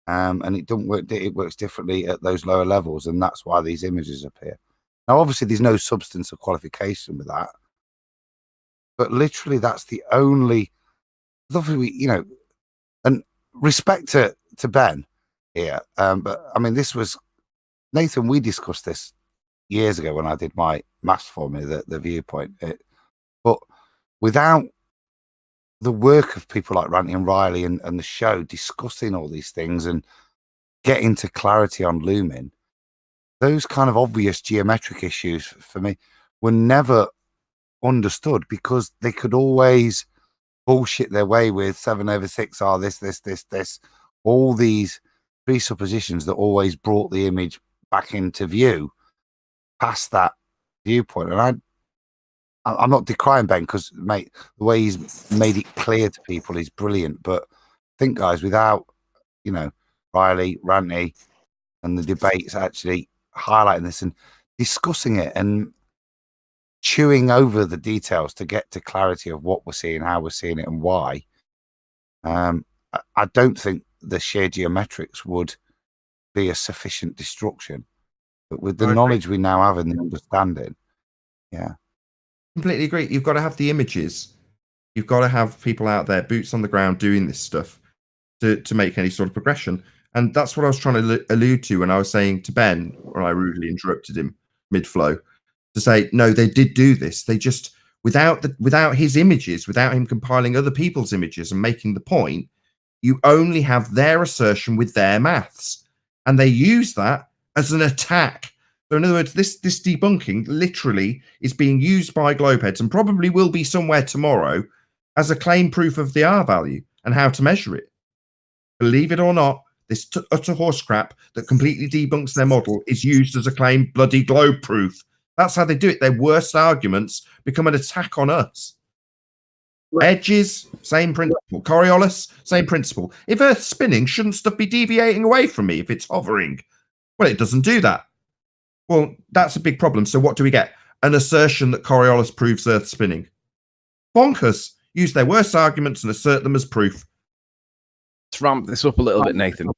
And it doesn't work. It works differently at those lower levels, and that's why these images appear. Now, obviously, there's no substance or qualification with that, but literally, that's the only. Lovely, and respect to Ben here. But I mean, this was Nathan. We discussed this years ago when I did my maths formula, the viewpoint. But without the work of people like Ranty and Riley and the show discussing all these things and getting to clarity on looming, those kind of obvious geometric issues for me were never understood because they could always bullshit their way with 7/6 this, all these presuppositions that always brought the image back into view past that viewpoint. And I'm not decrying Ben because, mate, the way he's made it clear to people is brilliant. But I think, guys, without, you know, Riley, Ranty, and the debates actually highlighting this and discussing it and chewing over the details to get to clarity of what we're seeing, how we're seeing it, and why, I don't think the sheer geometrics would be a sufficient destruction. But with the knowledge we now have and the understanding, yeah.
Completely agree. You've got to have the images. You've got to have people out there, boots on the ground, doing this stuff to make any sort of progression. And that's what I was trying to allude to when I was saying to Ben, when I rudely interrupted him mid-flow, to say, no, they did do this. They just, without his images, without him compiling other people's images and making the point, you only have their assertion with their maths. And they use that as an attack. So in other words, this debunking literally is being used by globeheads and probably will be somewhere tomorrow as a claim proof of the R value and how to measure it. Believe it or not, this utter horse crap that completely debunks their model is used as a claim bloody globe proof. That's how they do it. Their worst arguments become an attack on us. Edges, same principle. Coriolis, same principle. If Earth's spinning, shouldn't stuff be deviating away from me if it's hovering? Well, it doesn't do that. Well, that's a big problem. So what do we get? An assertion that Coriolis proves Earth spinning. Bonkers. Use their worst arguments and assert them as proof.
Let's ramp this up a little bit, Nathan.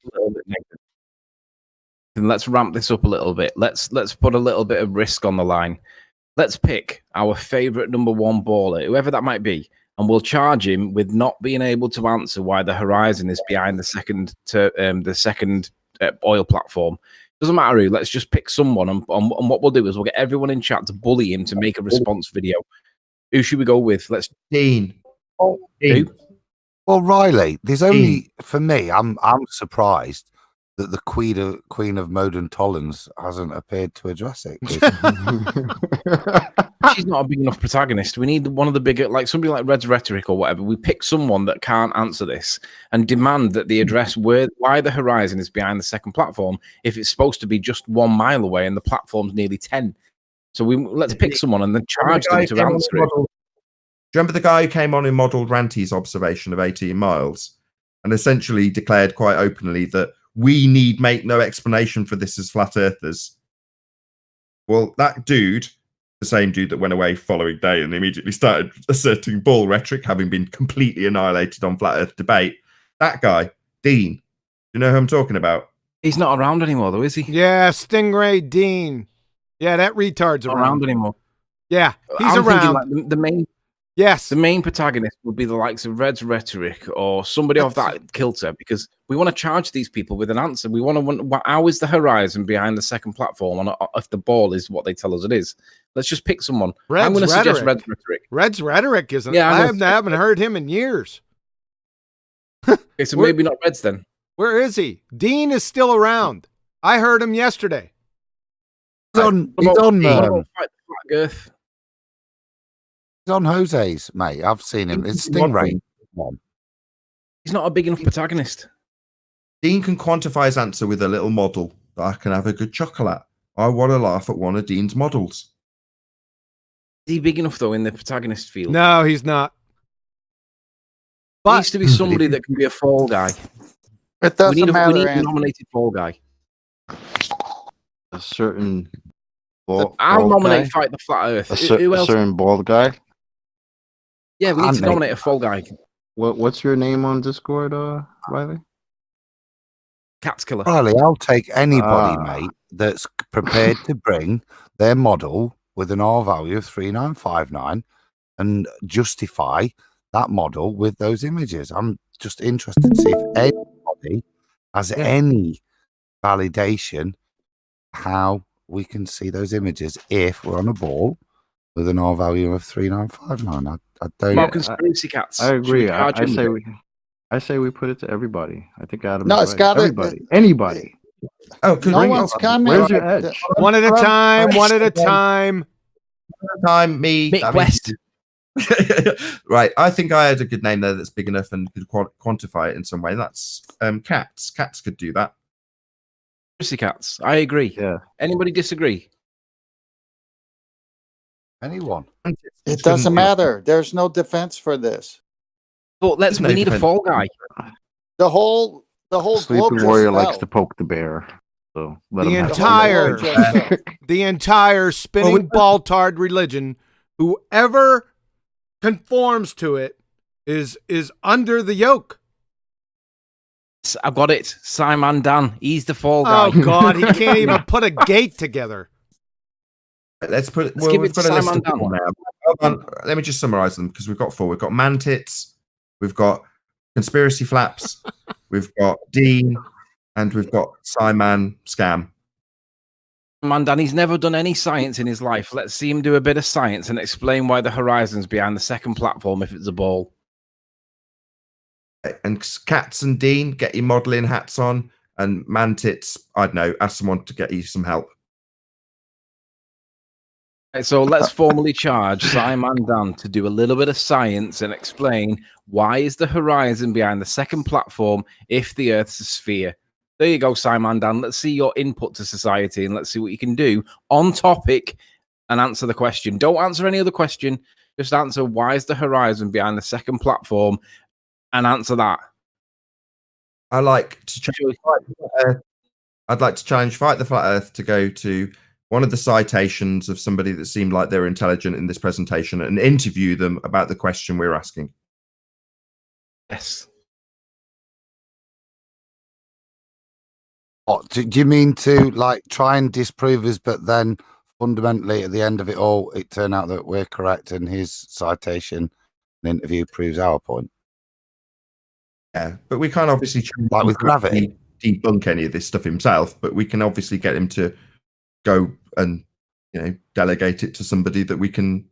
And let's ramp this up a little bit. Let's put a little bit of risk on the line. Let's pick our favorite number one baller, whoever that might be, and we'll charge him with not being able to answer why the horizon is behind the second oil platform. Doesn't matter who. Let's just pick someone, and what we'll do is we'll get everyone in chat to bully him to make a response video. Who should we go with? Let's
Dean.
Who?
Well, Riley, there's only for me. I'm surprised that the Queen of Modern Tollens hasn't appeared to address it.
She's not a big enough protagonist. We need one of the bigger, like somebody like Red's Rhetoric or whatever. We pick someone that can't answer this and demand that they address why the horizon is behind the second platform if it's supposed to be just 1 mile away and the platform's nearly 10. So let's pick someone and then charge them to answer it.
Do you remember the guy who came on and modelled Ranty's observation of 18 miles and essentially declared quite openly that we need make no explanation for this as flat earthers? Well, that dude, the same dude that went away following day and immediately started asserting bull rhetoric, having been completely annihilated on flat earth debate, that guy, Dean, you know who I'm talking about?
He's not around anymore, though, is he?
Yeah, Stingray Dean. Yeah, that retard's
Not around anymore.
Yeah, he's
I'm
around.
thinking, like, the main.
Yes.
The main protagonist would be the likes of Red's Rhetoric or somebody of that kilter, because we want to charge these people with an answer. We want to how is the horizon behind the second platform if the ball is what they tell us it is? Let's just pick someone. I'm going to suggest Red's Rhetoric.
Red's Rhetoric isn't.
Yeah,
I haven't heard him in years.
Okay, so maybe not Red's then.
Where is he? Dean is still around. I heard him yesterday.
He's on
Girth.
He's on Jose's, mate. I've seen him. It's Stingray.
He's not a big enough protagonist.
Dean can quantify his answer with a little model that I can have a good chuckle at. I want to laugh at one of Dean's models.
Is he big enough, though, in the protagonist field?
No, he's not.
But he needs to be somebody that can be a fall guy.
It doesn't matter.
We need a nominated fall guy.
A certain
I'll nominate Fight the Flat Earth. Who else?
A certain bald guy.
Yeah, we need to nominate a fall guy.
What's your name on Discord, Riley?
Cats Killer.
Riley, I'll take anybody, mate, that's prepared to bring their model with an R value of 3959 and justify that model with those images. I'm just interested to see if anybody has any validation how we can see those images if we're on a ball with an R value of 3959. I don't.
About conspiracy cats.
I agree. I say we put it to everybody. I think Adam.
No, it's got
anybody.
Oh,
no one's coming.
Where's your edge?
One at a time. One at a time.
Me.
Mick West.
Right. I think I had a good name there that's big enough and could quantify it in some way. That's Cats. Cats could do that.
Conspiracy cats. I agree.
Yeah.
Anybody disagree?
Anyone.
It doesn't matter. There's no defense for this.
But we need a fall guy.
The whole globe
Sleeping
just
Warrior
fell.
likes to poke the bear. So let
The
him have
entire,
The whole globe just fell.
the entire spinning ball-tard religion, whoever conforms to it is under the yoke.
I've got it. Simon Dan. He's the fall guy.
Oh God, he can't even put a gate together.
Let's put it.
Let's
Well,
give
we've
it to
got a list
Simon
of people now. Hold on, let me just summarize them because we've got 4. We've got Mantits, we've got Conspiracy Flaps, we've got Dean, and we've got Simon Scam.
Man, Dan, he's never done any science in his life. Let's see him do a bit of science and explain why the horizon's behind the second platform if it's a ball.
And Cats and Dean, get your modelling hats on, and Mantits, I don't know, ask someone to get you some help.
Right, so let's formally charge Simon Dan to do a little bit of science and explain why is the horizon behind the second platform if the Earth's a sphere. There you go, Simon Dan. Let's see your input to society and let's see what you can do on topic and answer the question. Don't answer any other question. Just answer why is the horizon behind the second platform and answer that.
I'd like to challenge Fight the Flat Earth to go to one of the citations of somebody that seemed like they were intelligent in this presentation and interview them about the question we're asking.
Yes.
What do you mean to like try and disprove us, but then fundamentally at the end of it all, it turned out that we're correct and his citation and interview proves our point?
Yeah, but we can't obviously
like with gravity
debunk any of this stuff himself, but we can obviously get him to go and delegate it to somebody that we can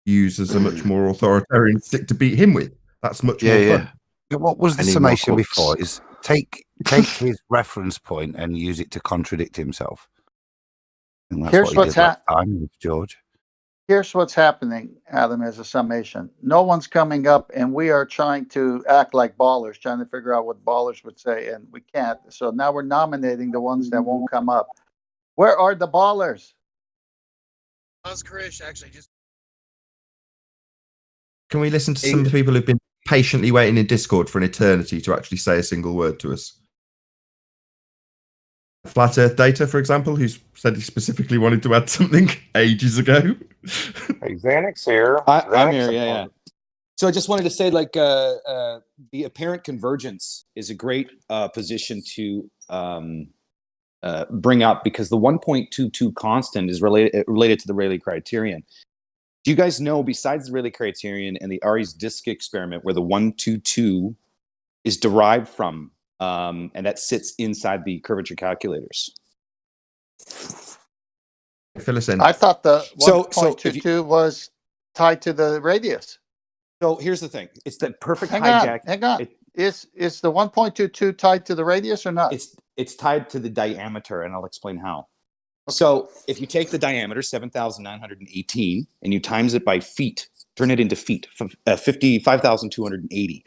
use as a much more authoritarian stick to beat him with. That's much more fun.
Yeah, what was the summation before? Is take his reference point and use it to contradict himself. And that's
Here's
what he
what's
did last time with George.
Here's what's happening, Adam, as a summation. No one's coming up, and we are trying to act like ballers, trying to figure out what ballers would say, and we can't. So now we're nominating the ones that won't come up. Where are the ballers?
Krish actually just.
Can we listen to some of the people who've been patiently waiting in Discord for an eternity to actually say a single word to us? Flat Earth Data, for example, who said he specifically wanted to add something ages ago.
Hey, Xanax here.
I'm here, yeah. So I just wanted to say, like, the apparent convergence is a great position to bring up because the 1.22 constant is related to the Rayleigh criterion. Do you guys know, besides the Rayleigh criterion and the Ari's disk experiment, where the 122 is derived from, and that sits inside the curvature calculators?
Fill us in.
I thought the 1.22 was tied to the radius.
So here's the thing: it's the perfect
Hang
hijack.
on. Is the 1.22 tied to the radius or not?
It's tied to the diameter, and I'll explain how. So if you take the diameter, 7,918, and you times it by feet, turn it into feet, 55,280,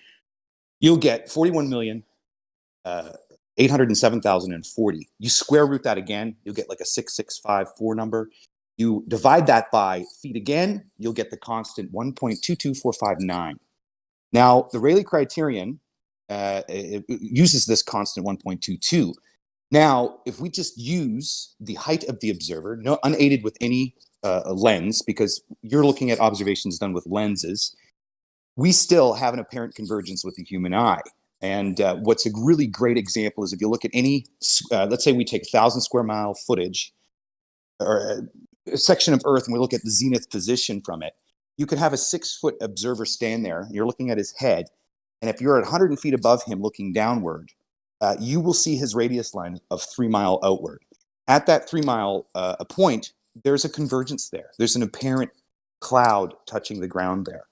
you'll get 41,807,040. You square root that again, you'll get like a 6654 number. You divide that by feet again, you'll get the constant 1.22459. Now, the Rayleigh criterion it uses this constant 1.22. Now, if we just use the height of the observer, unaided with any lens, because you're looking at observations done with lenses, we still have an apparent convergence with the human eye. And what's a really great example is if you look at any, let's say we take 1,000 square mile footage, or a section of Earth, and we look at the zenith position from it, you could have a 6-foot observer stand there, and you're looking at his head, and if you're at 100 feet above him looking downward, you will see his radius line of 3 mile outward. At that 3 mile point, there's a convergence there. There's an apparent cloud touching the ground there.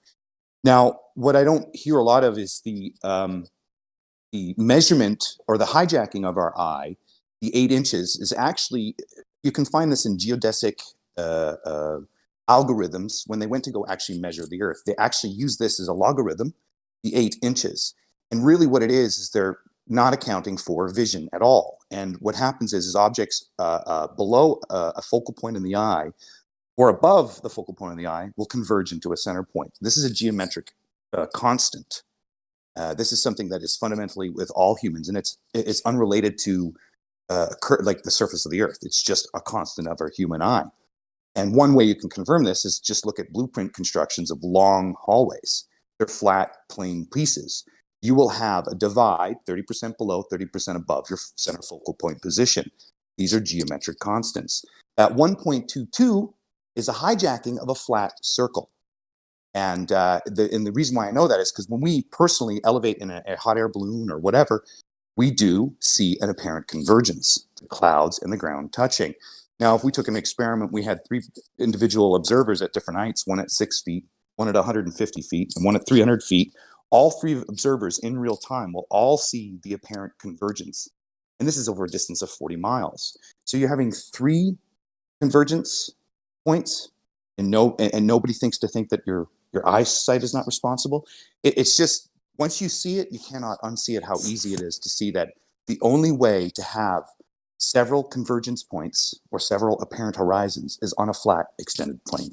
Now, what I don't hear a lot of is the measurement or the hijacking of our eye. The 8 inches is actually, you can find this in geodesic algorithms. When they went to go actually measure the Earth, they actually use this as a logarithm, the 8 inches. And really what it is they're not accounting for vision at all. And what happens is objects below a focal point in the eye or above the focal point of the eye will converge into a center point. This is a geometric constant. This is something that is fundamentally with all humans, and it's unrelated to like the surface of the earth. It's just a constant of our human eye. And one way you can confirm this is just look at blueprint constructions of long hallways. They're flat, plain pieces. You will have a divide 30% below, 30% above your center focal point position. These are geometric constants. At 1.22 is a hijacking of a flat circle. And the reason why I know that is because when we personally elevate in a hot air balloon or whatever, we do see an apparent convergence, the clouds and the ground touching. Now, if we took an experiment, we had 3 individual observers at different heights, one at 6 feet, one at 150 feet, and one at 300 feet. All 3 observers in real time will all see the apparent convergence. And this is over a distance of 40 miles. So you're having 3 convergence points, and nobody thinks that your eyesight is not responsible. It's just, once you see it, you cannot unsee it, how easy it is to see that the only way to have several convergence points or several apparent horizons is on a flat extended plane.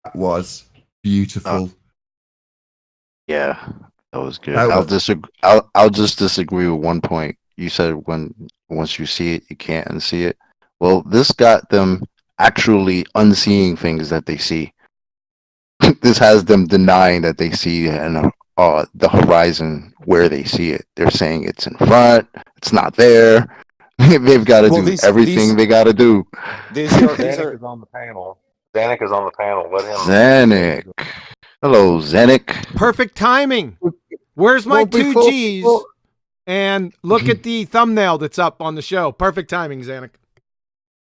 That was beautiful.
Yeah, that was good.
That
I'll
was-
disagree. I'll just disagree with one point. You said once you see it, you can't unsee it. Well, this got them actually unseeing things that they see. This has them denying that they see the horizon where they see it. They're saying it's in front. It's not there. They've got to do everything they got to do.
Zanuck is on the panel. Zanuck is on the panel. Let him.
Zanuck. Hello, Zanuck.
Perfect timing. Where's my
Well,
two
before-
G's?
before-
And look at the thumbnail that's up on the show. Perfect timing, Zanuck.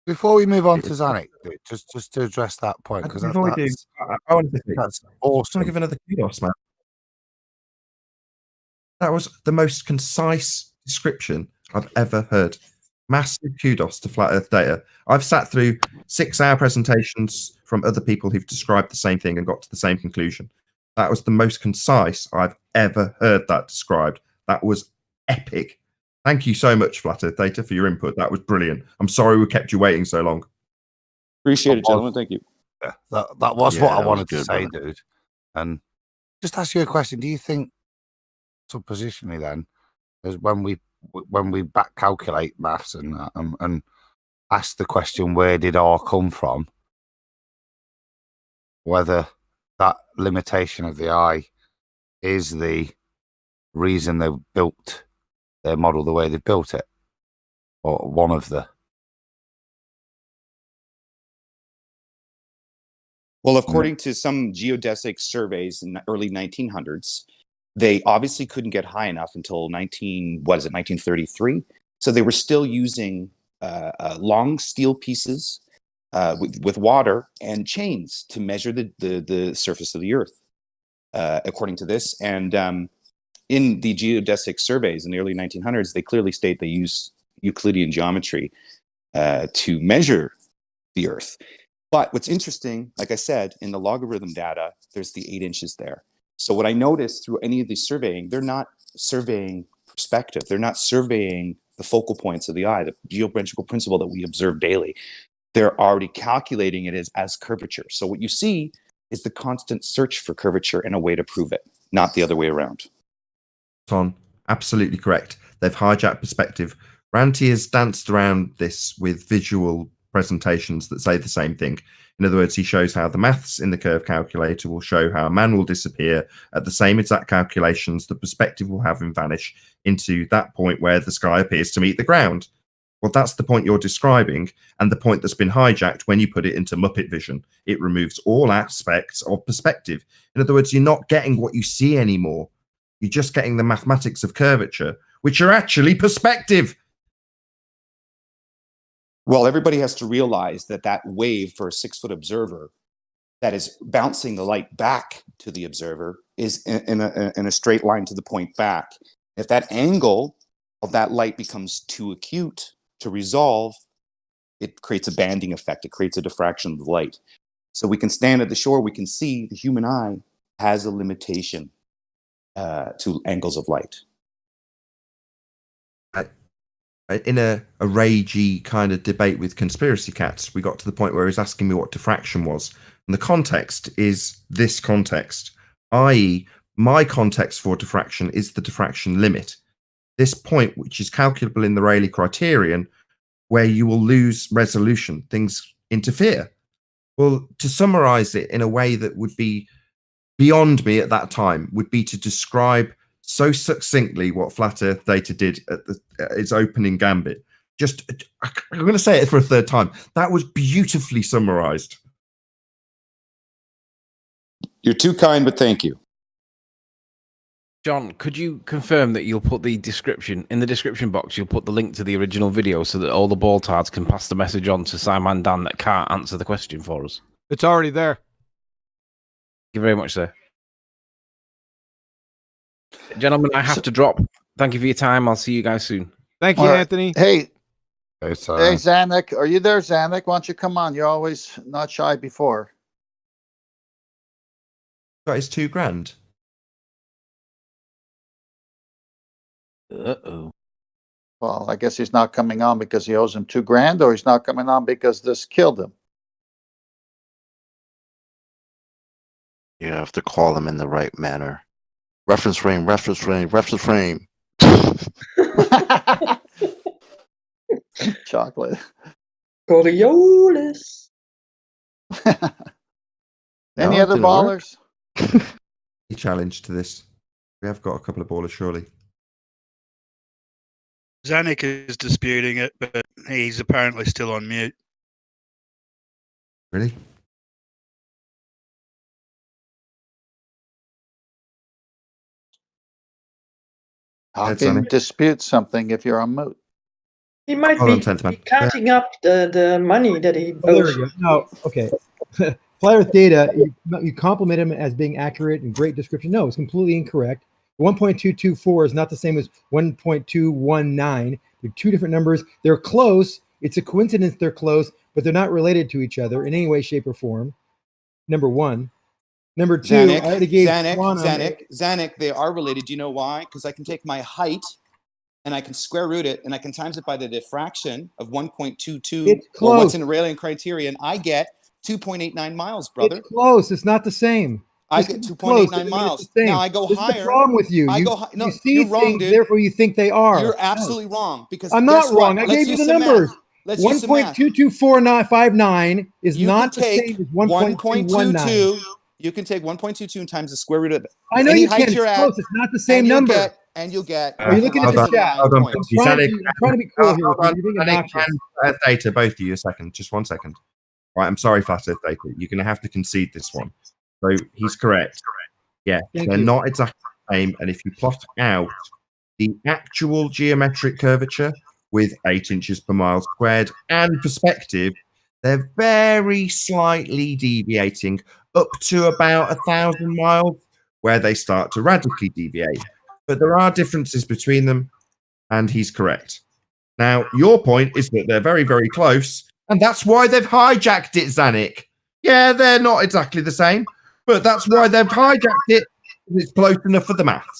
Before we move on to Zanuck, just to address that point, because
Before we do, I want to say,
that's
I want
awesome.
to give another kudos, man. That was the most concise description I've ever heard. Massive kudos to Flat Earth Data. I've sat through 6-hour presentations from other people who've described the same thing and got to the same conclusion. That was the most concise I've ever heard that described. That was epic. Thank you so much, Flat Earth Data, for your input. That was brilliant. I'm sorry we kept you waiting so long.
Appreciate it, gentlemen. Thank you.
Yeah, that was
Yeah,
what I
that was
wanted to
good,
say,
brother.
dude. And just ask you a question. Do you think, suppositionally then, is when we back calculate maths and ask the question, where did R come from, whether that limitation of the eye is the reason they built their model the way they built it, or one of the?
Well, according to some geodesic surveys in the early 1900s, they obviously couldn't get high enough until 1933. So they were still using long steel pieces with water and chains to measure the surface of the Earth, according to this. And in the geodesic surveys in the early 1900s, they clearly state they use Euclidean geometry to measure the Earth. But what's interesting, like I said, in the logarithm data, there's the 8 inches there. So what I noticed through any of the surveying, they're not surveying perspective. They're not surveying the focal points of the eye, the geometrical principle that we observe daily. They're already calculating it as curvature. So what you see is the constant search for curvature and a way to prove it, not the other way around.
On, absolutely correct. They've hijacked perspective. Ranty has danced around this with visual presentations that say the same thing. In other words, he shows how the maths in the curve calculator will show how a man will disappear at the same exact calculations the perspective will have him vanish into that point where the sky appears to meet the ground. Well, that's the point you're describing, and the point that's been hijacked when you put it into Muppet vision. It removes all aspects of perspective. In other words, you're not getting what you see anymore. You're just getting the mathematics of curvature, which are actually perspective.
Well, everybody has to realize that that wave for a 6-foot observer that is bouncing the light back to the observer is in a straight line to the point back. If that angle of that light becomes too acute to resolve, it creates a banding effect. It creates a diffraction of the light. So we can stand at the shore, we can see the human eye has a limitation to angles of light.
in a ragey kind of debate with conspiracy cats, we got to the point where he was asking me what diffraction was. And the context is this context, i.e., my context for diffraction is the diffraction limit. This point, which is calculable in the Rayleigh criterion, where you will lose resolution, things interfere. Well, to summarize it in a way that would be beyond me at that time would be to describe so succinctly what Flat Earth Data did at its opening gambit. I'm going to say it for a third time. That was beautifully summarized.
You're too kind, but thank you.
John, could you confirm that you'll put the description in the description box? You'll put the link to the original video so that all the ball-tards can pass the message on to Simon Dan that can't answer the question for us.
It's already there.
Thank you very much, sir. Gentlemen, I have to drop. Thank you for your time. I'll see you guys soon.
Thank you, Anthony.
Hey,
Hey,
hey, Zanuck, are you there, Zanuck? Why don't you come on? You're always not shy before.
Got his $2,000.
Uh-oh. Well, I guess he's not coming on because he owes him $2,000, or he's not coming on because this killed him.
You have to call them in the right manner. Reference frame, reference frame, reference frame.
Chocolate.
Coriolis.
Any other ballers?
Challenge to this. We have got a couple of ballers, surely.
Zanuck is disputing it, but he's apparently still on mute.
Really?
How
That's
can you
funny.
dispute something if you're on mute?
He might
Hold on,
be
Tentsman.
counting up the money that he
Oh, there
owes.
we go. No, okay. Flat Earth Data, you compliment him as being accurate and great description. No, it's completely incorrect. 1.224 is not the same as 1.219. They're two different numbers. They're close. It's a coincidence they're close, but they're not related to each other in any way, shape, or form. Number one. Number two,
Zanuck,
I already gave
Zanuck, they are related. Do you know why? Because I can take my height and I can square root it and I can times it by the diffraction of 1.22 or what's in the Rayleigh criterion. I get 2.89 miles, brother.
It's close. It's not the same.
I
Just
get 2.89
close,
miles.
the
Now I go
this
higher.
Is the problem with you.
I
You,
go no,
you see
you're wrong,
things,
dude.
therefore you think they are.
You're absolutely wrong because
I'm
guess
not wrong.
what?
I
Let's
gave you
use
the
some
numbers.
math. Let's use some math.
1.22459 is
You
not
can
the
take
same as 1.219.
You can take 1.22 and times the square root of
I know
any
you
height
can.
you're
It's
at.
close. It's not the same
and you'll
number.
You'll get.
Are you looking at the chat?
Hold on,
I'm trying to be cool here. You're being obnoxious.
Earth Data, both of you, a second. Just 1 second. Right, I'm sorry, Flat Earth Data. You're going to have to concede this one. So he's correct. Yeah,
Thank
they're
you.
not exactly the same. And if you plot out the actual geometric curvature with 8 inches per mile squared and perspective, they're very slightly deviating up to about 1,000 miles, where they start to radically deviate. But there are differences between them, and he's correct. Now, your point is that they're very, very close, and that's why they've hijacked it, Zanuck. Yeah, they're not exactly the same, but that's why they've hijacked it. It's close enough for the maths.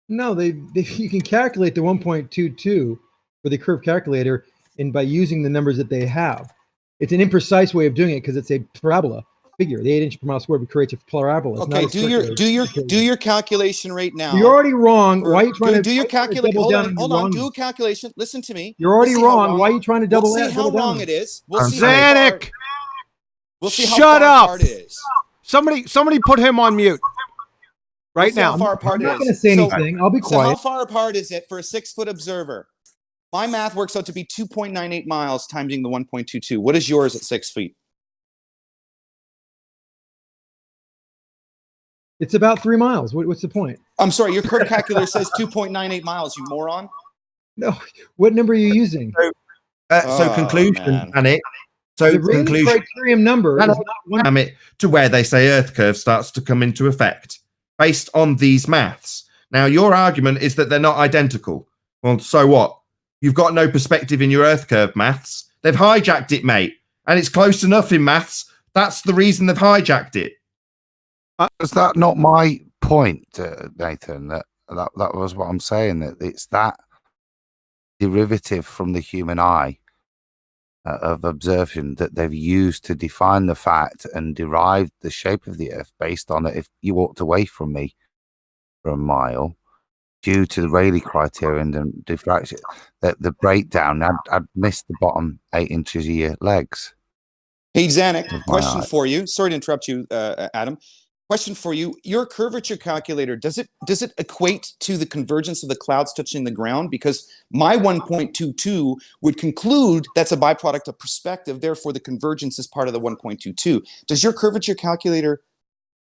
No, you can calculate the 1.22 for the curve calculator and by using the numbers that they have. It's an imprecise way of doing it because it's a parabola figure. The 8 inch per mile squared creates a parabola. It's
Okay,
not a
do your calculation right now.
You're already wrong. Why are you trying to
do your calculation?
Hold
on. Do a calculation. Listen to me.
You're already wrong. Why are you trying to double
We'll see how
double
wrong
down?
it is. We'll see
Zanuck!
We'll see how
Shut
far
up!
apart it is.
Somebody put him on mute. Right
We'll see
now.
how far apart
I'm
it
not
is.
going to say anything. I'll be
So how
quiet.
far apart is it for a 6-foot observer? My math works out to be 2.98 miles timesing the 1.22. What is yours at 6 feet?
It's about 3 miles. What's the point?
I'm sorry, your curve calculator says 2.98 miles, you moron.
No. What number are you using?
Conclusion, Zanuck. So
the Rayleigh criterion number is not one.
To where they say Earth curve starts to come into effect based on these maths. Now, your argument is that they're not identical. Well, so what? You've got no perspective in your Earth curve maths. They've hijacked it, mate. And it's close enough in maths. That's the reason they've hijacked it.
Is that not my point, Nathan? That was what I'm saying. That it's that derivative from the human eye of observation that they've used to define the fact and derived the shape of the Earth based on it. If you walked away from me for a mile, due to the Rayleigh criterion and diffraction, that the breakdown, I'd missed the bottom 8 inches of your legs.
Hey, Zanuck,
With my
question
eye.
for you. Sorry to interrupt you, Adam. Question for you. Your curvature calculator, does it equate to the convergence of the clouds touching the ground? Because my 1.22 would conclude that's a byproduct of perspective. Therefore, the convergence is part of the 1.22. Does your curvature calculator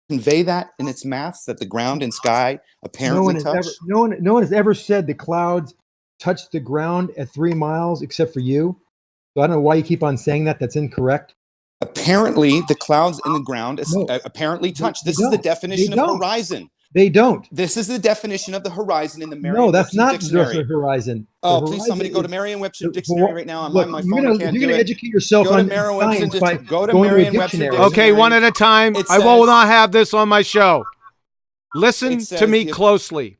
convey that in its math, that the ground and sky apparently touch?
No one has ever said the clouds touch the ground at 3 miles except for you. So I don't know why you keep on saying that. That's incorrect.
Apparently, the clouds and the ground apparently touch. This is the definition of horizon.
They don't.
This is the definition of the horizon in the
No,
Merriam-Webster
that's not
dictionary.
the horizon.
Oh,
The
please,
horizon
somebody go to
is-
Merriam-Webster
the-
dictionary right now. I'm
look,
on my
you're
phone.
gonna-
I can't
you're
do
gonna
it.
educate yourself
Go to
on
Merriam-Webster
science by
Go to
going to a
Merriam-Webster
dictionary.
Okay, one at a time.
It
I will
says-
not have this on my show. Listen
It
to
says
me
the-
closely.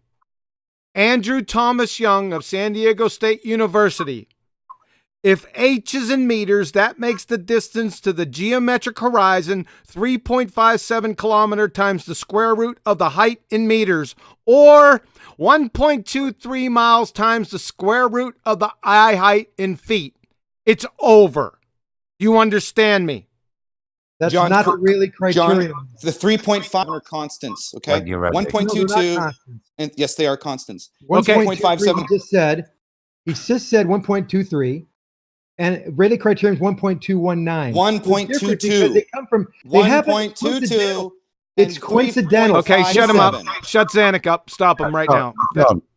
Andrew Thomas Young of San Diego State University. If h is in meters, that makes the distance to the geometric horizon 3.57 kilometer times the square root of the height in meters, or 1.23 miles times the square root of the eye height in feet. It's over. You understand me?
That's
John,
not the Rayleigh criterion.
John, the 3.5 are constants, okay?
When you're ready.
1.22,
No, they're not constants.
and yes, they are constants.
1.23 he just said. He just said 1.23, and Rayleigh criterion is 1.219.
1.22.
Because they come from. They happen
1.22.
It's coincidental.
Okay, shut him up.
3.57.
Shut Zanuck up. Stop him right now.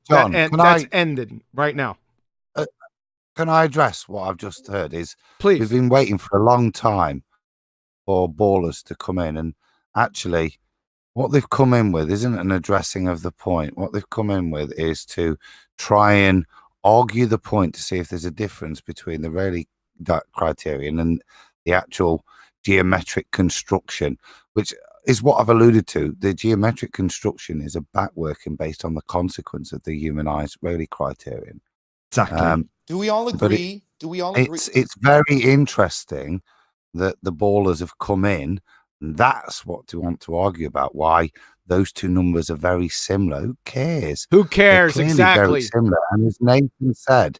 John,
That's ended right now.
Can I address what I've just heard?
Please.
We've been waiting for a long time for ballers to come in, and actually what they've come in with isn't an addressing of the point. What they've come in with is to try and argue the point to see if there's a difference between the Rayleigh criterion and the actual geometric construction, which is what I've alluded to. The geometric construction is a backworking based on the consequence of the human eye's Rayleigh criterion.
Exactly.
Do we all agree? Do we all agree?
It's very interesting that the ballers have come in, and that's what to want to argue about, why those two numbers are very similar. Who cares?
Who cares?
They're clearly
Exactly.
very similar. And as Nathan said,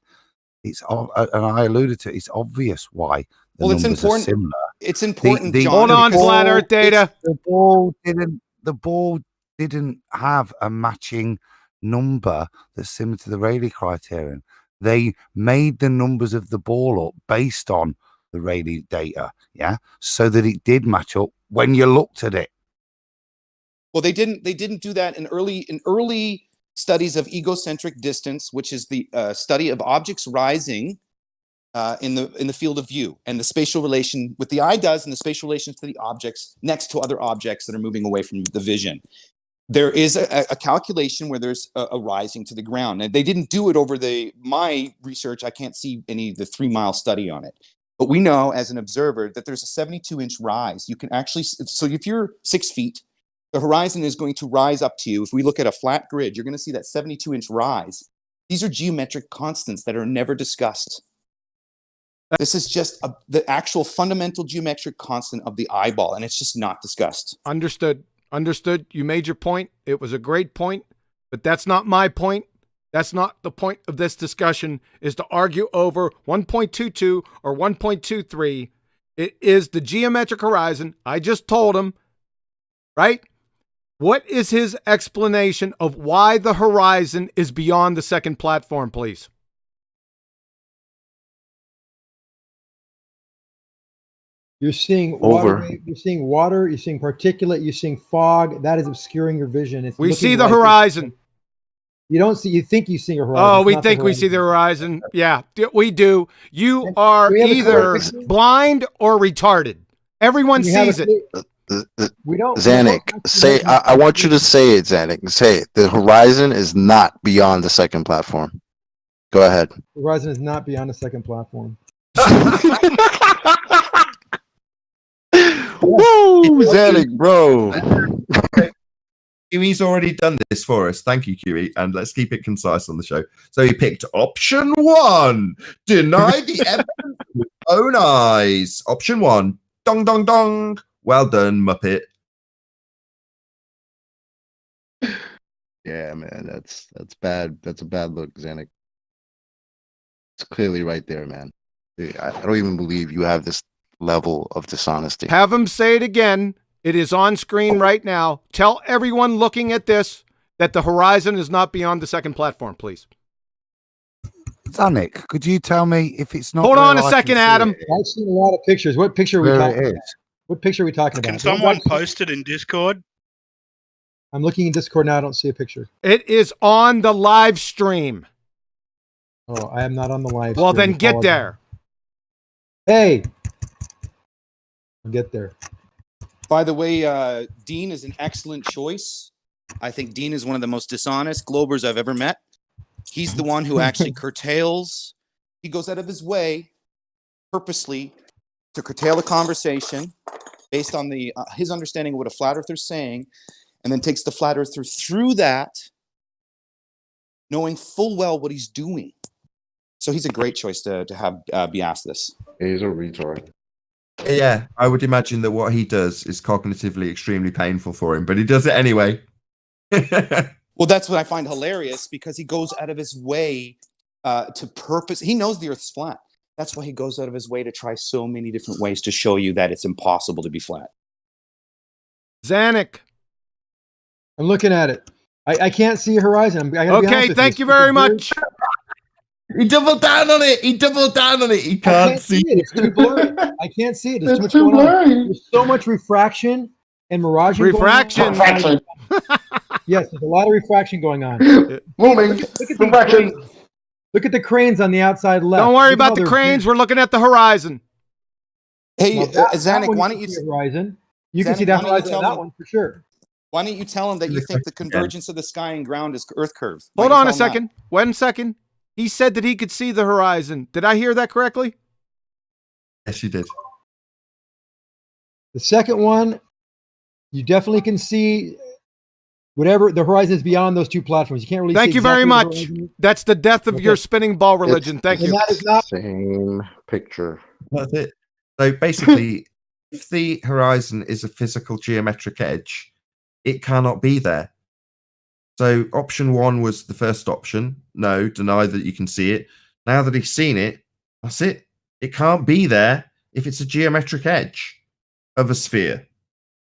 and I alluded to, it's obvious why the
Well, it's
numbers
important.
are similar.
It's important,
The-
John.
Hold on,
because
Flat Earth Data.
The ball didn't have a matching number that's similar to the Rayleigh criterion. They made the numbers of the ball up based on the Rayleigh data, yeah, so that it did match up when you looked at it.
Well, they didn't do that in early studies of egocentric distance, which is the study of objects rising in the field of view, and the spatial relation with the eye does, and the spatial relations to the objects next to other objects that are moving away from the vision. There is a calculation where there's a rising to the ground, and they didn't do it over my research. I can't see the 3 mile study on it, but we know as an observer that there's a 72-inch rise. You can actually, so if you're 6 feet, the horizon is going to rise up to you. If we look at a flat grid, you're going to see that 72-inch rise. These are geometric constants that are never discussed. This is just the actual fundamental geometric constant of the eyeball, and it's just not discussed.
Understood. Understood. You made your point. It was a great point, but that's not my point. That's not the point of this discussion, is to argue over 1.22 or 1.23. It is the geometric horizon. I just told him, right? What is his explanation of why the horizon is beyond the second platform, please?
You're seeing water. You're seeing water. You're seeing particulate. You're seeing fog. That is obscuring your vision. It's
We
looking
see the
like
horizon.
You don't see. You think you see a horizon.
Oh,
It's
we
not the
think we see the horizon. Yeah, we do. You
And
are
we have a
either
clear-
blind or retarded. Everyone
We have a
sees it.
We don't.
Zanuck, say, I want you to say it, Zanuck. Say it. The horizon is not beyond the second platform. Go ahead.
The horizon is not beyond the second platform.
Woo, Zanuck, bro.
QE's already done this for us. Thank you, QE. And let's keep it concise on the show. So he picked option 1. Deny the evidence with own eyes. Option 1. Dong, dong, dong. Well done, Muppet.
Yeah, man, that's bad. That's a bad look, Xanic. It's clearly right there, man. I don't even believe you have this level of dishonesty.
Have him say it again. It is on screen right now. Tell everyone looking at this that the horizon is not beyond the second platform, please.
Xanic, could you tell me if it's not?
Hold on a
where I
second,
can see
Adam.
it?
I've seen a lot of pictures. What picture are we
Where
talking
it
about?
is.
What picture are we talking about?
Can someone post it in Discord?
I'm looking in Discord now. I don't see a picture.
It is on the live stream.
Oh, I am not on the live
Well,
stream.
then get
Apologize.
there.
Hey, I'll get there.
By the way, Dean is an excellent choice. I think Dean is one of the most dishonest Globers I've ever met. He's the one who actually curtails. He goes out of his way purposely to curtail a conversation based on his understanding of what a flat earther is saying, and then takes the flat earther through that, knowing full well what he's doing. So he's a great choice to have be asked this.
He's a retard.
Yeah, I would imagine that what he does is cognitively extremely painful for him, but he does it anyway.
Well, that's what I find hilarious, because he goes out of his way to purpose. He knows the Earth's flat. That's why he goes out of his way to try so many different ways to show you that it's impossible to be flat.
Xanic.
I'm looking at it. I can't see a horizon. I gotta be honest
Okay,
with
thank you
you.
very much.
He doubled down on it. He doubled down on it. He
I
can't
can't
see.
it. It's too blurry. I can't see it. There's too much
It's too
going on.
blurry.
There's so much refraction and mirage.
Refraction.
Yes, there's a lot of refraction going on.
Moving.
Look at these
Refraction.
cranes. Look at the cranes on the outside left.
Don't worry
Look at how
about the
they're
cranes.
big.
We're looking at the horizon.
Hey,
Now that
Xanic,
one
why
you
don't you
can see a horizon? You can
Xanic,
see that
why don't you
horizon
tell
on that
them-
one for sure.
Why don't you tell him that you think the convergence of the sky and ground is Earth curve? Why
Hold
don't you
on a
tell him that?
second. 1 second. He said that he could see the horizon. Did I hear that correctly?
Yes, you did.
The second one, you definitely can see whatever the horizon is beyond those two platforms. You can't really.
Thank
see
you very
exactly where the
much.
horizon is.
That's the death of
Okay.
your spinning ball religion. Thank
And
you.
that is not.
Same picture.
That's it. So basically, if the horizon is a physical geometric edge, it cannot be there. So option 1 was the first option. No, deny that you can see it. Now that he's seen it, that's it. It can't be there if it's a geometric edge of a sphere.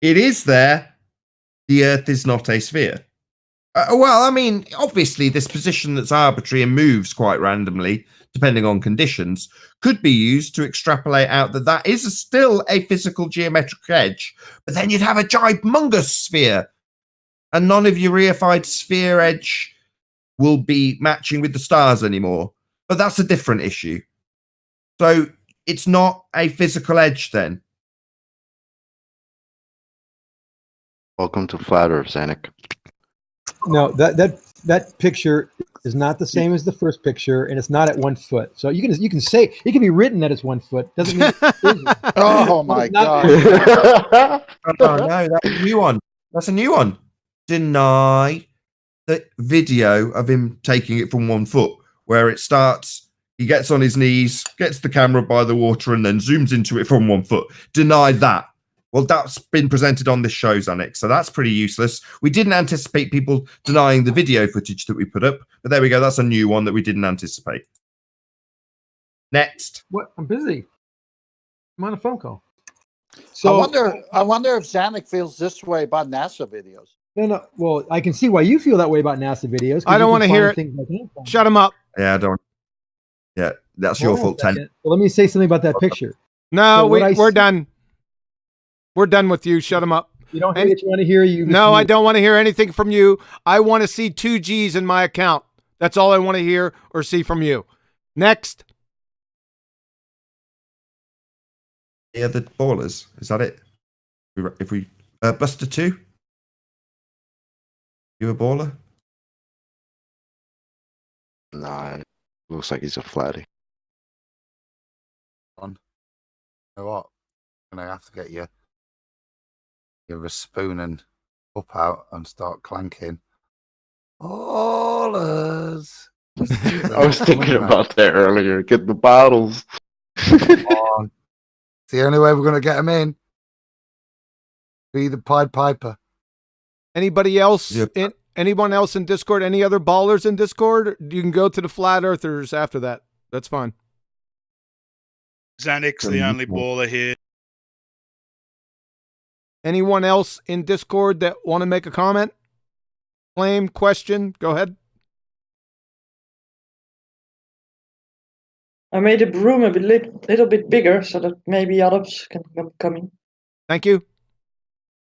It is there. The Earth is not a sphere. Well, I mean, obviously, this position that's arbitrary and moves quite randomly, depending on conditions, could be used to extrapolate out that that is still a physical geometric edge. But then you'd have a gibumongous sphere, and none of your reified sphere edge will be matching with the stars anymore. But that's a different issue. So it's not a physical edge then.
Welcome to Flat Earth, Xanic.
No, that picture is not the same as the first picture, and it's not at 1 foot. So you can say it can be written that it's 1 foot. Doesn't mean it isn't.
Oh my God.
Oh, no, that's a new one. That's a new one. Deny the video of him taking it from 1 foot, where it starts, he gets on his knees, gets the camera by the water, and then zooms into it from 1 foot. Deny that. Well, that's been presented on this show, Xanic, so that's pretty useless. We didn't anticipate people denying the video footage that we put up, but there we go. That's a new one that we didn't anticipate. Next.
What? I'm busy. I'm on a phone call. So
I wonder if Xanic feels this way about NASA videos.
no. Well, I can see why you feel that way about NASA videos. 'cause
I don't
you
want to
can
hear
find
it.
things I can't find.
Shut him up.
Yeah, I don't. Yeah, that's your
Hold on a
fault, 10.
second. Well, let me say something about that picture.
No,
So what I
we're
see-
done. We're done with you. Shut him up.
You don't hear what you want to hear. You
No, I
mute.
don't want to hear anything from you. I want to see 2 G's in my account. That's all I want to hear or see from you. Next.
Yeah, the ballers. Is that it? If we Buster 2? You a baller?
Nah, looks like he's a flatty.
You know what? I'm gonna have to get you a spoon and up out and start clanking. Ballers.
I was thinking about that earlier. Get the bottles.
Come on. It's the only way we're going to get them in. Be the Pied Piper.
Anybody else anyone else in Discord? Any other ballers in Discord? You can go to the Flat Earthers after that. That's fine.
Xanic's the only baller here.
Anyone else in Discord that want to make a comment? Claim, question? Go ahead.
I made the room a little bit bigger so that maybe others can come in.
Thank you.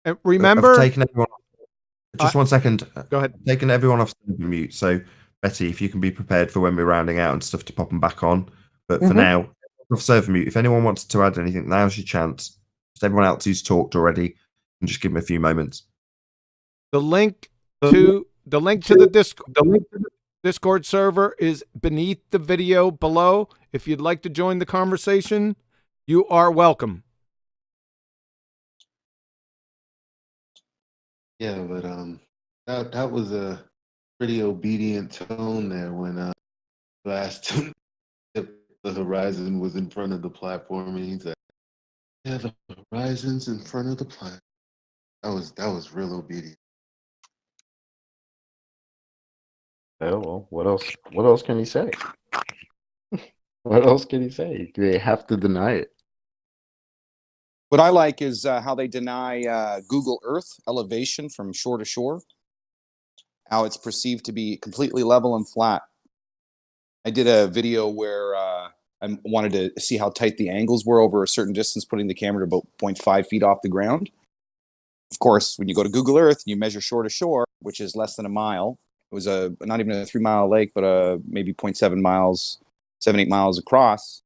And remember,
I've taken everyone. Just 1 second.
Go ahead.
Taking everyone off mute. So, Betty, if you can be prepared for when we're rounding out and stuff to pop them back on. But for now, off server mute. If anyone wants to add anything, now's your chance. Just everyone else who's talked already, and just give them a few moments.
the link to the Discord server is beneath the video below. If you'd like to join the conversation, you are welcome.
Yeah, but that was a pretty obedient tone there when last the horizon was in front of the platform, and he said, "Yeah, the horizon's in front of the platform." That was real obedient. Oh well, what else? What else can he say? What else can he say? They have to deny it.
What I like is how they deny Google Earth elevation from shore to shore, how it's perceived to be completely level and flat. I did a video where I wanted to see how tight the angles were over a certain distance, putting the camera to about 0.5 feet off the ground. Of course, when you go to Google Earth and you measure shore to shore, which is less than a mile, it was not even a 3-mile lake, but maybe 0.7 miles, 7-8 miles across,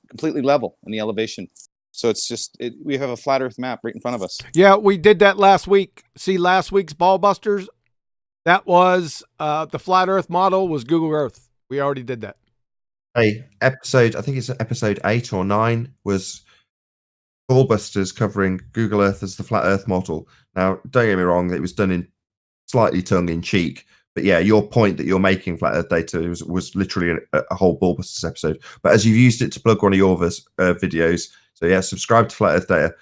completely level in the elevation. So it's just, we have a flat Earth map right in front of us.
Yeah, we did that last week. See last week's Ballbusters? That was the flat Earth model was Google Earth. We already did that.
Hey, I think it's episode 8 or 9 was Ballbusters covering Google Earth as the flat Earth model. Now, don't get me wrong, it was done in slightly tongue in cheek. But yeah, your point that you're making, Flat Earth Data, was literally a whole Ballbusters episode. But as you've used it to plug one of your videos, so yeah, subscribe to Flat Earth Data.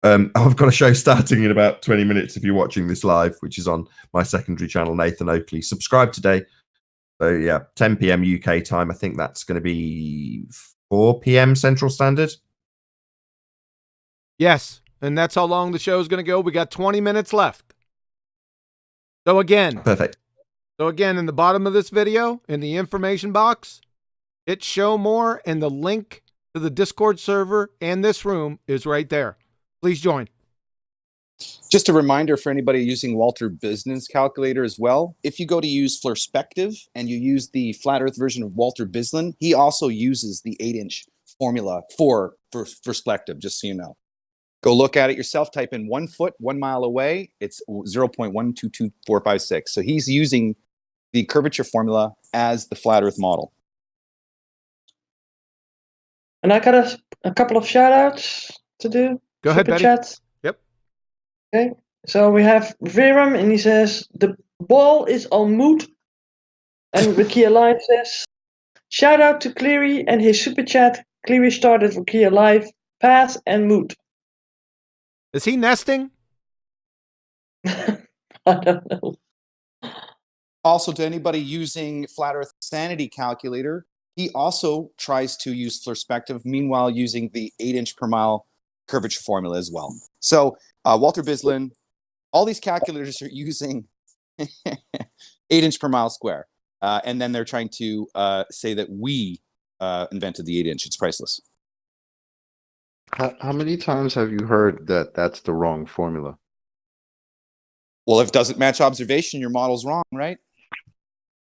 I've got a show starting in about 20 minutes if you're watching this live, which is on my secondary channel, Nathan Oakley. Subscribe today. So yeah, 10 p.m. UK time. I think that's going to be 4 p.m. Central Standard.
Yes, and that's how long the show is going to go. We got 20 minutes left. So again,
perfect.
So again, in the bottom of this video, in the information box, it's show more, and the link to the Discord server and this room is right there. Please join.
Just a reminder for anybody using Walter Bislin's calculator as well. If you go to use Flurspective and you use the flat Earth version of Walter Bislin, he also uses the 8-inch formula for Flurspective, just so you know. Go look at it yourself. Type in 1 foot, 1 mile away. It's 0.122456. So he's using the curvature formula as the flat Earth model.
And I got a couple of shout outs to do.
Go ahead, Betty.
Chats.
Yep.
Okay. So we have Viram, and he says, the ball is on moot. And Rakia Live says, shout out to Cleary and his super chat. Cleary started Rakia Live, pass and moot.
Is he nesting?
I don't know.
Also, to anybody using Flat Earth Sanity Calculator, he also tries to use Flurspective, meanwhile using the 8-inch per mile curvature formula as well. So Walter Bislin, all these calculators are using 8-inch per mile square. And then they're trying to say that we invented the 8-inch. It's priceless.
How many times have you heard that that's the wrong formula?
Well, if it doesn't match observation, your model's wrong, right?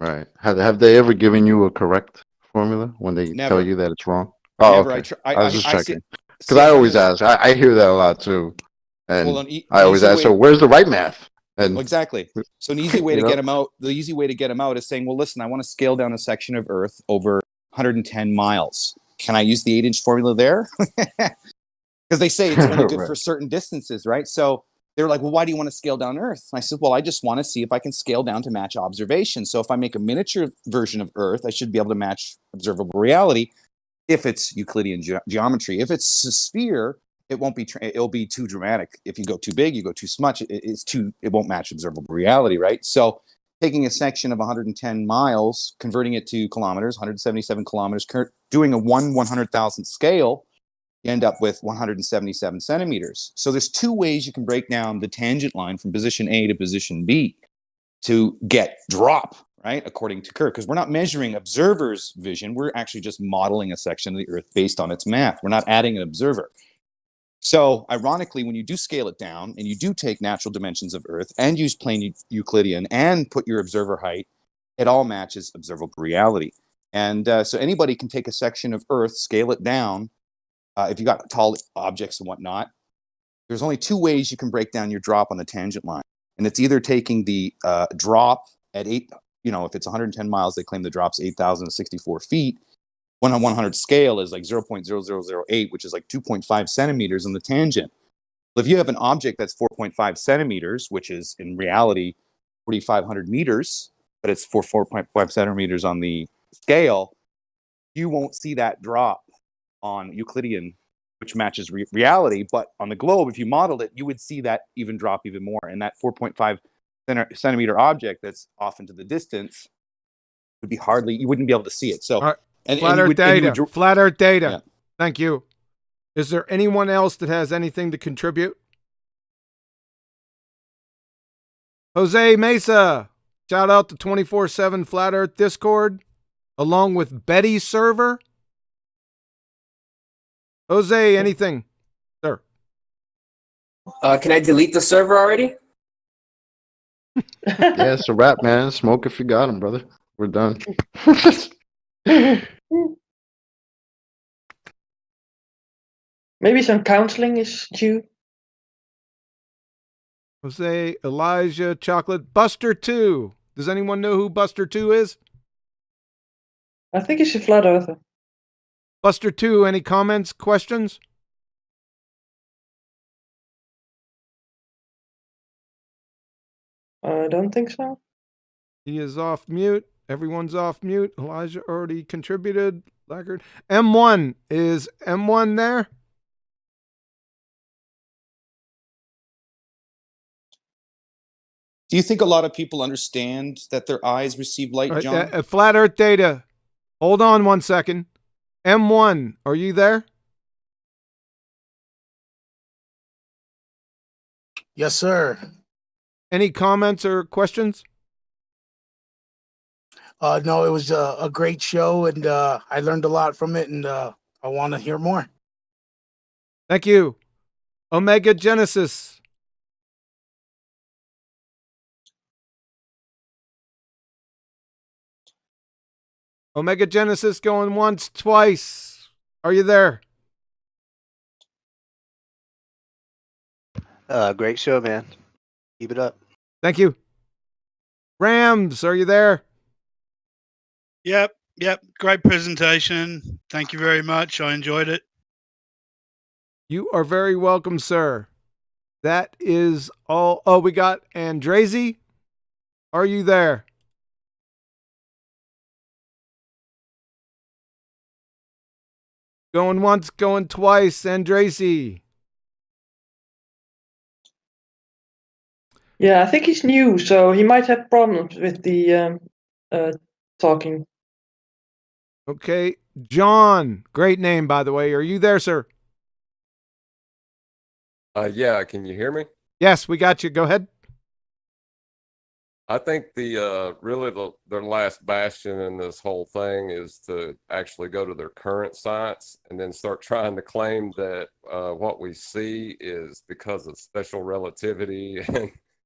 Right. Have they ever given you a correct formula when they tell you that it's wrong? Oh,
Never.
okay. I was just checking. Because
see
I always ask. I hear that a lot too. And
Well,
I always ask, so where's the right math? And
Well, exactly. So an easy way to get them out, the easy way to get them out is saying, well, listen, I want to scale down a section of Earth over 110 miles. Can I use the 8-inch formula there? Because they say it's only good
Right.
for certain distances, right? So they're like, well, why do you want to scale down Earth? And I said, well, I just want to see if I can scale down to match observation. So if I make a miniature version of Earth, I should be able to match observable reality if it's Euclidean geometry. If it's a sphere, it won't be, it'll be too dramatic. If you go too big, you go too much, it won't match observable reality, right? So taking a section of 110 miles, converting it to kilometers, 177 kilometers, doing a 1/100,000th scale, you end up with 177 centimeters. So there's two ways you can break down the tangent line from position A to position B to get drop, right? According to Kerr, because we're not measuring observer's vision. We're actually just modeling a section of the Earth based on its math. We're not adding an observer. So ironically, when you do scale it down and you do take natural dimensions of Earth and use plain Euclidean and put your observer height, it all matches observable reality. And so anybody can take a section of Earth, scale it down. If you got tall objects and whatnot, there's only two ways you can break down your drop on the tangent line. And it's either taking the drop at if it's 110 miles, they claim the drop's 8,064 feet. 1/100 scale is like 0.0008, which is like 2.5 centimeters on the tangent. Well, if you have an object that's 4.5 centimeters, which is in reality 4,500 meters, but it's 4.5 centimeters on the scale, you won't see that drop on Euclidean, which matches reality. But on the globe, if you modeled it, you would see that even drop even more. And that 4.5 centimeter object that's off into the distance would be you wouldn't be able to see it. So,
Flat Earth data. Flat Earth data. Yeah. Thank you. Is there anyone else that has anything to contribute? Jose Mesa, shout out to 24/7 Flat Earth Discord, along with Betty's server. Jose, anything, sir?
Can I delete the server already?
Yeah, it's a wrap, man. Smoke if you got him, brother. We're done.
Maybe some counseling is due.
Jose, Elijah, Chocolate, Buster 2. Does anyone know who Buster 2 is?
I think he's a flat earther.
Buster 2, any comments, questions?
I don't think so.
He is off mute. Everyone's off mute. Elijah already contributed. Laggard. M1. Is M1 there?
Do you think a lot of people understand that their eyes receive light, John?
Flat Earth data. Hold on 1 second. M1, are you there?
Yes, sir.
Any comments or questions?
No, it was a great show, and I learned a lot from it, and I want to hear more.
Thank you. Omega Genesis. Omega Genesis going once, twice. Are you there?
Great show, man. Keep it up.
Thank you. Rams, are you there?
Yep. Great presentation. Thank you very much. I enjoyed it.
You are very welcome, sir. That is all. Oh, we got Andrazi. Are you there? Going once, going twice, Andrazi.
Yeah, I think he's new, so he might have problems with the talking.
Okay. John, great name, by the way. Are you there, sir?
Yeah, can you hear me?
Yes, we got you. Go ahead.
I think really their last bastion in this whole thing is to actually go to their current science and then start trying to claim that what we see is because of special relativity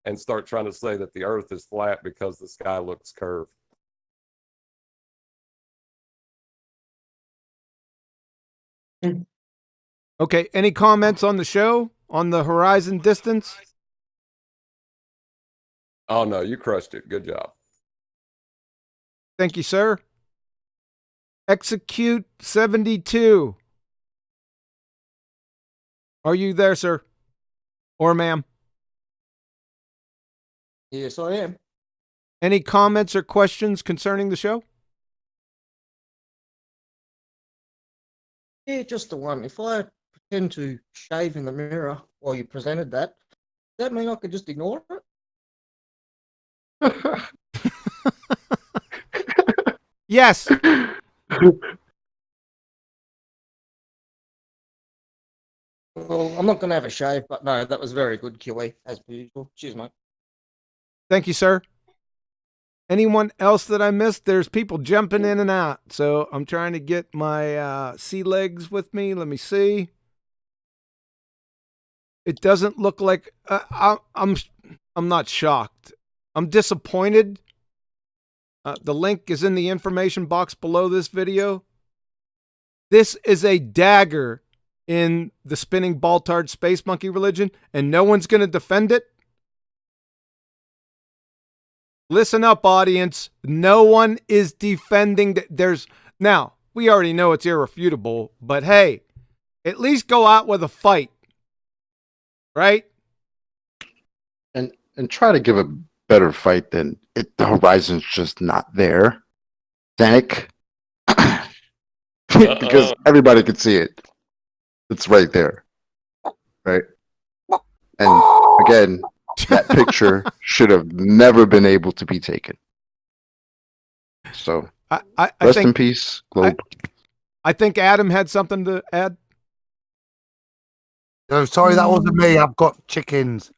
and start trying to say that the Earth is flat because the sky looks curved.
Okay. Any comments on the show, on the horizon distance?
Oh, no, you crushed it. Good job.
Thank you, sir. Execute 72. Are you there, sir? Or ma'am?
Yes, I am.
Any comments or questions concerning the show?
Yeah, just the one. If I pretend to shave in the mirror while you presented that, does that mean I could just ignore it?
Yes.
Well, I'm not going to have a shave, but no, that was very good, QE, as per usual. Cheers, mate.
Thank you, sir. Anyone else that I missed? There's people jumping in and out, so I'm trying to get my sea legs with me. Let me see. It doesn't look like I'm not shocked. I'm disappointed. The link is in the information box below this video. This is a dagger in the spinning ball-tard space monkey religion, and no one's going to defend it. Listen up, audience. No one is defending that. Now, we already know it's irrefutable, but hey, at least go out with a fight. Right?
And try to give a better fight than the horizon's just not there. Danik. Because everybody could see it. It's right there. Right? And again, that picture should have never been able to be taken. So, rest in peace, Globe.
I think Adam had something to add.
Oh, sorry, that wasn't me. I've got chickens.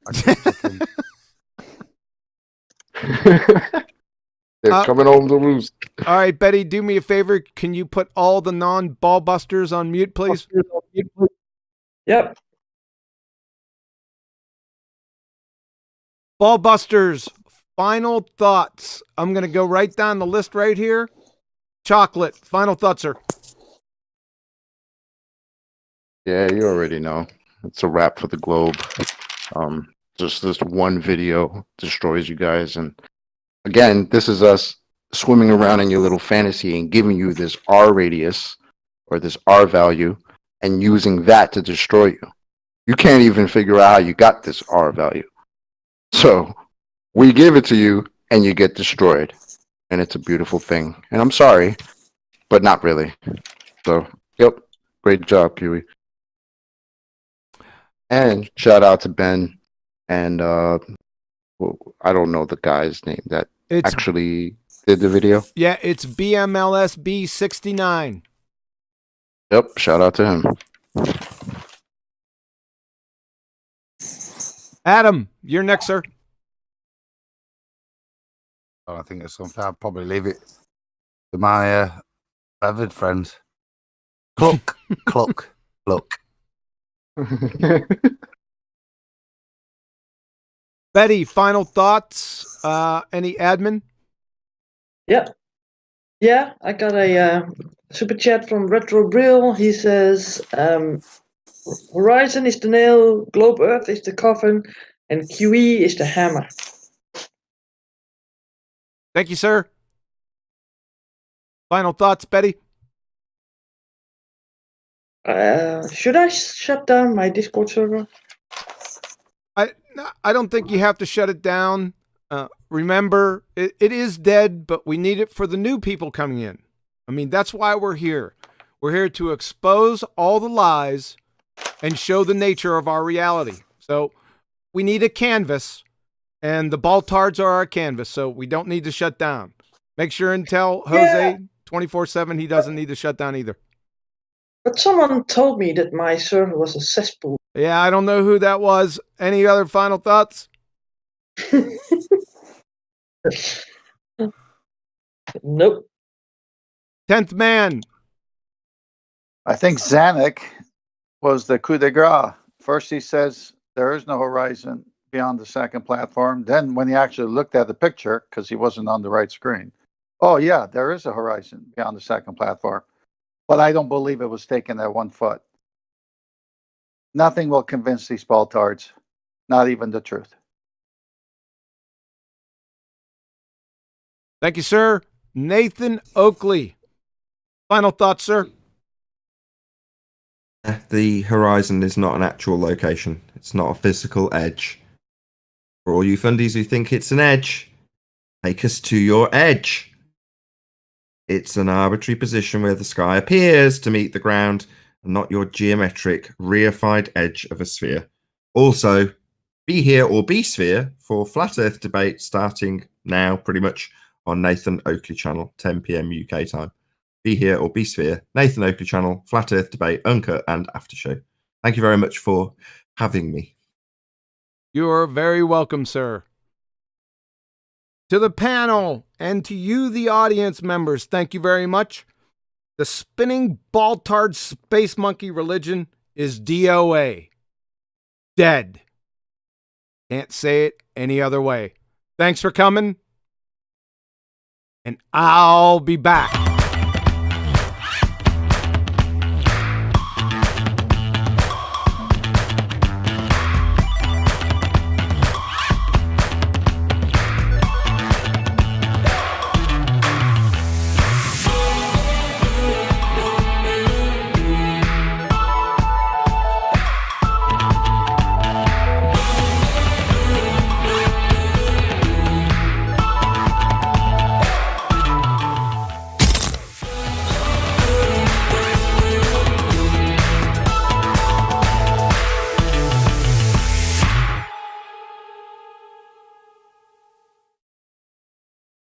They're coming home to roost.
All right, Betty, do me a favor. Can you put all the non-ballbusters on mute, please?
Yep.
Ballbusters, final thoughts. I'm going to go right down the list right here. Chocolate, final thoughts, sir.
Yeah, you already know. It's a wrap for the Globe. Just this one video destroys you guys. And again, this is us swimming around in your little fantasy and giving you this R radius or this R value and using that to destroy you. You can't even figure out how you got this R value. So we give it to you and you get destroyed. And it's a beautiful thing. And I'm sorry, but not really. So, yep. Great job, Kiwi. And shout out to Ben and I don't know the guy's name that actually did the video.
Yeah, it's BMLSB69.
Yep, shout out to him.
Adam, you're next, sir.
I think it's something I'll probably leave it to my feathered friends. Cluck, cluck, cluck.
Betty, final thoughts? Any admin?
Yeah. Yeah, I got a super chat from Retro Brill. He says, Horizon is the nail, Globe Earth is the coffin, and QE is the hammer.
Thank you, sir. Final thoughts, Betty?
Should I shut down my Discord server?
I don't think you have to shut it down. Remember, it is dead, but we need it for the new people coming in. I mean, that's why we're here. We're here to expose all the lies and show the nature of our reality. So we need a canvas, and the Balltards are our canvas, so we don't need to shut down. Make sure and tell Jose 24/7 he doesn't need to shut down either.
But someone told me that my server was a cesspool.
Yeah, I don't know who that was. Any other final thoughts?
Nope.
10th man.
I think Zanuck was the coup de grace. First he says there is no horizon beyond the second platform. Then when he actually looked at the picture, because he wasn't on the right screen, oh yeah, there is a horizon beyond the second platform. But I don't believe it was taken at 1 foot. Nothing will convince these Balltards, not even the truth.
Thank you, sir. Nathan Oakley. Final thoughts, sir?
The horizon is not an actual location. It's not a physical edge. For all you fundies who think it's an edge, take us to your edge. It's an arbitrary position where the sky appears to meet the ground and not your geometric, reified edge of a sphere. Also, be here or be sphere for Flat Earth debate starting now, pretty much, on Nathan Oakley channel, 10 p.m. UK time. Be here or be sphere, Nathan Oakley channel, Flat Earth debate, uncut and after show. Thank you very much for having me.
You're very welcome, sir. To the panel and to you, the audience members, thank you very much. The spinning ball-tard space monkey religion is DOA. Dead. Can't say it any other way. Thanks for coming, and I'll be back.